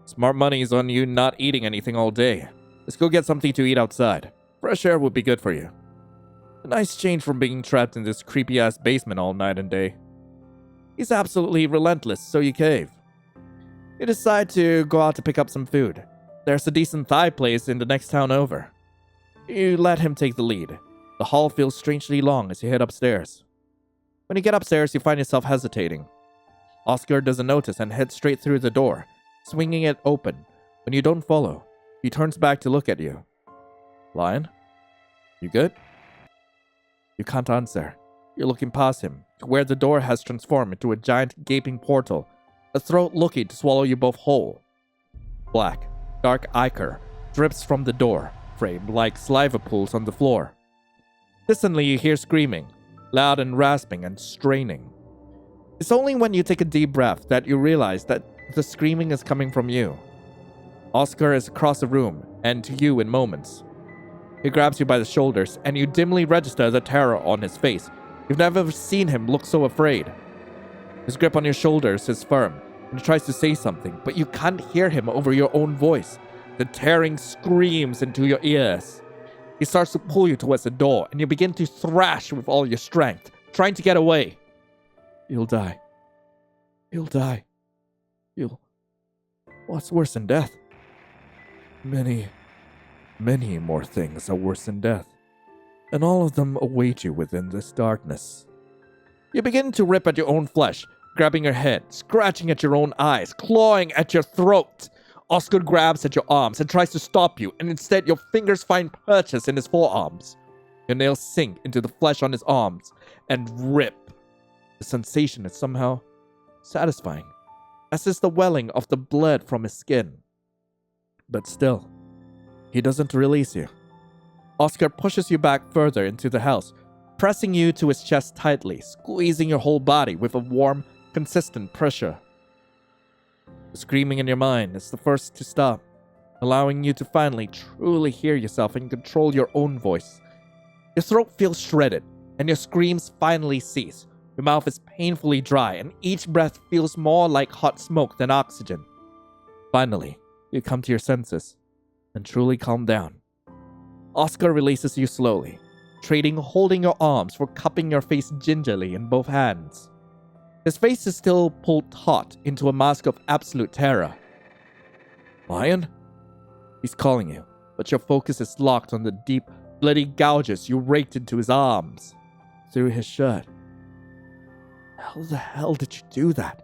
Smart money is on you not eating anything all day. Let's go get something to eat outside. Fresh air would be good for you. A nice change from being trapped in this creepy-ass basement all night and day. He's absolutely relentless, so you cave. You decide to go out to pick up some food. There's a decent Thai place in the next town over. You let him take the lead. The hall feels strangely long as you head upstairs. When you get upstairs, you find yourself hesitating. Oscar doesn't notice and heads straight through the door, swinging it open. When you don't follow, he turns back to look at you. Lion? You good? You can't answer. You're looking past him, to where the door has transformed into a giant gaping portal, a throat looking to swallow you both whole. Black, dark ichor drips from the door frame like saliva pools on the floor. Distantly you hear screaming, loud and rasping and straining. It's only when you take a deep breath that you realize that the screaming is coming from you. Oscar is across the room and to you in moments. He grabs you by the shoulders and you dimly register the terror on his face. You've never seen him look so afraid. His grip on your shoulders is firm and he tries to say something, but you can't hear him over your own voice. The tearing screams into your ears. He starts to pull you towards the door and you begin to thrash with all your strength, trying to get away. You'll die. You'll die. What's worse than death? Many more things are worse than death, and all of them await you within this darkness. You begin to rip at your own flesh, grabbing your head, scratching at your own eyes, clawing at your throat. Oscar grabs at your arms and tries to stop you, and instead your fingers find purchase in his forearms. Your nails sink into the flesh on his arms and rip. The sensation is somehow satisfying, as is the welling of the blood from his skin. But still, he doesn't release you. Oscar pushes you back further into the house, pressing you to his chest tightly, squeezing your whole body with a warm, consistent pressure. The screaming in your mind is the first to stop, allowing you to finally truly hear yourself and control your own voice. Your throat feels shredded, and your screams finally cease. Your mouth is painfully dry, and each breath feels more like hot smoke than oxygen. Finally, you come to your senses and truly calm down. Oscar releases you slowly, holding your arms for cupping your face gingerly in both hands. His face is still pulled taut into a mask of absolute terror. Lion? He's calling you, but your focus is locked on the deep, bloody gouges you raked into his arms, through his shirt. How the hell did you do that?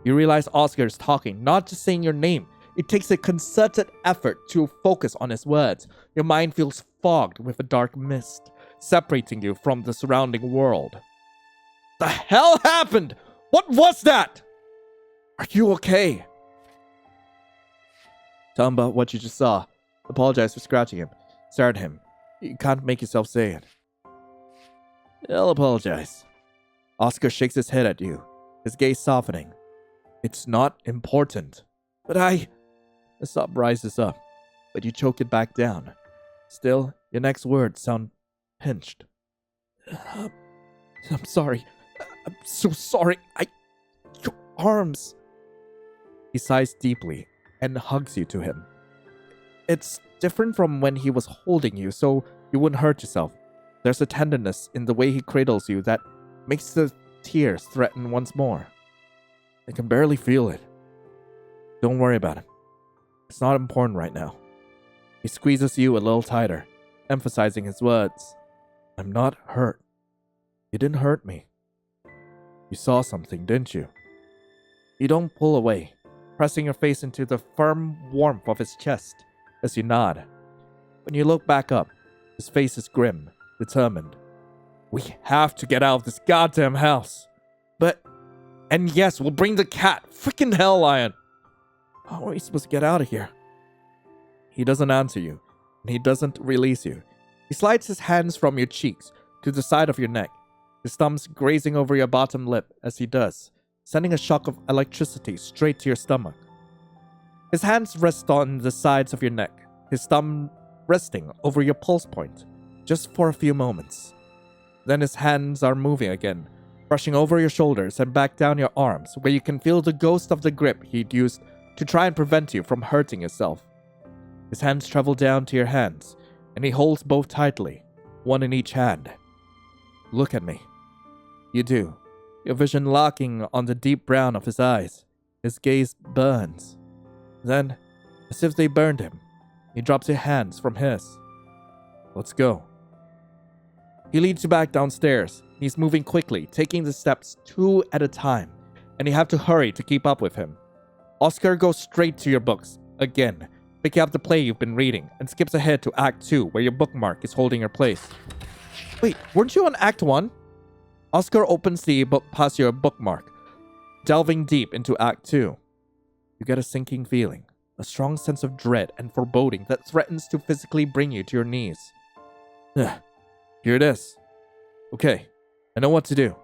You realize Oscar is talking, not just saying your name. It takes a concerted effort to focus on his words. Your mind feels fogged with a dark mist, separating you from the surrounding world. The hell happened? What was that? Are you okay? Tell him about what you just saw. Apologize for scratching him. Stare at him. You can't make yourself say it. I'll apologize. Oscar shakes his head at you, his gaze softening. It's not important. But The sob rises up, but you choke it back down. Still, your next words sound pinched. I'm sorry. I'm so sorry. Your arms. He sighs deeply and hugs you to him. It's different from when he was holding you, so you wouldn't hurt yourself. There's a tenderness in the way he cradles you that makes the tears threaten once more. I can barely feel it. Don't worry about it. It's not important right now. He squeezes you a little tighter, emphasizing his words. I'm not hurt. You didn't hurt me. You saw something, didn't you? You don't pull away, pressing your face into the firm warmth of his chest as you nod. When you look back up, his face is grim, determined. We have to get out of this goddamn house. And yes, we'll bring the cat. Freaking hell, Lion. How are we supposed to get out of here? He doesn't answer you, and he doesn't release you. He slides his hands from your cheeks to the side of your neck, his thumbs grazing over your bottom lip as he does, sending a shock of electricity straight to your stomach. His hands rest on the sides of your neck, his thumb resting over your pulse point, just for a few moments. Then his hands are moving again, brushing over your shoulders and back down your arms, where you can feel the ghost of the grip he'd used to try and prevent you from hurting yourself. His hands travel down to your hands, and he holds both tightly, one in each hand. Look at me. You do, your vision locking on the deep brown of his eyes. His gaze burns. Then, as if they burned him, he drops your hands from his. Let's go. He leads you back downstairs. He's moving quickly, taking the steps 2 at a time, and you have to hurry to keep up with him. Oscar goes straight to your books, again, picking up the play you've been reading, and skips ahead to Act 2, where your bookmark is holding your place. Wait, weren't you on Act 1? Oscar opens the book past your bookmark, delving deep into Act 2. You get a sinking feeling, a strong sense of dread and foreboding that threatens to physically bring you to your knees. Here it is. Okay, I know what to do.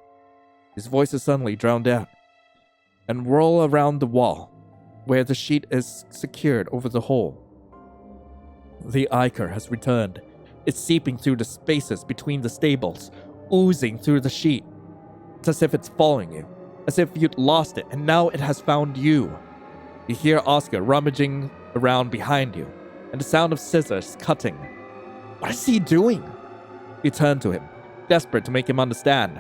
His voice is suddenly drowned out. And whirl around the wall, where the sheet is secured over the hole. The ichor has returned. It's seeping through the spaces between the stables, oozing through the sheet. It's as if it's following you, as if you'd lost it and now it has found you. You hear Oscar rummaging around behind you, and the sound of scissors cutting. What is he doing? You turn to him, desperate to make him understand.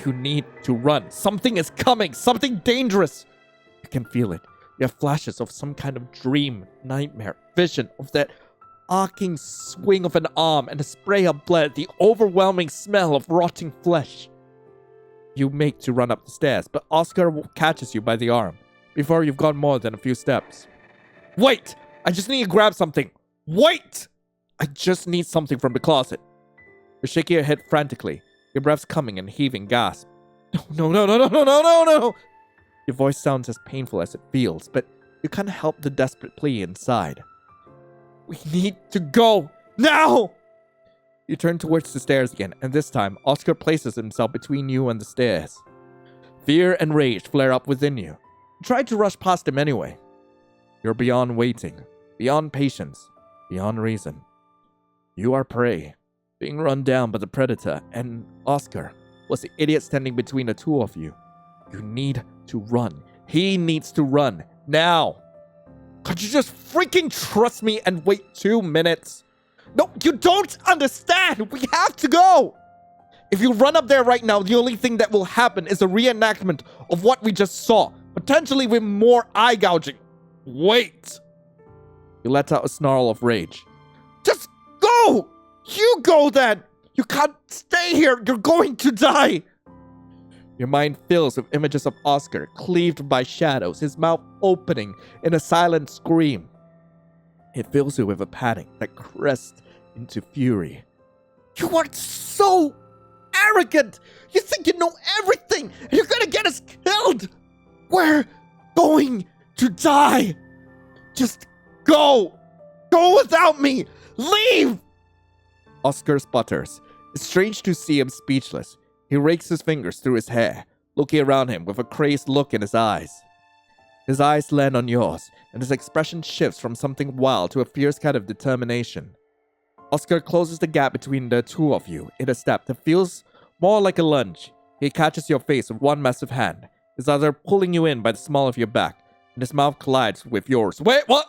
You need to run. Something is coming. Something dangerous. You can feel it. You have flashes of some kind of dream, nightmare, vision of that arcing swing of an arm and a spray of blood, the overwhelming smell of rotting flesh. You make to run up the stairs, but Oscar catches you by the arm before you've gone more than a few steps. Wait! I just need to grab something. Wait! I just need something from the closet. You're shaking your head frantically, your breath's coming in heaving gasps. No. Your voice sounds as painful as it feels, but you can't help the desperate plea inside. We need to go now! You turn towards the stairs again, and this time, Oscar places himself between you and the stairs. Fear and rage flare up within you. You try to rush past him anyway. You're beyond waiting, beyond patience, beyond reason. You are prey, being run down by the predator, and Oscar was the idiot standing between the two of you. You need to run. He needs to run, now. Could you just freaking trust me and wait 2 minutes? No, you don't understand. We have to go. If you run up there right now, the only thing that will happen is a reenactment of what we just saw, potentially with more eye gouging. Wait. You let out a snarl of rage. Just go. You go then. You can't stay here. You're going to die. Your mind fills with images of Oscar, cleaved by shadows, his mouth opening in a silent scream. It fills you with a panic that crests into fury. You are so arrogant! You think you know everything! You're gonna get us killed! We're going to die! Just go! Go without me! Leave! Oscar sputters. It's strange to see him speechless. He rakes his fingers through his hair, looking around him with a crazed look in his eyes. His eyes land on yours, and his expression shifts from something wild to a fierce kind of determination. Oscar closes the gap between the two of you in a step that feels more like a lunge. He catches your face with one massive hand, his other pulling you in by the small of your back, and his mouth collides with yours. Wait, what?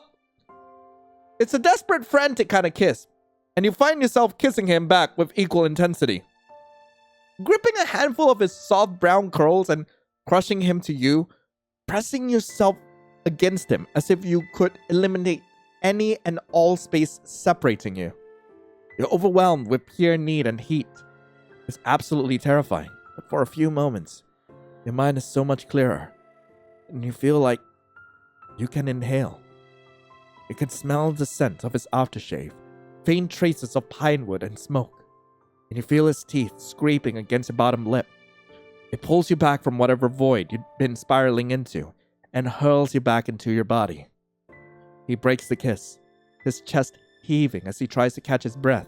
It's a desperate, frantic kind of kiss, and you find yourself kissing him back with equal intensity. Gripping a handful of his soft brown curls and crushing him to you, pressing yourself against him as if you could eliminate any and all space separating you. You're overwhelmed with pure need and heat. It's absolutely terrifying, but for a few moments, your mind is so much clearer, and you feel like you can inhale. You can smell the scent of his aftershave, faint traces of pine wood and smoke, and you feel his teeth scraping against your bottom lip. It pulls you back from whatever void you'd been spiraling into and hurls you back into your body. He breaks the kiss, his chest heaving as he tries to catch his breath.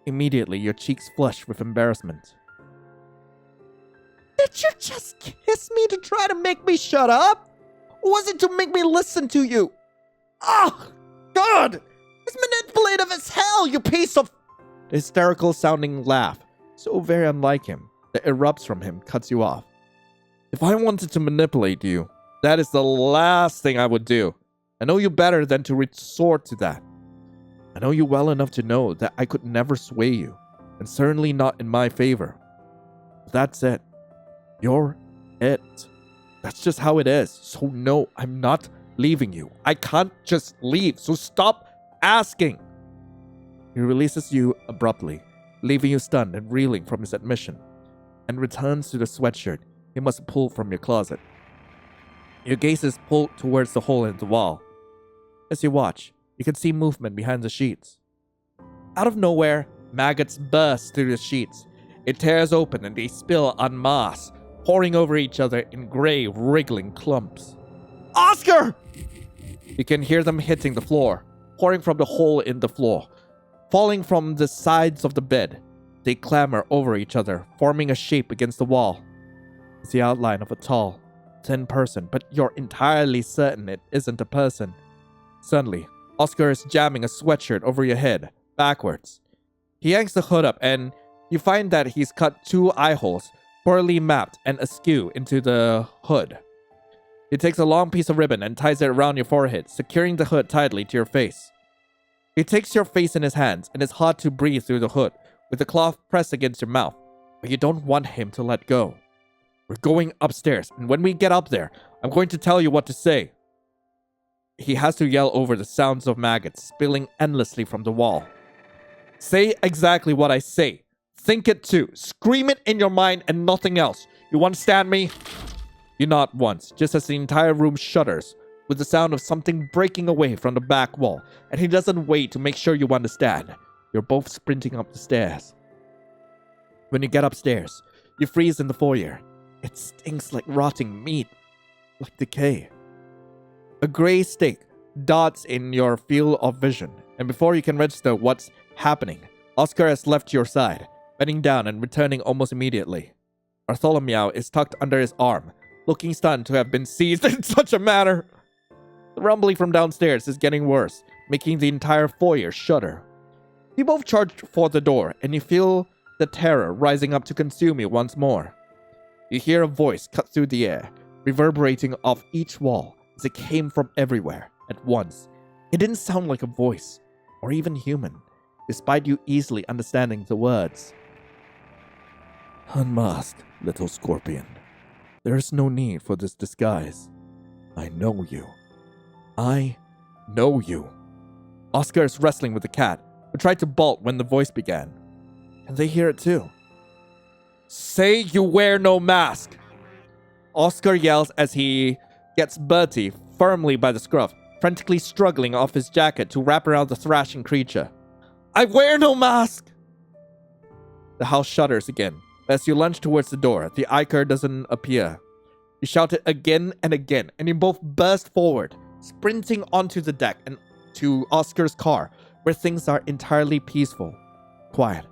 Immediately, your cheeks flush with embarrassment. Did you just kiss me to try to make me shut up? Or was it to make me listen to you? Oh, God! It's manipulative as hell, you piece of... The hysterical-sounding laugh, so very unlike him, that erupts from him, cuts you off. If I wanted to manipulate you, that is the last thing I would do. I know you better than to resort to that. I know you well enough to know that I could never sway you, and certainly not in my favor. That's it. You're it. That's just how it is. So no, I'm not leaving you. I can't just leave, so stop asking. He releases you abruptly, leaving you stunned and reeling from his admission, and returns to the sweatshirt he must have pulled from your closet. Your gaze is pulled towards the hole in the wall. As you watch, you can see movement behind the sheets. Out of nowhere, maggots burst through the sheets. It tears open and they spill en masse, pouring over each other in gray, wriggling clumps. Oscar! You can hear them hitting the floor, pouring from the hole in the floor, falling from the sides of the bed. They clamber over each other, forming a shape against the wall. It's the outline of a tall, thin person, but you're entirely certain it isn't a person. Suddenly, Oscar is jamming a sweatshirt over your head, backwards. He yanks the hood up and you find that he's cut 2 eye holes, poorly mapped and askew into the hood. He takes a long piece of ribbon and ties it around your forehead, securing the hood tightly to your face. He takes your face in his hands and it's hard to breathe through the hood, with the cloth pressed against your mouth, but you don't want him to let go. We're going upstairs, and when we get up there, I'm going to tell you what to say. He has to yell over the sounds of maggots spilling endlessly from the wall. Say exactly what I say. Think it too. Scream it in your mind and nothing else. You understand me? You nod once, just as the entire room shudders, with the sound of something breaking away from the back wall, and he doesn't wait to make sure you understand. You're both sprinting up the stairs. When you get upstairs, you freeze in the foyer. It stinks like rotting meat, like decay. A gray stake dots in your field of vision, and before you can register what's happening, Oscar has left your side, bending down and returning almost immediately. Bartholomew is tucked under his arm, looking stunned to have been seized in such a manner. The rumbling from downstairs is getting worse, making the entire foyer shudder. You both charge for the door, and you feel the terror rising up to consume you once more. You hear a voice cut through the air, reverberating off each wall as it came from everywhere at once. It didn't sound like a voice, or even human, despite you easily understanding the words. Unmask, little scorpion. There is no need for this disguise. I know you. I know you. Oscar is wrestling with the cat, who tried to bolt when the voice began. And they hear it too. Say you wear no mask! Oscar yells as he gets Bertie firmly by the scruff, frantically struggling off his jacket to wrap around the thrashing creature. I wear no mask! The house shudders again. As you lunge towards the door, the Iker doesn't appear. You shout it again and again, and you both burst forward, sprinting onto the deck and to Oscar's car, where things are entirely peaceful, quiet,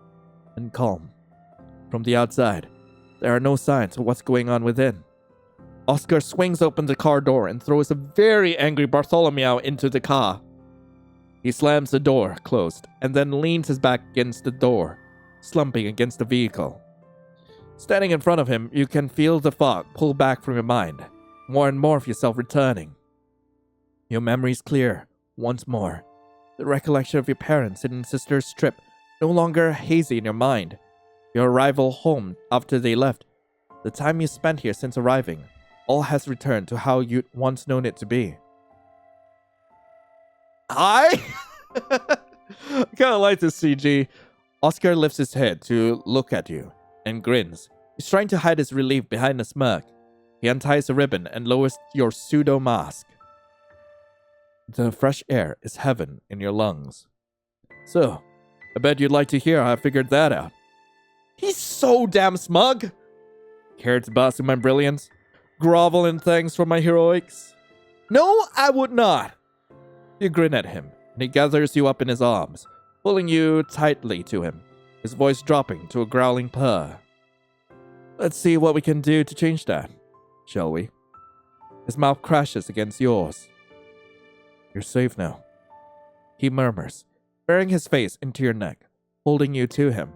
and calm. From the outside, there are no signs of what's going on within. Oscar swings open the car door and throws a very angry Bartholomew into the car. He slams the door closed and then leans his back against the door, slumping against the vehicle. Standing in front of him, you can feel the fog pull back from your mind, more and more of yourself returning. Your memories clear once more. The recollection of your parents' and sister's trip no longer hazy in your mind. Your arrival home after they left, the time you spent here since arriving, all has returned to how you'd once known it to be. I kind of like this CG. Oscar lifts his head to look at you and grins. He's trying to hide his relief behind a smirk. He unties a ribbon and lowers your pseudo mask. The fresh air is heaven in your lungs. So, I bet you'd like to hear how I figured that out. He's so damn smug. Care to bask in my brilliance? Grovel in thanks for my heroics? No, I would not. You grin at him, and he gathers you up in his arms, pulling you tightly to him, his voice dropping to a growling purr. Let's see what we can do to change that, shall we? His mouth crashes against yours. You're safe now, he murmurs, burying his face into your neck, holding you to him.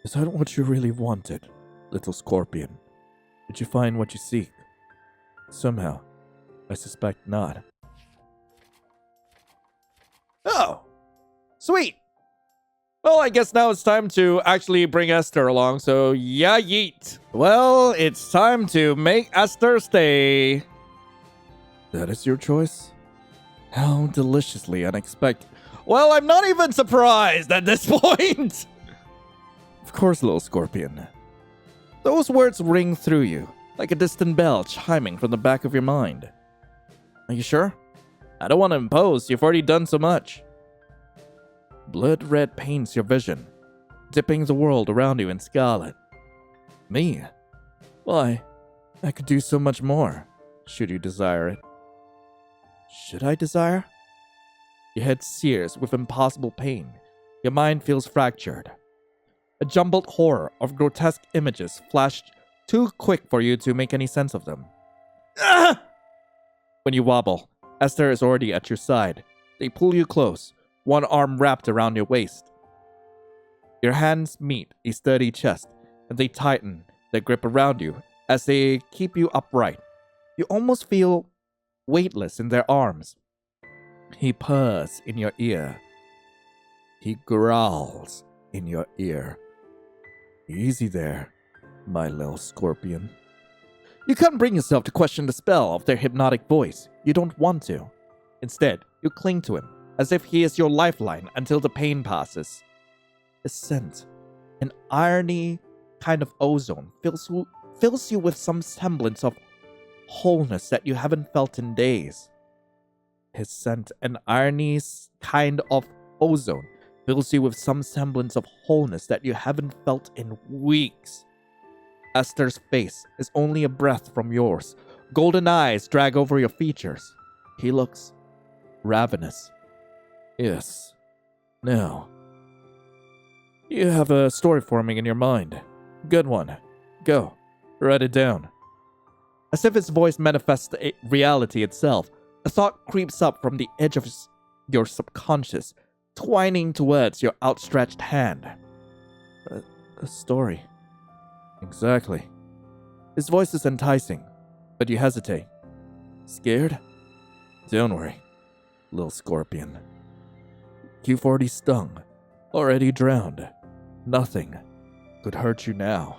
Is that what you really wanted, little scorpion? Did you find what you seek? Somehow, I suspect not. Oh, sweet. Well, I guess now it's time to actually bring Esther along, so yeah, yeet. Well, it's time to make Esther stay. That is your choice? How deliciously unexpected. Well, I'm not even surprised at this point. Of course, little scorpion. Those words ring through you, like a distant bell chiming from the back of your mind. Are you sure? I don't want to impose, you've already done so much. Blood red paints your vision, dipping the world around you in scarlet. Me? Why, I could do so much more, should you desire it. Should I desire? Your head sears with impossible pain. Your mind feels fractured. A jumbled horror of grotesque images flashed too quick for you to make any sense of them. Ah! When you wobble, Esther is already at your side. They pull you close, one arm wrapped around your waist. Your hands meet a sturdy chest, and they tighten their grip around you as they keep you upright. You almost feel weightless in their arms. He purrs in your ear. He growls in your ear. Easy there, my little scorpion. You can't bring yourself to question the spell of their hypnotic voice. You don't want to. Instead, you cling to him, as if he is your lifeline until the pain passes. His scent, an irony kind of ozone, fills you with some semblance of wholeness that you haven't felt in days. His scent, an irony's kind of ozone, fills you with some semblance of wholeness that you haven't felt in weeks. Esther's face is only a breath from yours. Golden eyes drag over your features. He looks ravenous. Yes, Now, you have a story forming in your mind. Good one. Go. Write it down. As if his voice manifests reality itself, a thought creeps up from the edge of your subconscious, twining towards your outstretched hand. A story. Exactly. His voice is enticing, but you hesitate. Scared? Don't worry, little scorpion. You've already stung, already drowned. Nothing could hurt you now.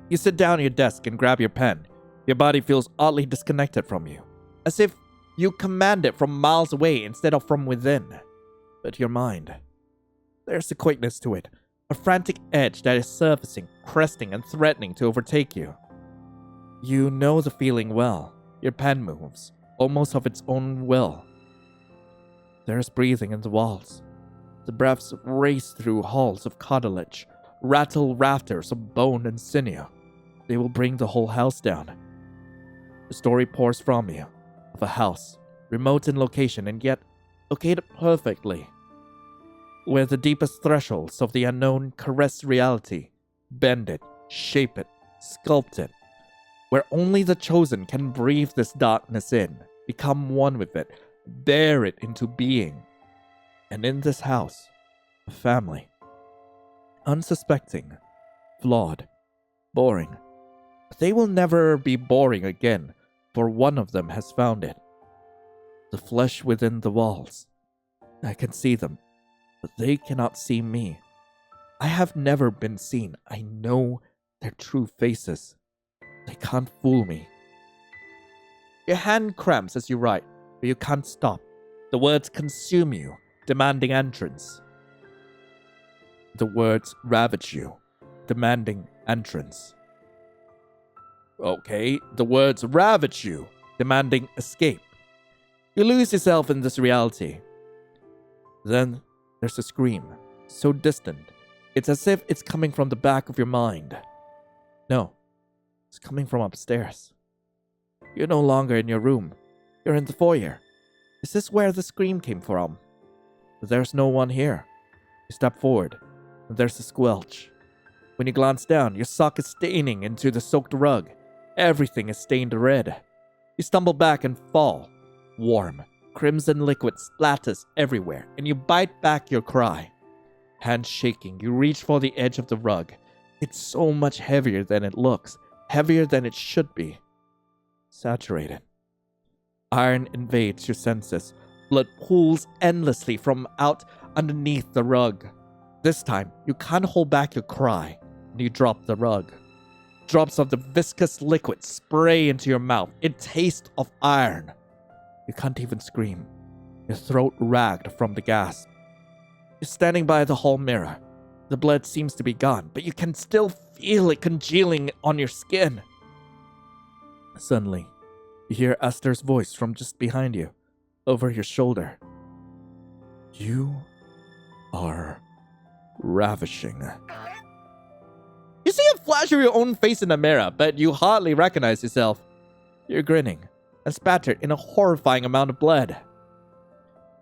You sit down at your desk and grab your pen. Your body feels oddly disconnected from you, as if you command it from miles away instead of from within. But your mind, there's a quickness to it, a frantic edge that is surfacing, cresting, and threatening to overtake you. You know the feeling well. Your pen moves, almost of its own will. There's breathing in the walls. The breaths race through halls of cartilage, rattle rafters of bone and sinew. They will bring the whole house down. The story pours from you, of a house, remote in location and yet located perfectly, where the deepest thresholds of the unknown caress reality, bend it, shape it, sculpt it, where only the chosen can breathe this darkness in, become one with it, bear it into being. And in this house, a family, unsuspecting, flawed, boring. But they will never be boring again, for one of them has found it. The flesh within the walls. I can see them, but they cannot see me. I have never been seen. I know their true faces. They can't fool me. Your hand cramps as you write, but you can't stop. The words consume you, demanding entrance. The words ravage you, demanding entrance. Okay, the words ravage you, demanding escape. You lose yourself in this reality. Then there's a scream, so distant, it's as if it's coming from the back of your mind. No, it's coming from upstairs. You're no longer in your room. You're in the foyer. Is this where the scream came from? But there's no one here. You step forward, and there's a squelch. When you glance down, your sock is staining into the soaked rug. Everything is stained red. You stumble back and fall. Warm, crimson liquid splatters everywhere, and you bite back your cry. Hands shaking, you reach for the edge of the rug. It's so much heavier than it looks, heavier than it should be. Saturated. Iron invades your senses. Blood pools endlessly from out underneath the rug. This time, you can't hold back your cry, and you drop the rug. Drops of the viscous liquid spray into your mouth. It tastes of iron. You can't even scream. Your throat ragged from the gasp. You're standing by the hall mirror. The blood seems to be gone, but you can still feel it congealing on your skin. Suddenly, you hear Esther's voice from just behind you, over your shoulder. You are ravishing. You see a flash of your own face in the mirror, but you hardly recognize yourself. You're grinning and spattered in a horrifying amount of blood.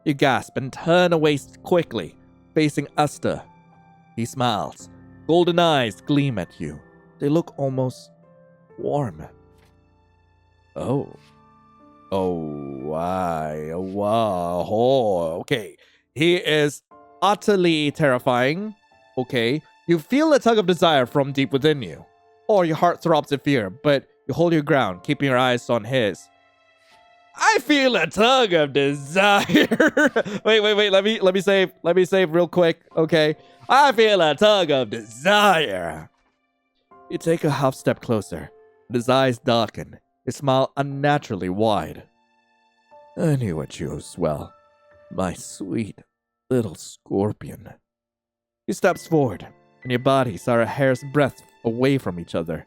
You gasp and turn away quickly, facing Esther. He smiles. Golden eyes gleam at you. They look almost warm. Oh, wow. Okay. He is utterly terrifying. Okay. You feel a tug of desire from deep within you. Or your heart throbs in fear, but you hold your ground, keeping your eyes on his. I feel a tug of desire. wait. Let me save real quick. Okay. I feel a tug of desire. You take a half step closer. His eyes darken. His smile unnaturally wide. I knew what you as well. My sweet little scorpion. He steps forward, and your bodies are a hair's breadth away from each other.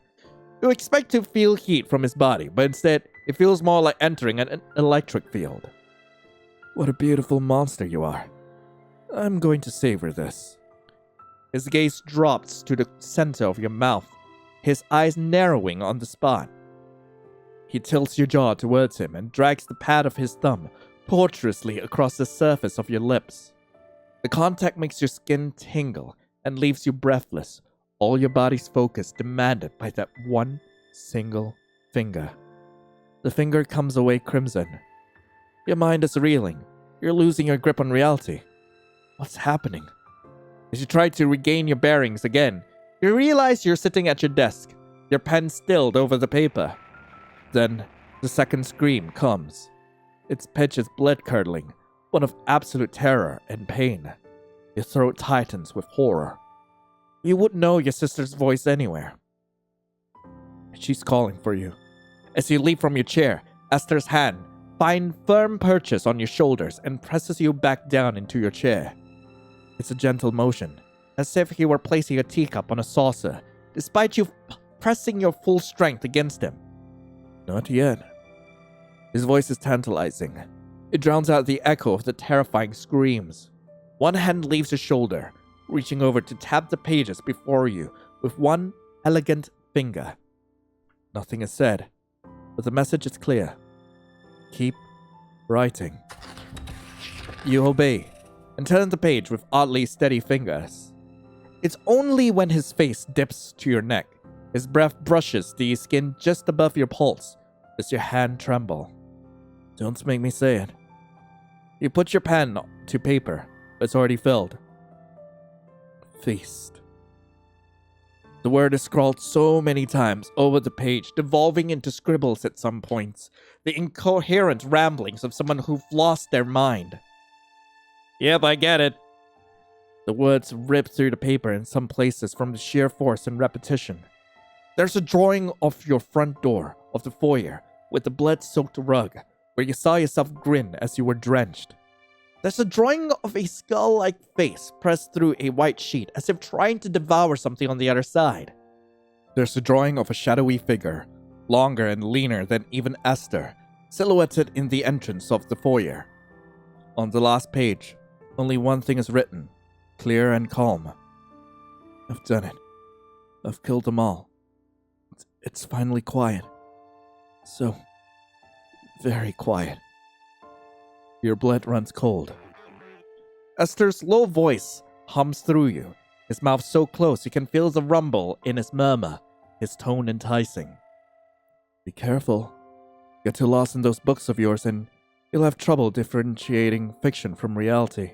You expect to feel heat from his body, but instead, it feels more like entering an electric field. What a beautiful monster you are. I'm going to savor this. His gaze drops to the center of your mouth, his eyes narrowing on the spot. He tilts your jaw towards him and drags the pad of his thumb tortuously across the surface of your lips. The contact makes your skin tingle and leaves you breathless, all your body's focus demanded by that one single finger. The finger comes away crimson. Your mind is reeling. You're losing your grip on reality. What's happening? As you try to regain your bearings again, you realize you're sitting at your desk, your pen stilled over the paper. Then, the second scream comes. Its pitch is blood-curdling, one of absolute terror and pain. Your throat tightens with horror. You wouldn't know your sister's voice anywhere. She's calling for you. As you leap from your chair, Esther's hand finds firm purchase on your shoulders and presses you back down into your chair. It's a gentle motion, as if you were placing a teacup on a saucer, despite you pressing your full strength against him. Not yet. His voice is tantalizing. It drowns out the echo of the terrifying screams. One hand leaves his shoulder, reaching over to tap the pages before you with one elegant finger. Nothing is said, but the message is clear. Keep writing. You obey and turn the page with oddly steady fingers. It's only when his face dips to your neck, his breath brushes the skin just above your pulse, does your hand tremble. Don't make me say it. You put your pen to paper. It's already filled. Feast. The word is scrawled so many times over the page, devolving into scribbles at some points, the incoherent ramblings of someone who've lost their mind. Yep, I get it. The words rip through the paper in some places from the sheer force and repetition. There's a drawing of your front door, of the foyer, with the blood-soaked rug, where you saw yourself grin as you were drenched. There's a drawing of a skull-like face pressed through a white sheet as if trying to devour something on the other side. There's a drawing of a shadowy figure, longer and leaner than even Esther, silhouetted in the entrance of the foyer. On the last page, only one thing is written, clear and calm. I've done it. I've killed them all. It's finally quiet. So very quiet. Your blood runs cold. Esther's low voice hums through you, his mouth so close you can feel the rumble in his murmur, his tone enticing. Be careful. Get too lost in those books of yours and you'll have trouble differentiating fiction from reality.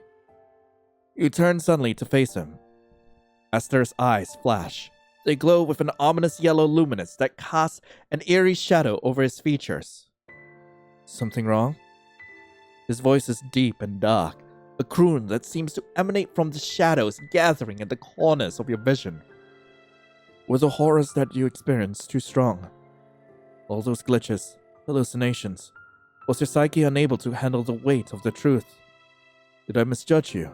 You turn suddenly to face him. Esther's eyes flash. They glow with an ominous yellow luminance that casts an eerie shadow over his features. Something wrong? His voice is deep and dark, a croon that seems to emanate from the shadows gathering in the corners of your vision. Were the horrors that you experienced too strong? All those glitches, hallucinations, was your psyche unable to handle the weight of the truth? Did I misjudge you,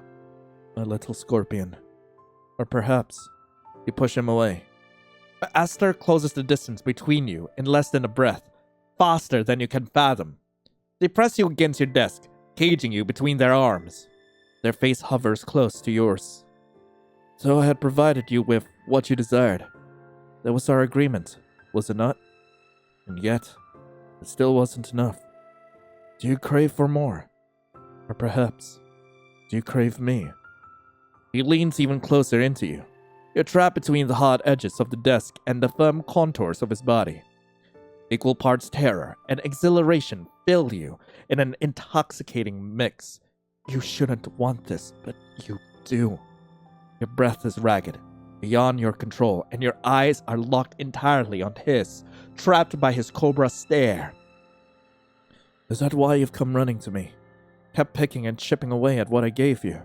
my little scorpion? Or perhaps you push him away. But Esther closes the distance between you in less than a breath, faster than you can fathom. They press you against your desk, caging you between their arms. Their face hovers close to yours. So I had provided you with what you desired. That was our agreement, was it not? And yet, it still wasn't enough. Do you crave for more? Or perhaps, do you crave me? He leans even closer into you. You're trapped between the hard edges of the desk and the firm contours of his body. Equal parts terror and exhilaration fill you in an intoxicating mix. You shouldn't want this, but you do. Your breath is ragged, beyond your control, and your eyes are locked entirely on his, trapped by his cobra stare. Is that why you've come running to me? Kept picking and chipping away at what I gave you?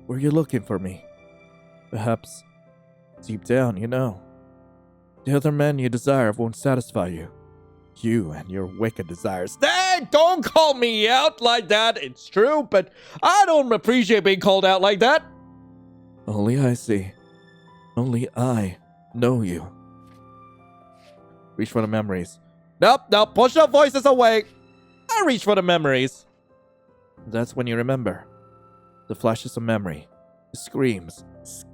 Were you looking for me? Perhaps, deep down, you know. The other men you desire won't satisfy you. You and your wicked desires. Hey, don't call me out like that. It's true, but I don't appreciate being called out like that. Only I see. Only I know you. Reach for the memories. Nope, push the voices away. I reach for the memories. That's when you remember. The flashes of memory. The screams.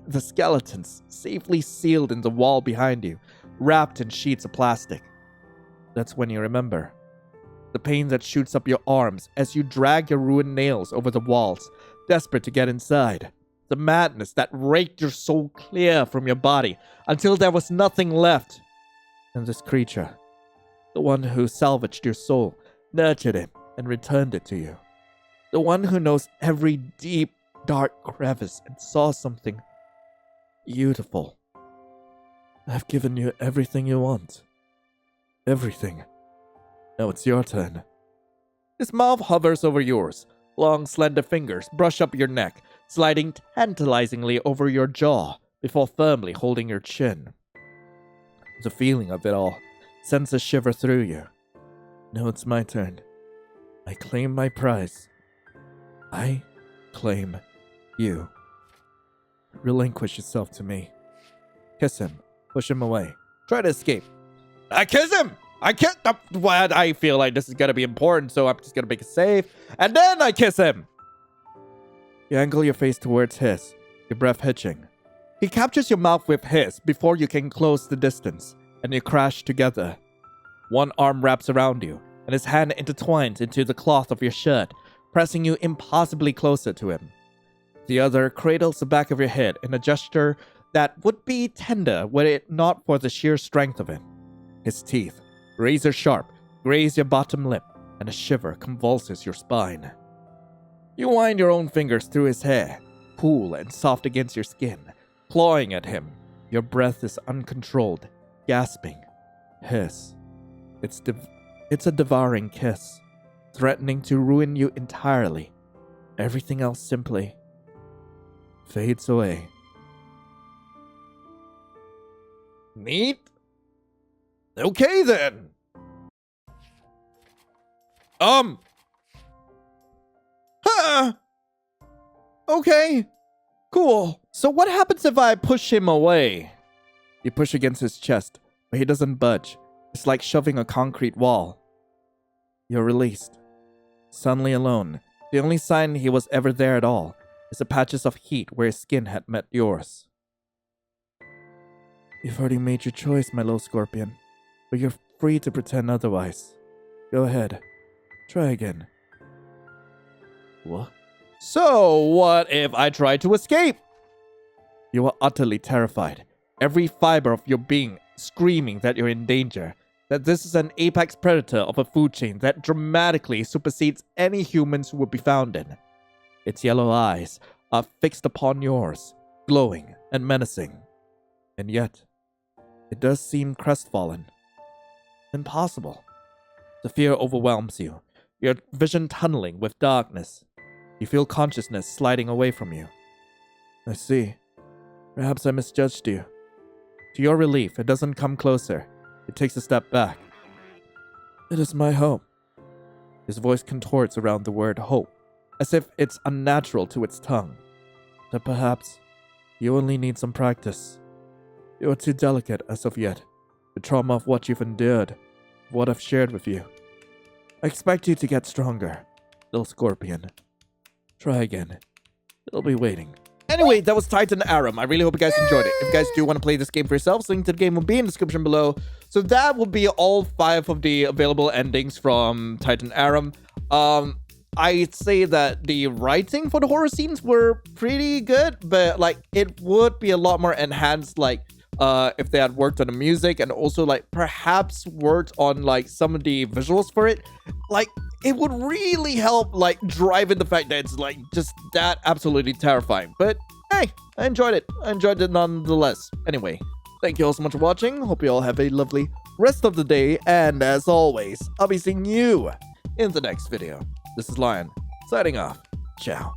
The skeletons safely sealed in the wall behind you, wrapped in sheets of plastic. That's when you remember. The pain that shoots up your arms as you drag your ruined nails over the walls, desperate to get inside. The madness that raked your soul clear from your body until there was nothing left. And this creature, the one who salvaged your soul, nurtured it and returned it to you. The one who knows every deep, dark crevice and saw something beautiful. I've given you everything you want. Everything. Now it's your turn. His mouth hovers over yours. Long, slender fingers brush up your neck, sliding tantalizingly over your jaw before firmly holding your chin. The feeling of it all sends a shiver through you. Now it's my turn. I claim my prize. I claim you. Relinquish yourself to me. Kiss him. Push him away. Try to escape. I kiss him! I can't. What? I feel like this is gonna be important, so I'm just gonna make a save. And then I kiss him! You angle your face towards his, your breath hitching. He captures your mouth with his before you can close the distance, and you crash together. One arm wraps around you, and his hand intertwines into the cloth of your shirt, pressing you impossibly closer to him. The other cradles the back of your head in a gesture that would be tender were it not for the sheer strength of it. His teeth, razor sharp, graze your bottom lip, and a shiver convulses your spine. You wind your own fingers through his hair, cool and soft against your skin, clawing at him. Your breath is uncontrolled, gasping. Hiss. It's a devouring kiss, threatening to ruin you entirely. Everything else simply fades away. Neat? Okay then. Okay. Cool. So what happens if I push him away? You push against his chest, but he doesn't budge. It's like shoving a concrete wall. You're released. Suddenly alone. The only sign he was ever there at all is the patches of heat where his skin had met yours. You've already made your choice, my little scorpion, but you're free to pretend otherwise. Go ahead. Try again. What? So, what if I try to escape? You are utterly terrified, every fiber of your being screaming that you're in danger, that this is an apex predator of a food chain that dramatically supersedes any humans who would be found in. Its yellow eyes are fixed upon yours, glowing and menacing. And yet, it does seem crestfallen. Impossible. The fear overwhelms you, your vision tunneling with darkness. You feel consciousness sliding away from you. I see. Perhaps I misjudged you. To your relief, it doesn't come closer. It takes a step back. It is my hope. His voice contorts around the word hope, as if it's unnatural to its tongue. But perhaps you only need some practice. You are too delicate as of yet. The trauma of what you've endured, of what I've shared with you. I expect you to get stronger, little scorpion. Try again. It'll be waiting. Anyway, that was Titan Arum. I really hope you guys enjoyed it. If you guys do want to play this game for yourselves, link to the game will be in the description below. So that will be all 5 of the available endings from Titan Arum. I'd say that the writing for the horror scenes were pretty good, but like it would be a lot more enhanced, like if they had worked on the music and also like perhaps worked on like some of the visuals for it. Like it would really help like drive in the fact that it's like just that absolutely terrifying. But hey, I enjoyed it. I enjoyed it nonetheless. Anyway, thank you all so much for watching. Hope you all have a lovely rest of the day. And as always, I'll be seeing you in the next video. This is Lion, signing off. Ciao.